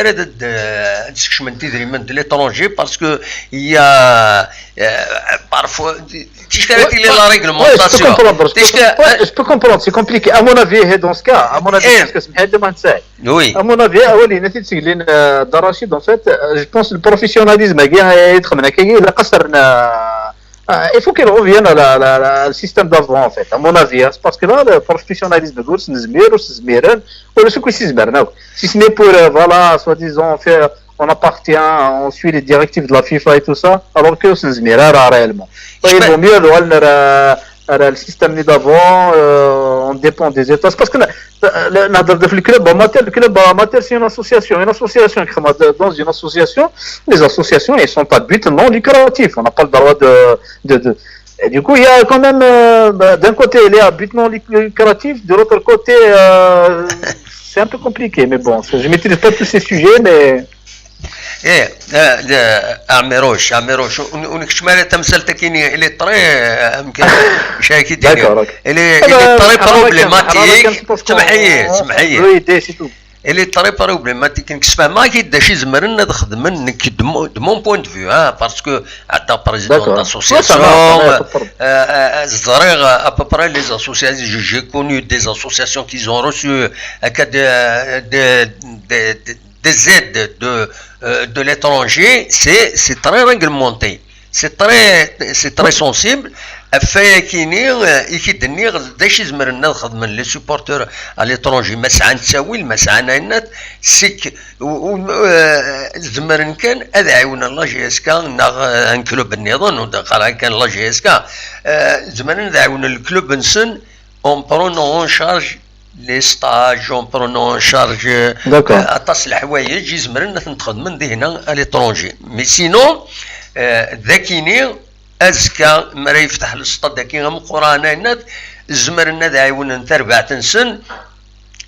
تسكش من تدري من ليترونجي باسكو يا بارفو تشكي لا ريغلمونطاسيون je peux comprendre, c'est compliqué à mon avis dans ce cas à mon avis parce que سمحي لي ما نساعد oui à mon avis اولي نتي تسجلين دراشيد en fait je pense le professionnalisme يدخل من هكايا الا قصرنا il faut qu'il revienne à le système d'avant en fait à mon avis parce que là le professionnalisme يقول نزمير وسزميران ولا شكون سيزمرنا si ce n'est pour voilà soi-disant faire on appartient on suit les directives de la FIFA et tout ça alors que سنزمير réellement il vaut mieux le système d'avant on dépend des États parce que le club amateur c'est une association dans une association les associations elles sont pas de but non lucratif on n'a pas le droit de et du coup il y a quand même d'un côté il y a but non lucratif de l'autre côté c'est un peu compliqué mais bon je maîtrise pas tous ces sujets mais ايه عمروش ونكشمال تمثلت كيني اللي طري يمكن شاكي ديالي اللي طري بروبليماتيك سمحيه اللي طري بروبليماتيك نكسفها ما كيداش يزمرنا تخدم دو مون بوين دو فيو باسكو عندنا بريزيدون داسوسياسيون الزريغ ابوبري لي اسوسياسيون جي كونيو دي اسوسياسيون كي زون روسو هكا des aides de l'étranger, c'est très réglementé. سي تري سونسيبل افايا كيني يكيدني داش يزمرنا نخدم لي سوبورتور على ليترونجي ما سعى نتساوي ما سعى ناينات سيك زمرن كان هذا عاونا لا جي اس كا ان كلوب النظام ودخل كان لا جي اس كا زمرن ذا عاونا الكلوب نسن اون برونو اون شارج لي ستاج اون برونو اون شارج اطاس الحوايج يزمرن نخدم من هنا على ليترونجي مي سينو ذاكيني ازكى مرا يفتح السطاد كي مقرانا زمرنا ذا عاونا نتربع تنسن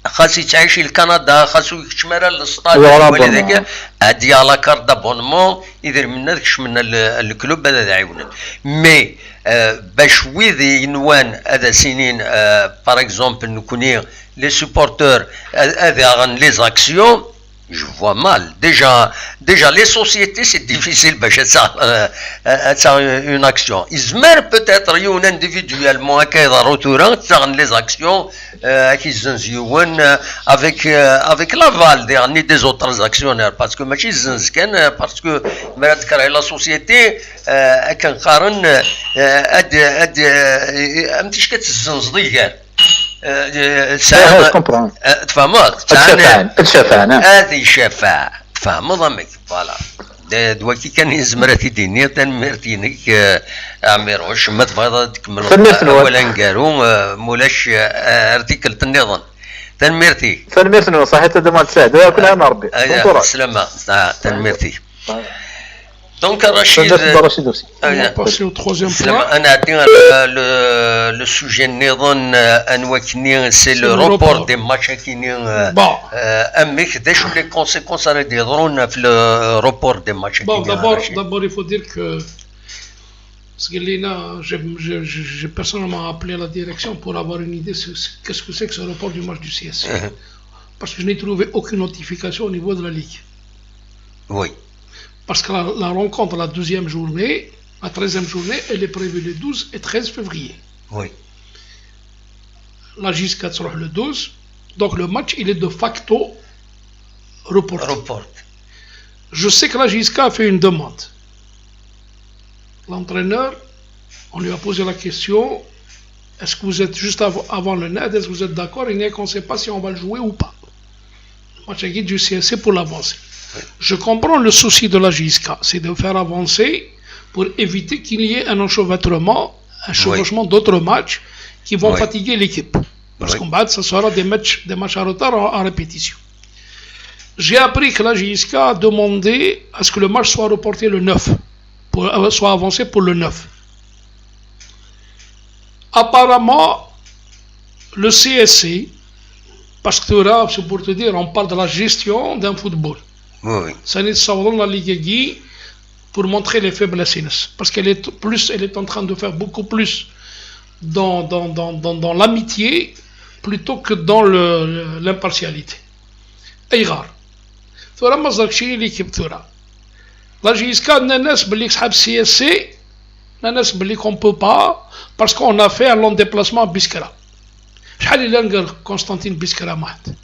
خاص يتعيش لكندا خاصو يكشمر للسطاد ولذلك ادي على كارت دابونمون يدير منا داكش من الكلوب هذا عاونا مي باش ويذ ينوان هذا سنين باغ اكزومبل نكوني لي سوبورتور هذا غن لي زاكسيون je vois mal. Déjà les sociétés, c'est difficile une action. Ils peut-être individuellement les actions avec l'aval des autres actionnaires. Parce que parce que la société تفهمت هذه شفاعة تفهمت ضمك فوالا دواكي كان يزمرتي دينيا تنمرتينك عميروش ما تبغى تكمل اولا نقارو مولاش ارتيكل النظام تنمرتي صحيت هذا مال سعد كلها انا ربي سلامة تنمرتي Donc Rachid, passer au troisième point. Le sujet c'est le report des matchs qui les conséquences le report des matchs. Bon, d'abord il faut dire que j'ai personnellement appelé la direction pour avoir une idée de qu'est-ce que c'est que ce report du match du CSC. Parce que je n'ai trouvé aucune notification au niveau de la Ligue. Oui. Parce que la rencontre, la 12e journée, la 13e journée, elle est prévue le 12 et 13 février. Oui. La JISCA sera le 12. Donc le match, il est de facto reporté. Je sais que la JISCA a fait une demande. L'entraîneur, on lui a posé la question, est-ce que vous êtes juste avant le NED, est-ce que vous êtes d'accord? Il n'est qu'on ne sait pas si on va le jouer ou pas. Le match du CSC pour l'avancer. Je comprends le souci de la JISCA, c'est de faire avancer pour éviter qu'il y ait un chevauchement d'autres matchs qui vont fatiguer l'équipe. Parce qu'en bas, ça sera des matchs à retard en répétition. J'ai appris que la JISCA a demandé à ce que le match soit reporté le 9, soit avancé pour le 9. Apparemment, le CSC, parce que là, c'est pour te dire, on parle de la gestion d'un football. Oui. Ça n'est pas dans la Ligue Guy pour montrer les faiblesses. Parce qu'elle est en train de faire beaucoup plus dans l'amitié plutôt que dans l'impartialité. Et rare. Tora mazakchi l'équipe Tora. La JSK nanas belik sahab CSC, nanas belik on peut pas parce qu'on a fait un long déplacement à Biskra. شحال اللي نقال كونستانتين بيسكرا واحد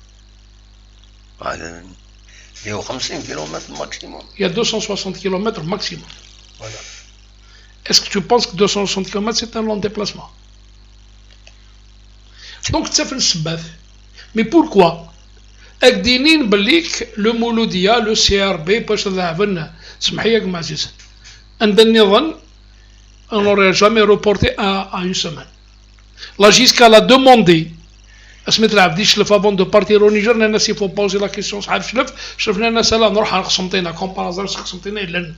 150 km maximum. Il y a 260 km maximum. Voilà. Est-ce que tu penses que 260 km c'est un long déplacement? Donc c'est un sbaf. Mais pourquoi? أكدينين بليك لو مولوديا لو سي ار بي باش تلعبن سمح لي يا عزيز عندنا نظن on n'aurait jamais reporté à une semaine. La JISCA l'a demandé. اسميت العب دي شلف افون دو بارتير او نيجر الناس يفو بوزي لا كيسيون صحاب شلف شفنا الناس لا نروح نقسمطينا كومبارازار قسمطينا الا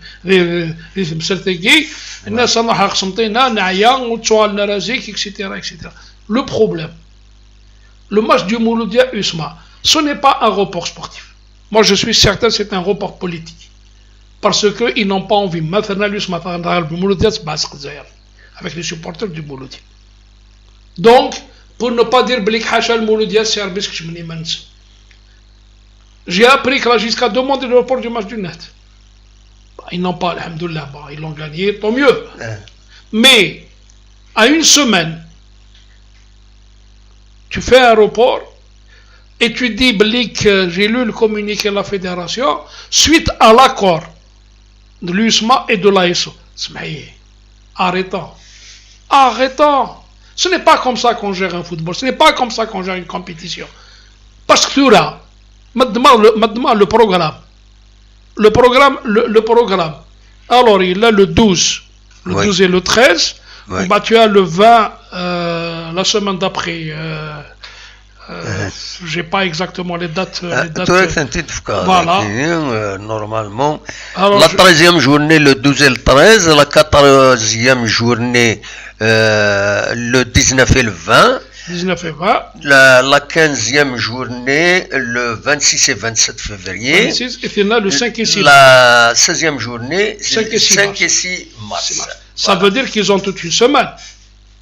في مسرتيكي الناس نروح نقسمطينا نعيا وتسوالنا رازيك اكسيتيرا اكسيتيرا. لو بروبليم le match du Mouloudia USMA, ce n'est pas un report sportif. Moi je suis certain que c'est un report politique. Parce qu'ils n'ont pas envie. Maintenant l'USMA avec les supporters du Mouloudia. Donc, pour ne pas dire Blik Hacha le Mouloudia, c'est Arbis Kshmini Mans. J'ai appris que la JISCA demande le report du match du net. Ils n'ont pas, alhamdoulilah, ils l'ont gagné, tant mieux. Mais, à une semaine, tu fais un report et tu dis Blik, j'ai lu le communiqué de la fédération, suite à l'accord de l'USMA et de l'ASO. Arrêtons. Ce n'est pas comme ça qu'on gère un football. Ce n'est pas comme ça qu'on gère une compétition. Parce que tu as, maintenant le programme. Le programme. Alors, il a le 12. Le 12 et le 13. Oui. Bah, tu as le 20 la semaine d'après. J'ai pas exactement les dates. Voilà. Normalement, alors, la 13e journée le 12 et le 13, la 14e journée le 19 et le 20, 19 et 20, la 15e journée le 26 et 27 février, 26, et là le 5 et 6 la 16e journée 5 et 6 5 et 6 mars. Ça veut dire qu'ils ont toute une semaine.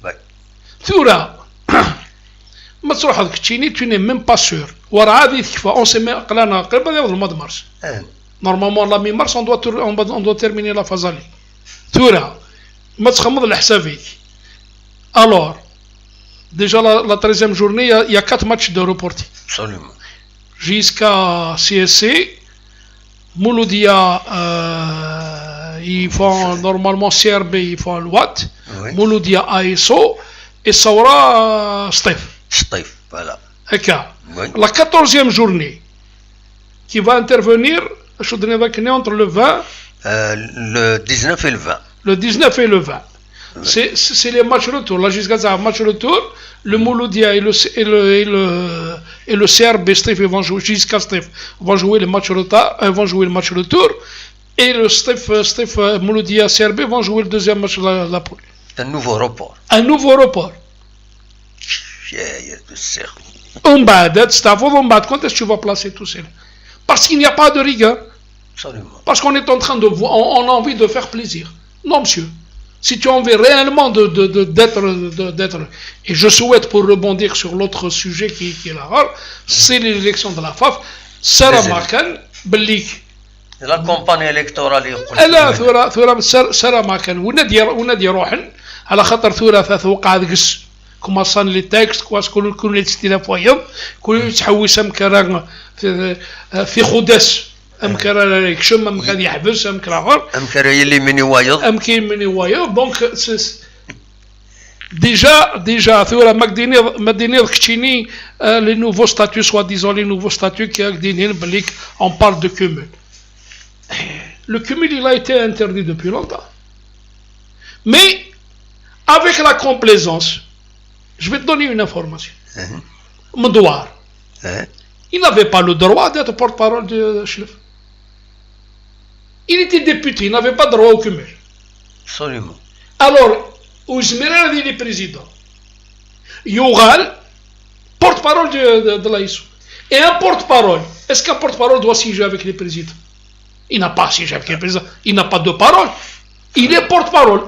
Ouais. Tu n'es même pas sûr. On s'est mis le mois de mars. Normalement, la mi-mars, on doit terminer la phase aller. Alors, déjà la 13e journée, il y a 4 matchs de reporting. Absolument. Jusqu'à CSC, Mouloudia, ils font normalement CRB, ils font le Watt, oui. Mouloudia ASO et Saura Stef. Voilà. Oui. La 14e journée qui va intervenir, je donne entre le 20, le 19 et le 20. Le 19 et le 20. Oui. C'est les matchs retour. Là, jusqu'à ça, match retour, le Mouloudia et le CRB Stef vont jouer jusqu'à Stef vont jouer le match retour. Et le Stef Mouloudia CRB vont jouer le deuxième match de la poule. Un nouveau report. Quand est-ce que tu vas placer tout ça? Parce qu'il n'y a pas de rigueur. Absolument. Parce qu'on est en train de on a envie de faire plaisir. Non, monsieur. Si tu as envie réellement d'être, et je souhaite pour rebondir sur l'autre sujet qui est là, c'est l'élection de la FAF. Sarah Makan, Bellik. La campagne électorale. Sarah Makan, ونادي روحن على خاطر ثلاثة وقع قس كما صان لي تكست كواس كل الاستلاف ويض كل يتحوس أمكرا في خدس أمكرا يكشم أمكرا يحبس أمكرا غير أمكرا يلي مني وايض donc déjà ثورة مديني كتشيني les nouveaux statuts soi-disant les nouveaux statuts qui on parle de cumul. Le cumul il a été interdit depuis longtemps. Mais avec la complaisance, je vais te donner une information. Mdouar, il n'avait pas le droit d'être porte-parole de Chlef. Il était député, il n'avait pas droit au cumul. Absolument. Alors, Ouzmira dit le président. Yogal, porte-parole de l'AISO. Et un porte-parole, est-ce qu'un porte-parole doit siéger avec les présidents? Il n'a pas siégé avec les présidents. Il n'a pas de parole. Il est porte-parole.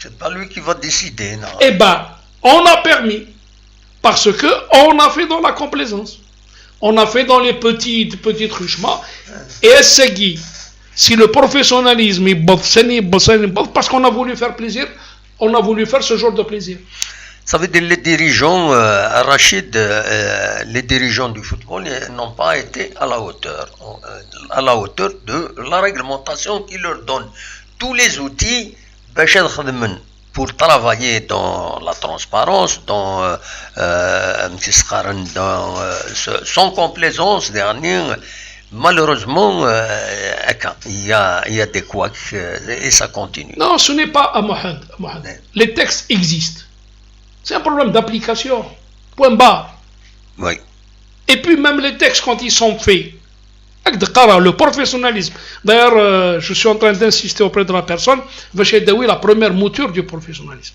C'est pas lui qui va décider, non? Eh bien, on a permis. Parce qu'on a fait dans la complaisance. On a fait dans les petits truchements. Et Essegui, si le professionnalisme est parce qu'on a voulu faire plaisir, on a voulu faire ce genre de plaisir. Ça veut dire que les dirigeants, Rachid, les dirigeants du football n'ont pas été à la hauteur de la réglementation qui leur donne tous les outils pour travailler dans la transparence, sans complaisance dernière. Malheureusement, il y a des couacs et ça continue. Non, ce n'est pas à Mohamed. Les textes existent. C'est un problème d'application. Point barre. Oui. Et puis même les textes, quand ils sont faits, le professionnalisme. D'ailleurs, je suis en train d'insister auprès de la personne, la première mouture du professionnalisme.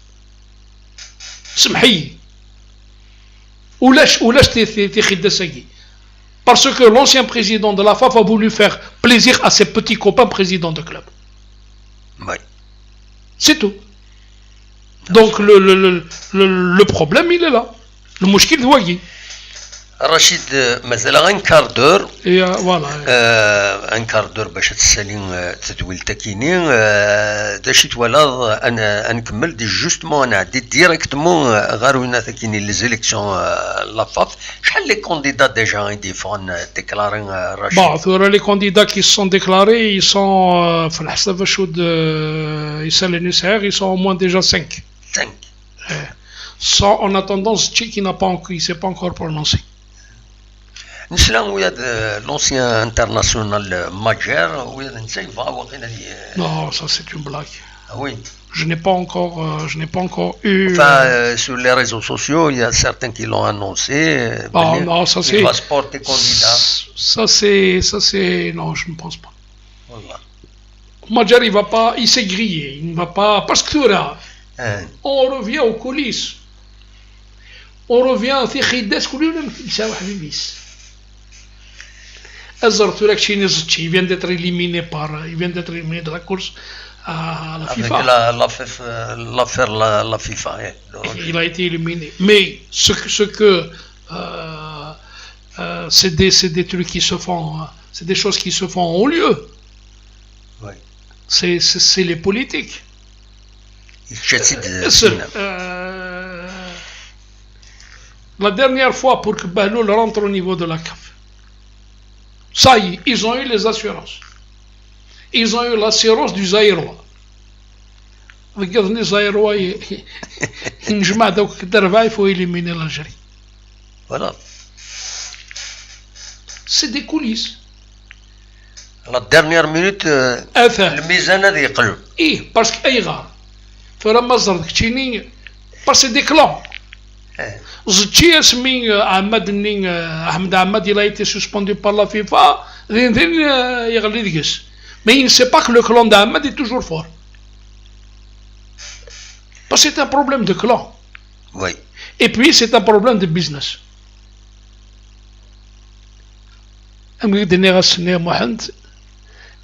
Parce que l'ancien président de la FAF a voulu faire plaisir à ses petits copains présidents de club. Oui. C'est tout. Donc le problème il est là. Le mouchkil douagi. رشيد مثلا ان كاردور Et voilà. ان كاردور باش تسالي تدويل تاكيني داش يتولى انا نكمل دي جوستمون انا عديت ديريكتومون غير وين تاكيني لي زيليكسيون لافاف شحال لي كونديدا ديجا يديفون ديكلارين رشيد Bon, les candidats qui se sont déclarés, ils sont, في الحساب الشهود يسال النساء, ils sont au moins déjà 5. 5 Sans, en attendant, Zchi qui n'a pas encore, il s'est pas encore prononcé. نسلا ويا لونسيان انترناسيونال ماجير ويا نسيفا وقيلا Non, ça c'est une blague. وي Je n'ai pas encore eu. Enfin, sur les réseaux sociaux, il y a certains qui l'ont annoncé. Non, ça c'est. Il va se porter candidat. Ça c'est. Non, je ne pense pas. Voilà. Madjar, il va pas. Il s'est grillé. Il ne va pas. Parce que là, Hein. on revient aux coulisses. On revient à Thikhidès, il vient d'être éliminé de la course à la Avec FIFA. l'affaire la FIFA. Il a été éliminé. Mais c'est des trucs qui se font, c'est des choses qui se font au lieu. Oui. C'est les politiques. La dernière fois pour que Bahloul rentre au niveau de la CAF, ça y est, ils ont eu les assurances. Ils ont eu l'assurance du Zaïrois. Regardez les Zaïrois, il faut éliminer l'Algérie. Voilà. C'est des coulisses. La dernière minute, le mizan هذا يقلب. إيه parce que أي غار. فلما زرد كتشيني parce que des clans. زتشي اسمي أحمد عماد il a été suspendu par la FIFA. ذين يغلي دقس. Mais il ne sait pas que le clan d'Ahmed est toujours fort. Parce que c'est un problème de clan. Oui. Et puis c'est un problème de business.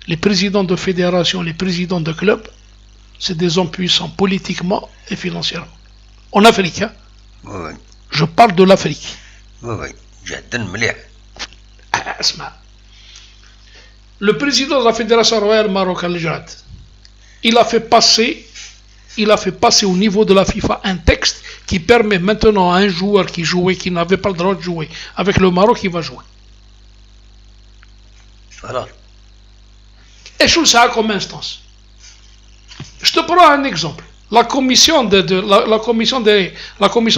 Les présidents de fédération, les présidents de clubs, c'est des hommes puissants politiquement et financièrement. En Afrique, hein? Oui. Je parle de l'Afrique. Oui. جدا مليح. Le président de la fédération royale marocaine, il a fait passer au niveau de la FIFA un texte qui permet maintenant à un joueur qui jouait, qui n'avait pas le droit de jouer avec le Maroc, il va jouer. Voilà. Et je ça comme instance. Je te prends un exemple. La commission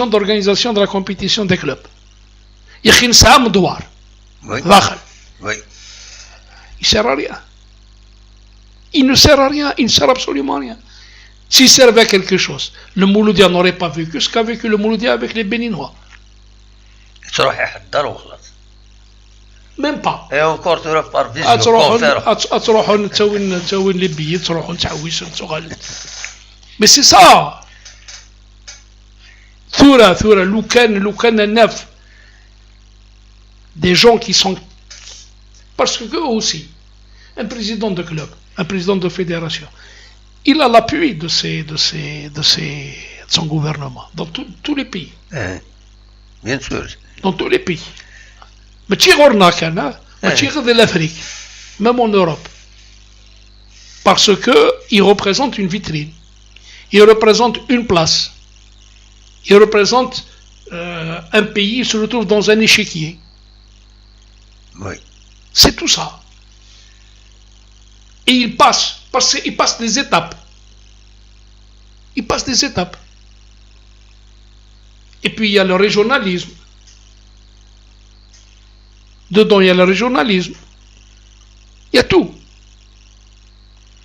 d'organisation de la compétition des clubs. Il y a un douar. Oui. Oui. Il ne sert à rien. Il ne sert à rien. Il ne sert absolument à rien. S'il servait à quelque chose, le Mouloudia n'aurait pas vécu ce qu'a vécu le Mouloudia avec les Béninois. Même pas. Et encore tu repars les billets, mais c'est ça. Thura, Loukan, Neuf. Des gens qui sont. Parce que eux aussi, un président de club, un président de fédération, il a l'appui de son gouvernement dans tous les pays. Bien sûr. Dans tous les pays. Mais de l'Afrique, même en Europe. Parce qu'il représente une vitrine. Il représente une place. Il représente un pays, il se retrouve dans un échiquier. Oui. C'est tout ça. Et il passe des étapes. Il passe des étapes. Et puis il y a le régionalisme. Dedans, il y a le régionalisme. Il y a tout.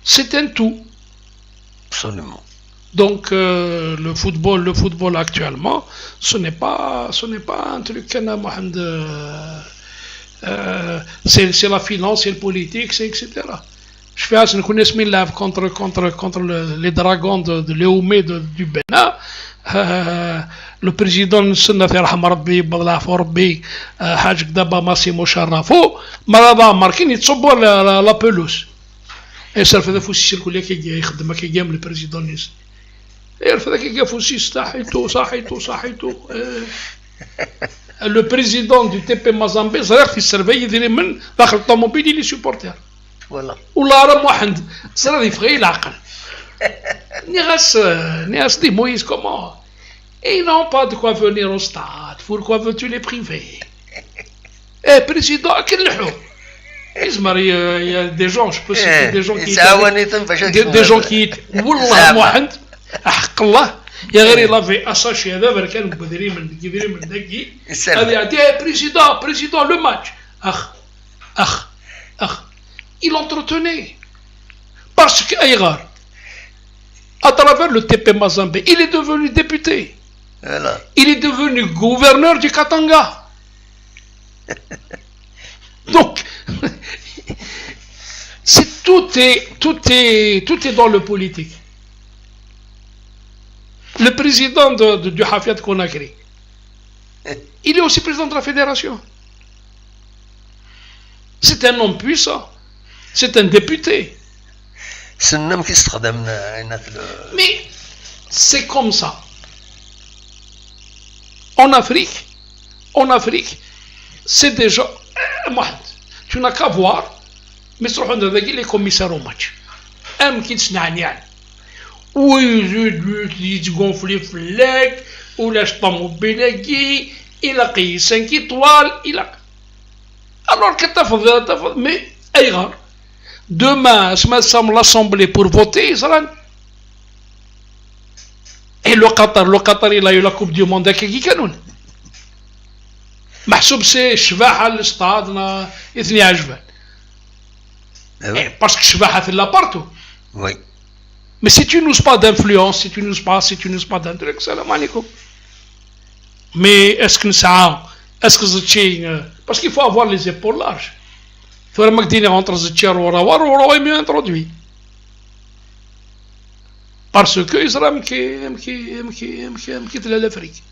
C'est un tout. Absolument. Donc le football actuellement, ce n'est pas un truc c'est la finance, c'est le politique, c'est etc. Je fais un contre les dragons de Léomé du Bénin. Le président Sennafer Hamarbi Balaforbi Haj Daba Massimo Sharrafo Maraba Markin il تصبوا la pelouse. Et ça fait des fous si le qui يخدم كي جام le président Nis. Et il fait que فوسي صحيتو le président du TP Mazembe صريح يسرفي يدير من داخل الطوموبيل لي سوبورتير والله ولا راه واحد صرا يفغي العقل نيغاس دي مويس كومون ils n'ont pas de quoi venir au stade pourquoi veux-tu les priver président كنلحو اسمر il y a des gens je peux citer des gens qui والله واحد حق الله يا غير لا في اساشي هذا كانوا بديرين من دقي هذا يعطيه بريزيدون لو ماتش اخ il entretenait parce que Aïgar à travers le TP Mazembe il est devenu député voilà. Il est devenu gouverneur du Katanga donc tout est dans le politique. Le président du Hafid Conakry, il est aussi président de la fédération. C'est un homme puissant. C'est un député. Mais c'est comme ça. En Afrique, c'est déjà... Tu n'as qu'à voir, mais les commissaires au match. ويتغونفلي في اللاك ولاش طوموبيل يلاقي 5 étoiles alors que تفضل mais Aïgar demain اسمها l'assemblée pour voter et le Qatar il a eu la coupe du monde كي كانون محسوب سي الشباحه الاستاد اثني عجبان parce que الشباحه في لابارتو oui. Mais si tu n'uses pas d'influence, si tu n'uses pas d'un truc, salam alaikum. Mais est-ce que parce qu'il faut avoir les épaules larges. Il faut vraiment que tu rentres dans le mieux introduit. Parce que Israël quitte l'Afrique.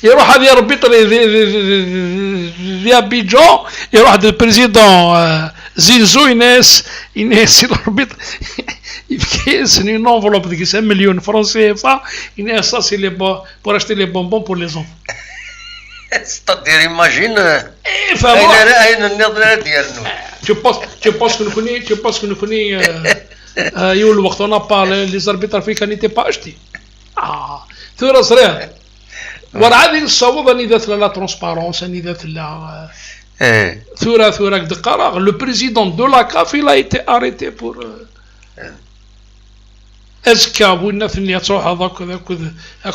يروح هذا يربط في ابيجان يروح هذا البريزيدون زيزو يناس يربط يبكي سني une enveloppe de 5 millions francs CFA يناس ça c'est les pour acheter les bonbons pour les enfants. c'est-à-dire imagine اين النظره ديالنا tu penses que nous connais يقول وقت on a parlé les arbitres africains n'étaient pas achetés. ثورة صريح ورعادي الصواب أني ذات لا ترانسبارونس أني ذات لا ثورة دقارة le président de la CAF il a été arrêté pour أزكى والناس اللي تروح هذاك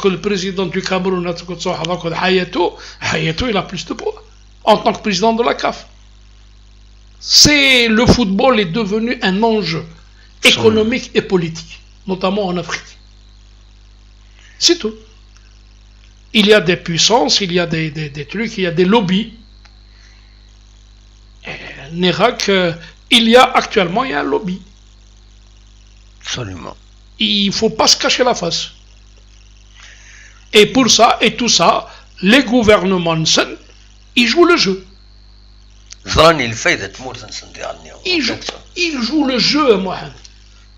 le président du Cameroun تروح هذاك حياته il a plus de poids en tant que président de la CAF. Le football est devenu un enjeu économique et politique, notamment en Afrique. C'est tout. Il y a des puissances, il y a des trucs, il y a des lobbies. En Irak, il y a un lobby. Absolument. Il ne faut pas se cacher la face. Et pour ça, et tout ça, les gouvernements, ils jouent le jeu. Ils jouent le jeu, Mohamed.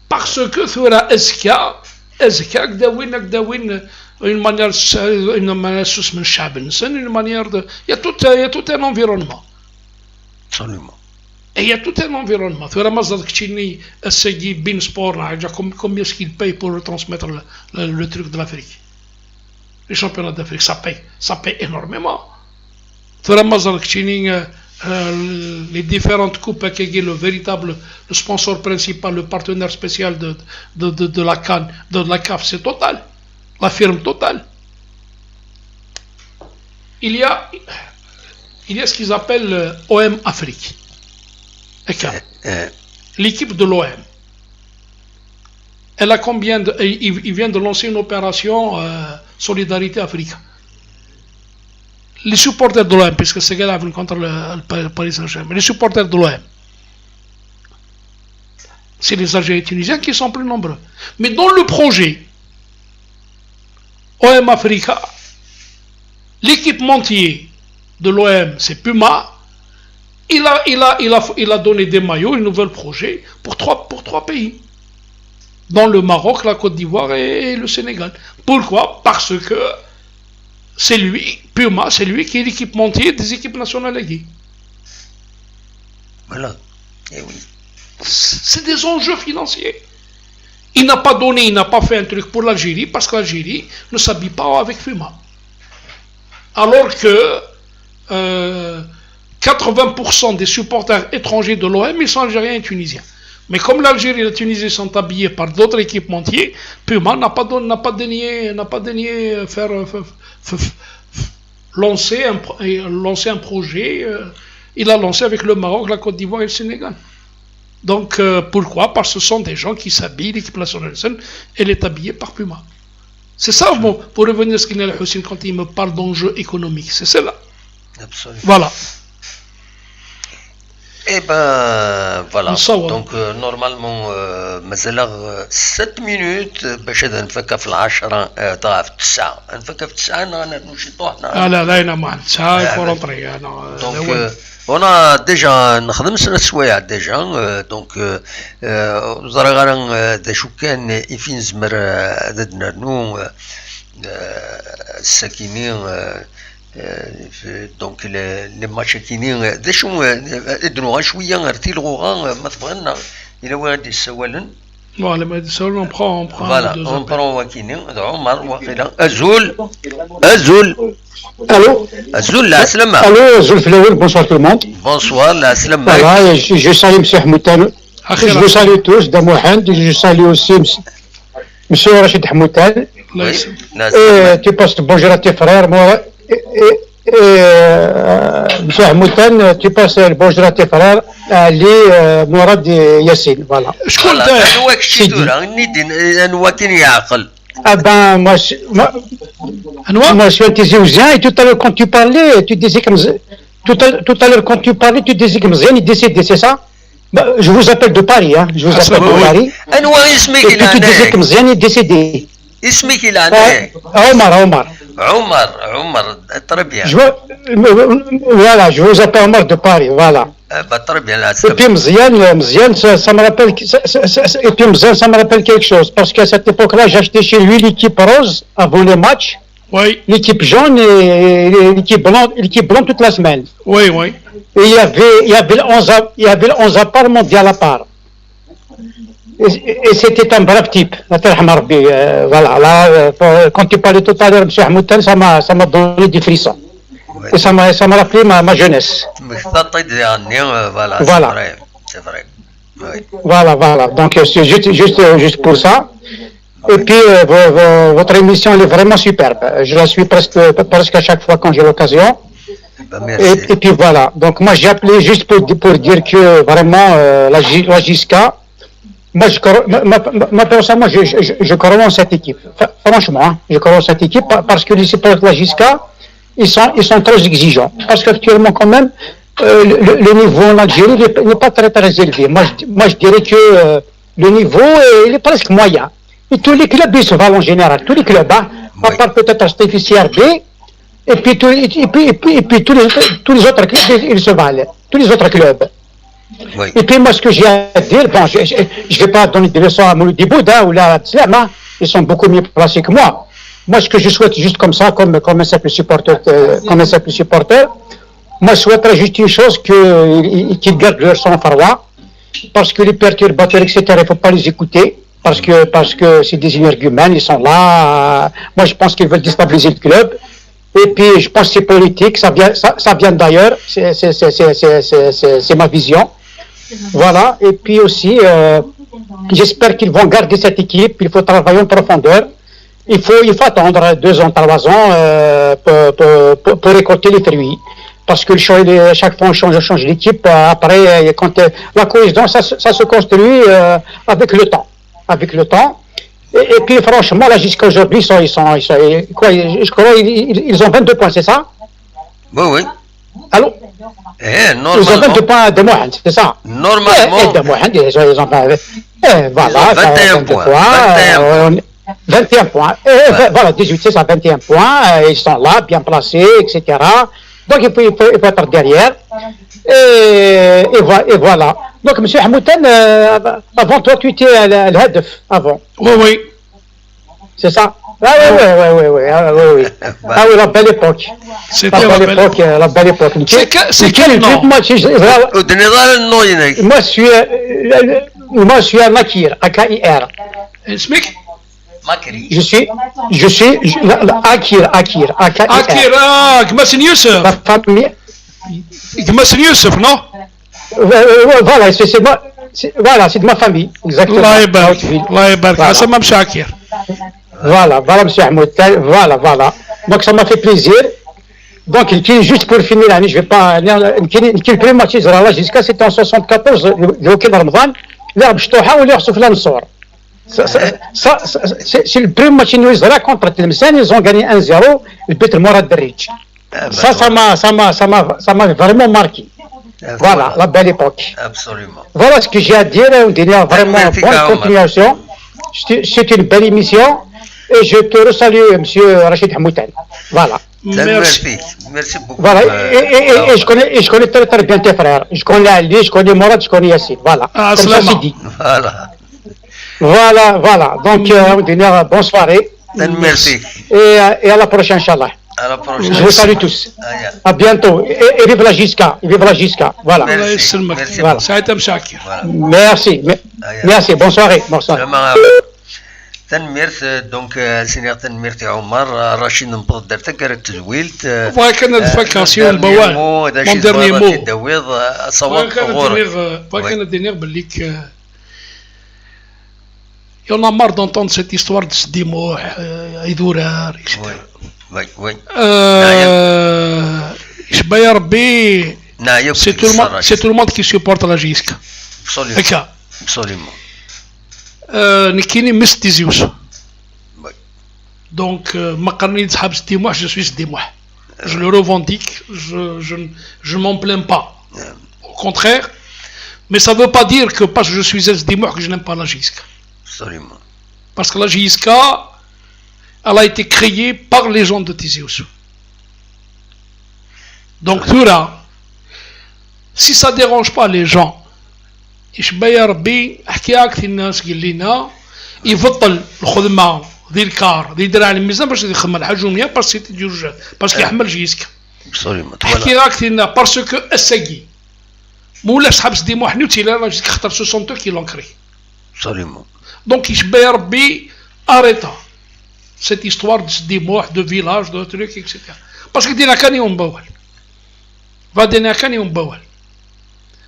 Parce que Thura Ezka, une manière de... Il y a tout un environnement. Absolument. Et il y a tout un environnement. Combien est-ce qu'il paye pour retransmettre le truc de l'Afrique? Les championnats d'Afrique, ça paye énormément. Les différentes coupes, le véritable le sponsor principal, le partenaire spécial de la CAN, de la CAF, c'est Total, la firme Total. Il y a ce qu'ils appellent OM Afrique. L'équipe de l'OM. Elle a combien il vient de lancer une opération Solidarité Afrique. Les supporters de l'OM, puisque c'est grave contre le Paris Saint-Germain, les supporters de l'OM, c'est les Algériens tunisiens qui sont plus nombreux. Mais dans le projet OM Africa, l'équipementier de l'OM, c'est Puma. Il a donné des maillots, un nouvel projet pour trois pays. dans le Maroc, la Côte d'Ivoire et le Sénégal. Pourquoi? Parce que c'est lui, Puma, c'est lui qui est l'équipementier des équipes nationales aiguës. Voilà. Et oui. C'est des enjeux financiers. Il n'a pas donné, il n'a pas fait un truc pour l'Algérie parce que l'Algérie ne s'habille pas avec Puma. Alors que 80% des supporters étrangers de l'OM, ils sont algériens et tunisiens. Mais comme l'Algérie et la Tunisie sont habillés par d'autres équipementiers, Puma n'a pas daigné faire lancer un projet. Il a lancé avec le Maroc, la Côte d'Ivoire et le Sénégal. Donc pourquoi? Parce que ce sont des gens qui s'habillent, l'équipe nationale, elle est habillée par Puma. C'est ça, bon, pour revenir à ce qu'il y a Hussein quand il me parle d'enjeux économiques, c'est cela. Absolument. Voilà. Eh ben voilà. Donc normalement مازال 6 minutes باش نفكها في 10 تاع في 9 نفكها في 9 نشطوا حنا. لا انا ما عنديش كورونطري انا. دونك هنا ديجا نخدم 3 سوايع ديجا دونك وزرا غير داشو كان يفين زمر عددنا نو الساكنين دونك لي ماتش كاينين داشو ادنوها شويه غير ما تبغينا الا واحد يسولن فوالا ما يسولن اون برون فوالا اون برون كاينين عمر واقيلا ازول Allô Azul, la Slama. Allô, Azul Flower, bonsoir tout le monde. Bonsoir, la Slama. Voilà, je salue M. Hamoutan. Je vous salue tous, Damouhan. Je salue aussi M. Rachid Hamoutan. Oui, tu passes bonjour à tes frères, moi. M. Hamoutan, tu passes bonjour à tes frères, Ali, Mourad et Yassine. Voilà. Ah ben, moi je suis un Tiséouzien et tout à l'heure quand tu parlais, tu disais comme tout à l'heure quand tu parlais, tu disais comme Zén est décédé, c'est ça? Bah, je vous appelle de Paris, hein. Je vous appelle de Paris. Et puis tu disais comme Zén est décédé. اسمك الان عمر très bien. Voilà, je vous appelle Omar de Paris, voilà. très bien là. Et puis Mziane, ça me rappelle et puis Mziane, ça me rappelle quelque chose parce qu'à cette époque-là, j'achetais chez lui l'équipe rose avant les matchs. Oui. L'équipe jaune et l'équipe blanche toute la semaine. Oui. Et il y avait le 11 à part, mondial à part. Et c'était un brave type. Voilà, là, quand tu parlais tout à l'heure, M. Hamoutan, ça m'a donné des frissons. Et ça m'a rappelé ma jeunesse. Voilà. C'est vrai. Oui. Voilà. Donc, c'est juste pour ça. Et puis, votre émission, elle est vraiment superbe. Je la suis presque à chaque fois quand j'ai l'occasion. Et puis, voilà. Donc, moi, j'ai appelé juste pour dire que, vraiment, la JISCA, moi, je crois en cette équipe. Franchement, hein, je crois en cette équipe parce que les supporters de la JISCA, ils sont très exigeants. Parce qu'actuellement, quand même, le niveau en Algérie n'est pas très très élevé. Moi, je dirais que le niveau il est presque moyen. Et tous les clubs, ils se valent en général. Tous les clubs, hein, à part peut-être STFCR B, et puis tous les autres clubs, ils se valent. Tous les autres clubs. Oui. Et puis moi, ce que j'ai à dire, bon, je ne vais pas donner des leçons à Mouloudi Bouda ou là, Tlama, ils sont beaucoup mieux placés que moi. Moi, ce que je souhaite juste comme ça, comme un simple supporter, moi, je souhaiterais juste une chose, qu'ils gardent leur sang-froid, parce que les perturbateurs, etc., il ne faut pas les écouter, parce que c'est des énergumènes, ils sont là. Moi, je pense qu'ils veulent déstabiliser le club. Et puis, je pense que c'est politique, ça vient d'ailleurs, c'est ma vision. Voilà, et puis aussi, j'espère qu'ils vont garder cette équipe, il faut travailler en profondeur. Il faut attendre 2 ans, 3 ans pour récolter les fruits. Parce que chaque fois on change l'équipe, après, quand la cohésion, ça se construit avec le temps. Et puis franchement, là jusqu'à aujourd'hui, je crois ils ont 22 points, c'est ça? Oui. Allô? Normalement. Ils ont 22 points de Mohan, c'est ça? Normalement. De Mohan, ils ont voilà, 21 points. 21 points. Voilà, 18, c'est ça, 21 points. Ils sont là, bien placés, etc. Donc il faut être derrière. Et voilà. Donc, monsieur Hamoutan, avant toi, tu étais à l'Hadef, avant. Oui. C'est ça? Ah oui. Ah oui, la belle époque. C'était la belle époque. La belle époque. C'est quel nom? Moi, je suis un Akir, A-K-I-R. اسمك؟ ماكري. Je suis Akir, A-K-I-R. Akir, Gmassen Youssef. La famille. Gmassen Youssef, non? Voilà, c'est moi. Voilà, c'est de ma famille, exactement. الله يبارك حسن ما مشى عكير. Voilà, monsieur Ahmed, voilà. Donc ça m'a fait plaisir. Donc juste pour finir, je vais pas. Le premier match jusqu'à c'était en 74, le hockey de Ramadan, l'herbe Ch'touha ou l'herbe Soufla Nsour. C'est le premier match Israël contre Tlemcen, ils ont gagné 1-0, le but Mourad Berrich. Ça m'a vraiment marqué. Voilà, la belle époque. Absolument. Voilà ce que j'ai à dire. On dit vraiment bonne continuation. C'est une belle émission. Et je te resalue, monsieur Rachid Hamoutan. Voilà. Merci beaucoup. Voilà. Et je connais très bien tes frères. Je connais Ali, je connais Mourad, je connais Yassine. Voilà. Comme ça, c'est dit. Voilà. Donc, on dit bonne soirée. Merci. Et à la prochaine, Inch'Allah. À la prochaine. Je vous salue tous. À bientôt. Et vive la Giska. Voilà. Merci. Bonne soirée. تنميرت دونك سينيغ تنميرتي عمر رشيد نبض درتك راه تزويلت فوالا كان فاكاسيون بوال مون ديرني مو دويض صوت فوالا كان دينيغ بالليك يون مار دونتون سيت هيستوار دو سديموح ايدورار وي يشبه يا ربي سي تو الموند كي سيبورت لا جيسكا هكا ابسوليومون نكيني مس تيزيوس دونك ما قرني نسحب ستيموح جو سوي ستيموح je le revendique je m'en plains pas au contraire mais ça veut pas dire que parce que je suis ستيموح que je n'aime pas la JISCA absolument parce que la JISCA elle a été créée par les gens de Tizi Ouzou donc tout là si ça dérange pas les gens يشبه يا ربي احكي اكثر الناس قال لنا يبطل الخدمه ذي الكار ذي درع الميزان باش يخدم الحاج ومية باسكو سيتي ديروجات باسكو يحمل جيسكا احكي اكثر الناس باسكو اساكي مولاش حبس ديمو حني وتيلا راه جيسكا خطر 60 كي لونكري absolument دونك يشبه يا ربي اريتا سيت هيستوار دو ديموح دو فيلاج دو تروك اكسيتيرا باسكو دينا كان يوم بوال فادينا كان يوم بوال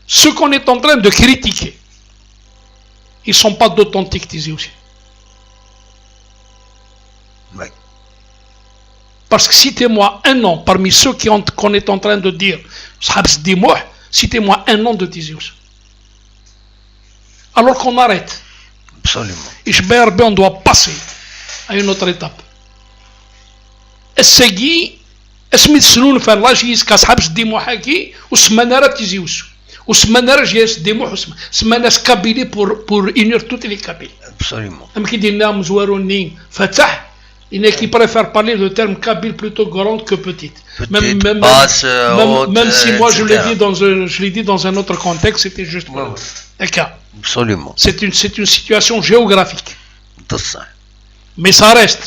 Ce qu'on est en train de critiquer, ils ne sont pas d'authentiques Tizi Ouzou. Oui. Parce que citez-moi un nom parmi ceux qu'on est en train de dire, citez-moi un nom de Tizi Ouzou. Alors qu'on arrête. Absolument. Et on doit passer à une autre étape. السجي اسمي تسنون فان لاجيس كاسحاب سديمو حكي وسمانا Tizi Ouzou. وسمانا رجيس ديموح وسمانا سكابيلي pour unir toutes les Kabyles. Absolument. أما كي دينا مزواروني فتح il qui préfère parler le terme Kabyle plutôt grande que petite. Même si moi je l'ai dit dans un autre contexte, c'était juste un cas. Absolument. C'est une situation géographique. Mais ça reste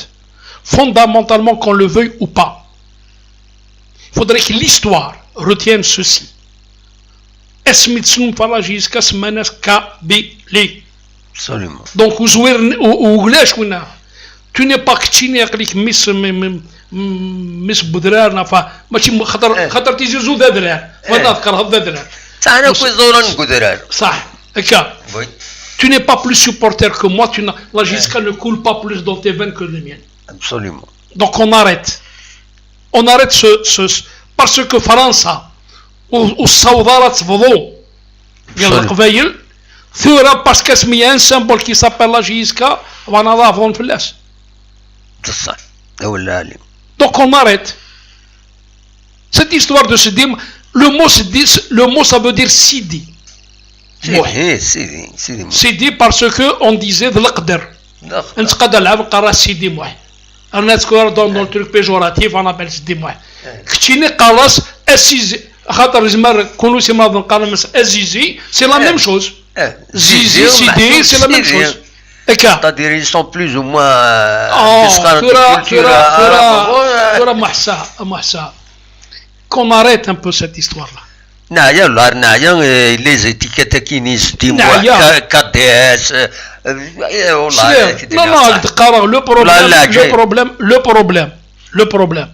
fondamentalement qu'on le veuille ou pas. Il faudrait que l'histoire retienne ceci. Absolument. Donc, tu n'es pas كتشيني يقليك مس بودرار نفا ماشي خاطر تيجي زو ذدرار وانا نذكرها ذدرار تاعنا كوي زوران قدرار صح هكا tu n'es pas plus supporter que moi la JISCA ne coule pas plus dans tes veines que les miennes absolument donc on arrête ce parce que فرنسا والصوضارة تفضوا ديال القبايل ثورة باسكو سميها ان سامبول كي سابيل لا جيسكا وانا ضافون فلاس صح هو العالم دونك اون اريت cette histoire de Sidi le mot ça veut dire Sidi Sidi parce que on disait de l'Aqder نتقاد العاب قرا سيدي موح انا نذكر dans le truc péjoratif on appelle Sidi موح كتشيني قراص اسيز خاطر زمر كونوا سي ما نقارن الزيزي سي لا ميم شوز زيزي سيدي سي لا ميم شوز c'est-à-dire ils sont plus ou moins محسا qu'on arrête un peu cette histoire là. Les étiquettes qui nous disent KDS le problème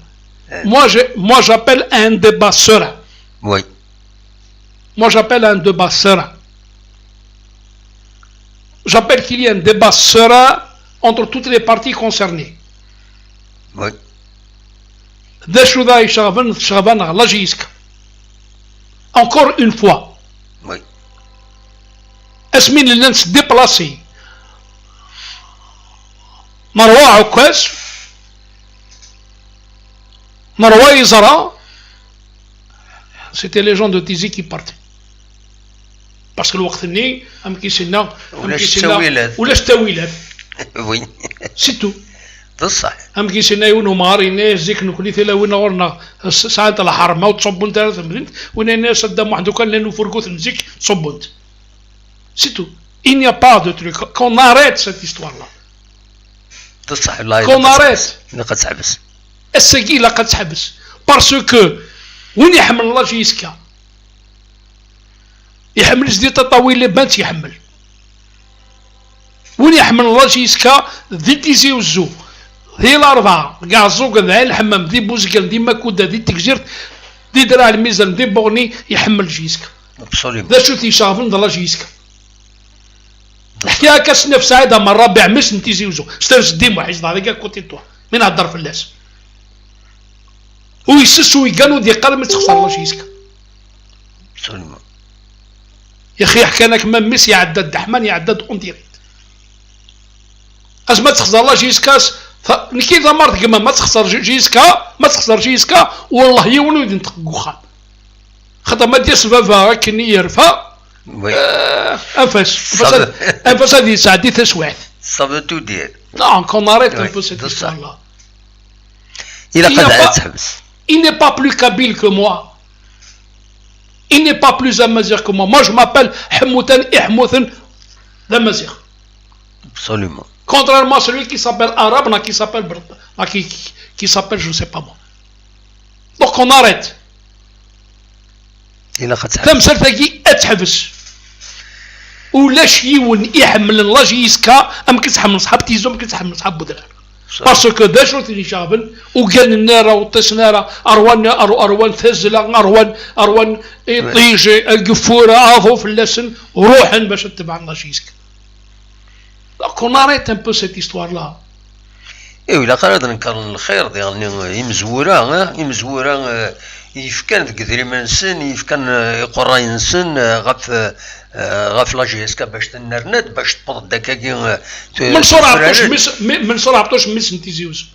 moi j'appelle un débat serein. Oui. Moi j'appelle un débat serein. J'appelle qu'il y ait un débat serein entre toutes les parties concernées. Oui. Encore une fois. Oui. اسمين اللي ناس ديبلاسي مروى عكاز مروى يزرع c'était les gens de Tizi qui partaient parce que الوقت الني ام كيسنا ولا التاويلات وي سي تو بصح ام كيسنا يونو ماريني زيك نكوني ثلا وين ورنا ساعات الحرمه وتصبوا انت ثمرين وين الناس قدام واحد كان لانه فرقوت نزيك تصبوا انت c'est tout. Il n'y a pas de truc. Qu'on arrête cette histoire-là. Qu'on arrête. السجي لا قد تحبس. Parce que وين يحمل الله جيسكا. يحمل جديد تطاويل اللي بانت يحمل. وين يحمل الله جيسكا ذي تيزي وزو. ذي الأربعة كاع الزوق ذا الحمام ذي بوزكال ذي ماكودا ذي تكجيرت ذي دراع الميزان ذي بورني يحمل جيسكا. ذا شو تيشافن الله جيسكا. حكايه كاس نفس عاده من الرابع مش نتيزي وزو استرس ديما حيز هذاك كوتي تو من هضر في اللاس ويسس ويقالوا دي قال ما تخسر الله شيسك يا اخي حكى لك ما ميس يعدد دحمان يعدد اونتيريت اش ما تخسر الله جيسكاس نكي اذا مرت كما ما تخسر جيسكا ما تخسر جيسكا والله يولو ينطق خان خاطر ما دير سبابها كني يرفع انفاس هذه ساعدي تسوعت صافي تو دير non qu'on arrête un peu cette histoire là il n'est pas plus kabyle que moi il n'est pas plus amazigh que moi je m'appelle Hamoutan Ihmouthan l'amazigh absolument contrairement à celui qui s'appelle arabe qui s'appelle je sais pas moi donc on arrête تمثل تجي اتحبس ولا شيون يحمل الله جيسكا ام كتحمل صحاب تيزو ام كتحمل صحاب بدران باسكو دا شروط اللي شابن وكان النار وطسنارا اروان ثزله اروان طيجي القفوره عافو في اللسن وروحا باش تتبع الله جيسكا كون اريت ان بو سيت هيستوار لا ايوا الا قررنا نكرر الخير ديالنا يمزوره يفكان كثير من سن يفكان قراين سن غف لا جيسكا باش تنرند باش تبط دكاكي من سرعه بطوش مس نتيزيوز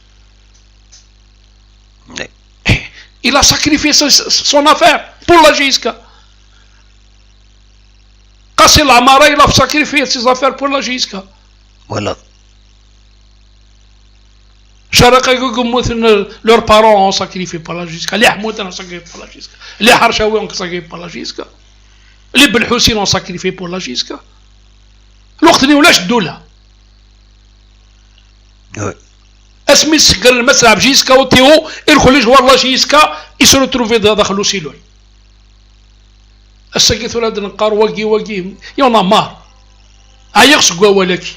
il a sacrifié son affaire pour la جيسكا قاسي العماره il a sacrifié ses affaires pour la جيسكا voilà شارقة يقومون لور بارون ont sacrifié pour la جيسكا اللي حموتنا ont sacrifié pour la جيسكا اللي حرشاوي ont sacrifié pour la جيسكا اللي بالحوسين ont sacrifié pour la جيسكا الوقت اللي ولاش الدولة اسمي سكر المسرح بجيسكا وتيو يدخل جوار لا جيسكا يسرو تروفي داخلو سيلول السكيت ولاد نقار واقي يونا مار عيقش قوا ولكي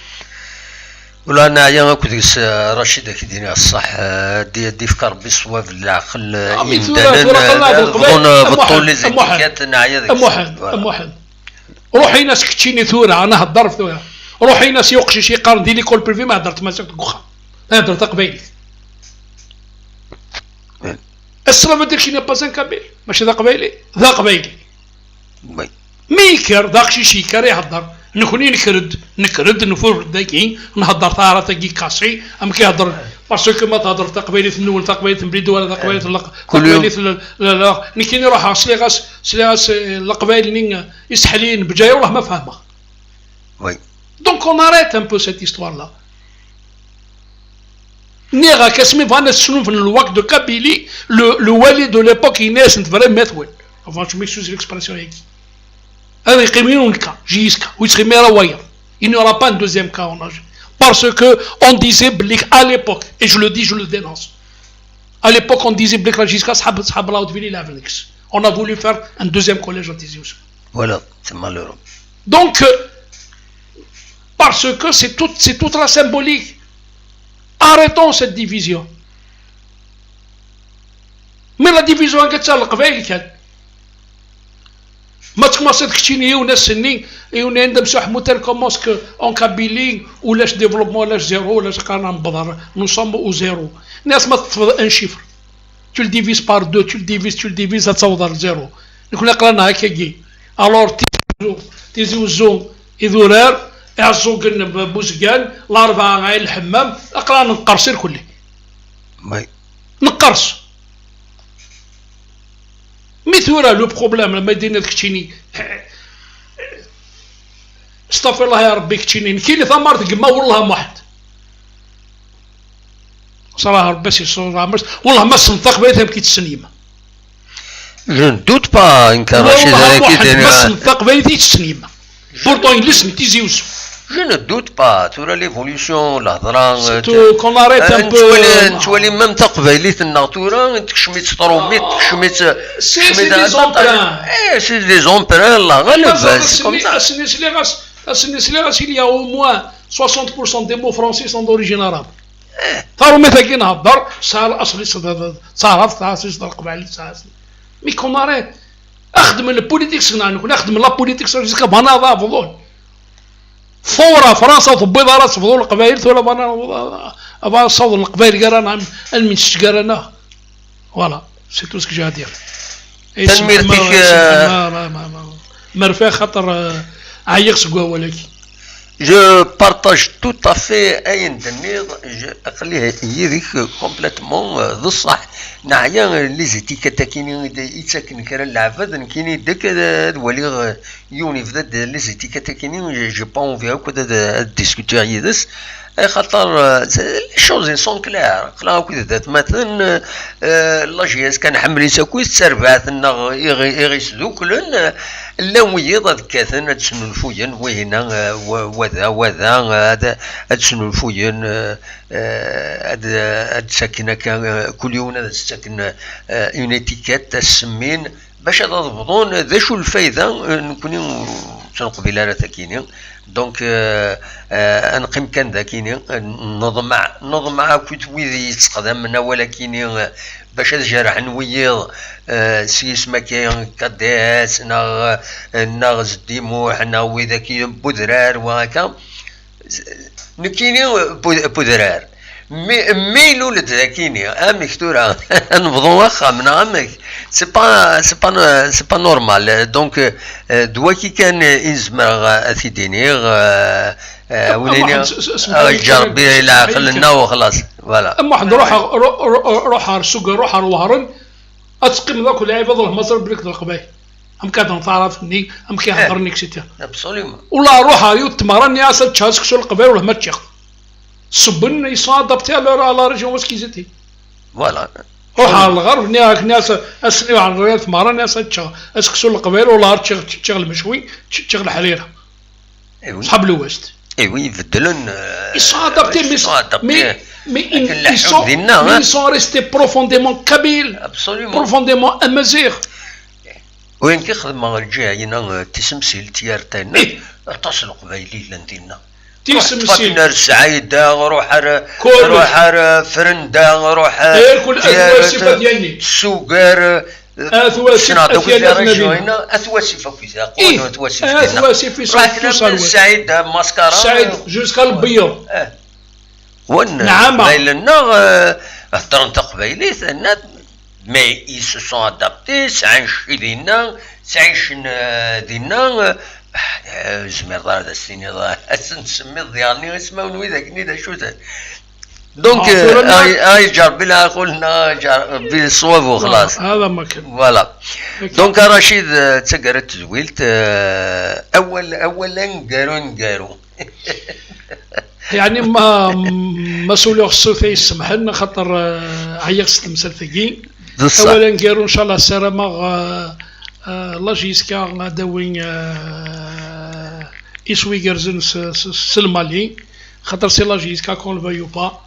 ولا انا يا كنت رشيد كيديني الصح دي فكر بالصواب العقل يمدن بطول لي زكات نعيا اموحد روحي ناس كتشيني ثوره انا هضر في ثوره روحي ناس يوقشي شي قارن ديال ليكول بريفي ما هضرت ما سكت كوخا هضرت قبيلي السلام ديك شي با ان كابيل ماشي ذا قبيلي ذا قبيلي ميكر داكشي شي كاري يهضر نكوني نكرد نفور داكي نهضر طاره تاكي كاسي ام كيهضر باسكو ما تهضر تقبيلي النول تقبيلي تمريد ولا تقبيلي لا نكيني روح سليغاس القبائل يسحلين بجايه والله ما فاهمه وي دونك اون اريت ان بو سيت هيستوار لا نيغا كاسمي فانا سنوف في الوقت دو كابيلي لو والي دو ليبوك يناس نت فريم ميثوين Enfin, je m'excuse l'expression. هذا يقيمون cas jusqu'à ويتخيمي رواية. Il n'y aura pas un deuxième cas en Algérie. Parce que on disait à l'époque, et je le dis, je le dénonce. À l'époque, on disait que jusqu'à on a voulu faire un deuxième collège en Tizi Ouzou. Voilà, c'est malheureux. Donc, parce que c'est toute la symbolique. Arrêtons cette division. Mais la division, ما تكملش كتشيني وناس سنين يوني عندهم سو حموتال كومونس كو اون كابيلي ولاش ديفلوبمون ولاش زيرو ولاش قرانا نبضر نو سوم او زيرو الناس ما تفضل ان شيفر تو ديفيز بار دو تو ديفيز تصوض زيرو كنا قرانا هكاكي الور تيزي وزون يذورار يعزو قلنا بوزقان الاربعه غاير الحمام قرانا نقرصير كلي نقرص مثورا لو بروبليم لما يدينا كتشيني استغفر الله يا ربي كتشيني كاين اللي ثمر تقما والله ما واحد صراحه ربي صراحه والله ما صنطق بيتهم كي تسنيمه جو دوت با ان كان رشيد هذاك ما صنطق بيتي تسنيمه بورتون يلسني تيزي يوسف Je ne doute pas, tu vois l'évolution, l'hadran. Qu'on arrête un peu. Tu vois les mêmes تقبيليت الناطورة تكشميت تروميت تكشميت. C'est des emprunts. C'est des emprunts là. Il y a au moins 60% des mots français sont d'origine arabe. صاروا مثلا نهضر صار اصلي صارت القبائل مي كون arrête. اخدم البوليتيكس نخدم لا بوليتيكس بناضه فضول. فورا فرنسا طبيض راس فضول القبائل ثولا بانا ابا صوت القبائل قرانا المنش قرانا فوالا سي تو سكو جا دير تنميرتك ما رفع خاطر عيق سقوا ولكن Je partage tout à fait أين دنيض أخليها يديك كومبليتمون ذو الصح نعيا لي زيتيكاتا كيني يتساكن كرا العفاد كيني داك ولي يوني فداد لي زيتيكاتا كيني جي با اونفي هكا ديسكوتي يدس خاطر لي شوز سون كلير قلا هكا دات مثلا لاجياس كان حملي ساكويس تسربعتنا يغيسدو كلن لا ويض كاثن تسنو الفوين وهنا وذا هذا تسنو الفوين هذا ساكنه كل يوم هذا ساكن اونيتيكات السمين باش تضبطون ذا شو الفايده نكونوا تنقبل على تاكيني دونك نقيم كان ذاكيني نظم مع كنت ويدي يتقدم ولكن باش تجرح نويض سيس مكان كداس نغز ديموح نوي ذاكي بودرار وهكا نكيني بودرار ميلو لتذاكيني مكتورة نبضو واخا من عمك سي با نورمال دونك دواكي كان يزمر اثيديني وليني جربي العقل لنا وخلاص فوالا اما واحد روح السوق روح الوهرن اتقيم ذاك اللعيبه ظل مصر بلك القبايل ام كان تعرفني ام كيهضرني كسيتي ابسوليومون ولا روح يتمرني اسد تشاسك شو القبايل ولا ما تشيخ صبن يصادبتي على لا ريجيون واسكيزيتي فوالا روح على الغرب ناس اسني على الرياض مرة ناس اسكسو القبائل ولا تشغل مشوي تشغل حريره صحاب الوست ايوا يبدلون يصادبتي مي ils sont restés profondément kabyles profondément amazigh وين كيخدم رجاينا تسمسيل تيارتنا اتصل قبايلي لندينا تيسمسيل سعيدة روح فرندا روح كل أثواسفة ديالني سوقر أثواسفة ديالنا أثواسفة كذا قولوا أثواسفة سعيدة ماسكارا سعيد جوسكا البيض نعم قبايلنا هضروا انت قبايلي مي ils se sont adaptés سعيش دينا سعيش دينا زمير دار السنين نسمي ضياني اسمه ونوي ذاك نيدا شو ذا دونك هاي جرب لها قلنا بالصواب وخلاص هذا ما كان فوالا دونك رشيد تقرت تزويلت اولا قارون يعني ما مسؤولي الصوفي يسمح لنا خاطر عيق ستمثل ثقين اولا قارون ان شاء الله سلامه لا جيسكا داوين إسويغرزن سلمالي خاطر سي لا جيسكا كون فيو با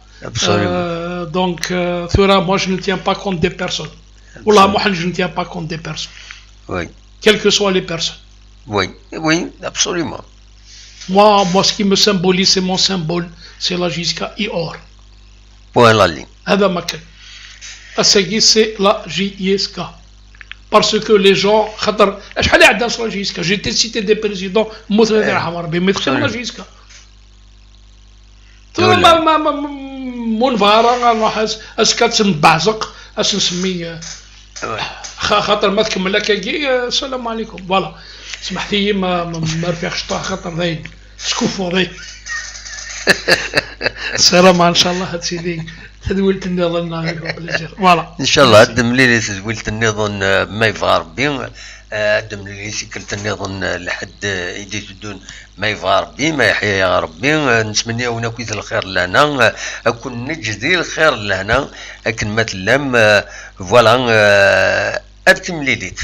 دونك ثورا moi je ne tiens pas compte des personnes والله moi je ne tiens pas compte des personnes oui quelles que soient les personnes oui oui absolument moi ce qui me symbolise c'est mon symbole c'est la JSK IOR point la ligne هذا ما كان أساقي c'est la JSK parce que les gens خاطر شحال عندنا sur la JSK j'ai été cité des présidents موت الله يرحم ربي ما يدخل la JSK ثم ما منفارة نروح اسكات نبعزق اش نسمي خاطر ما تكمل لك السلام عليكم فوالا سمحتي ما رفيقش طاح خاطر ذاين سكوفو ذاين السلام ان شاء الله سيدي تدويلة النظام فوالا ان شاء الله هدم لي تدويلة النظام ما يبغى ربي هدم لي سكرت النظام لحد يدي تدون ما يبغى ربي ما يحيى يا ربي نتمنى ونكويت الخير لنا اكون نجدي الخير لنا لكن ما تلام فوالا ارتم ليليت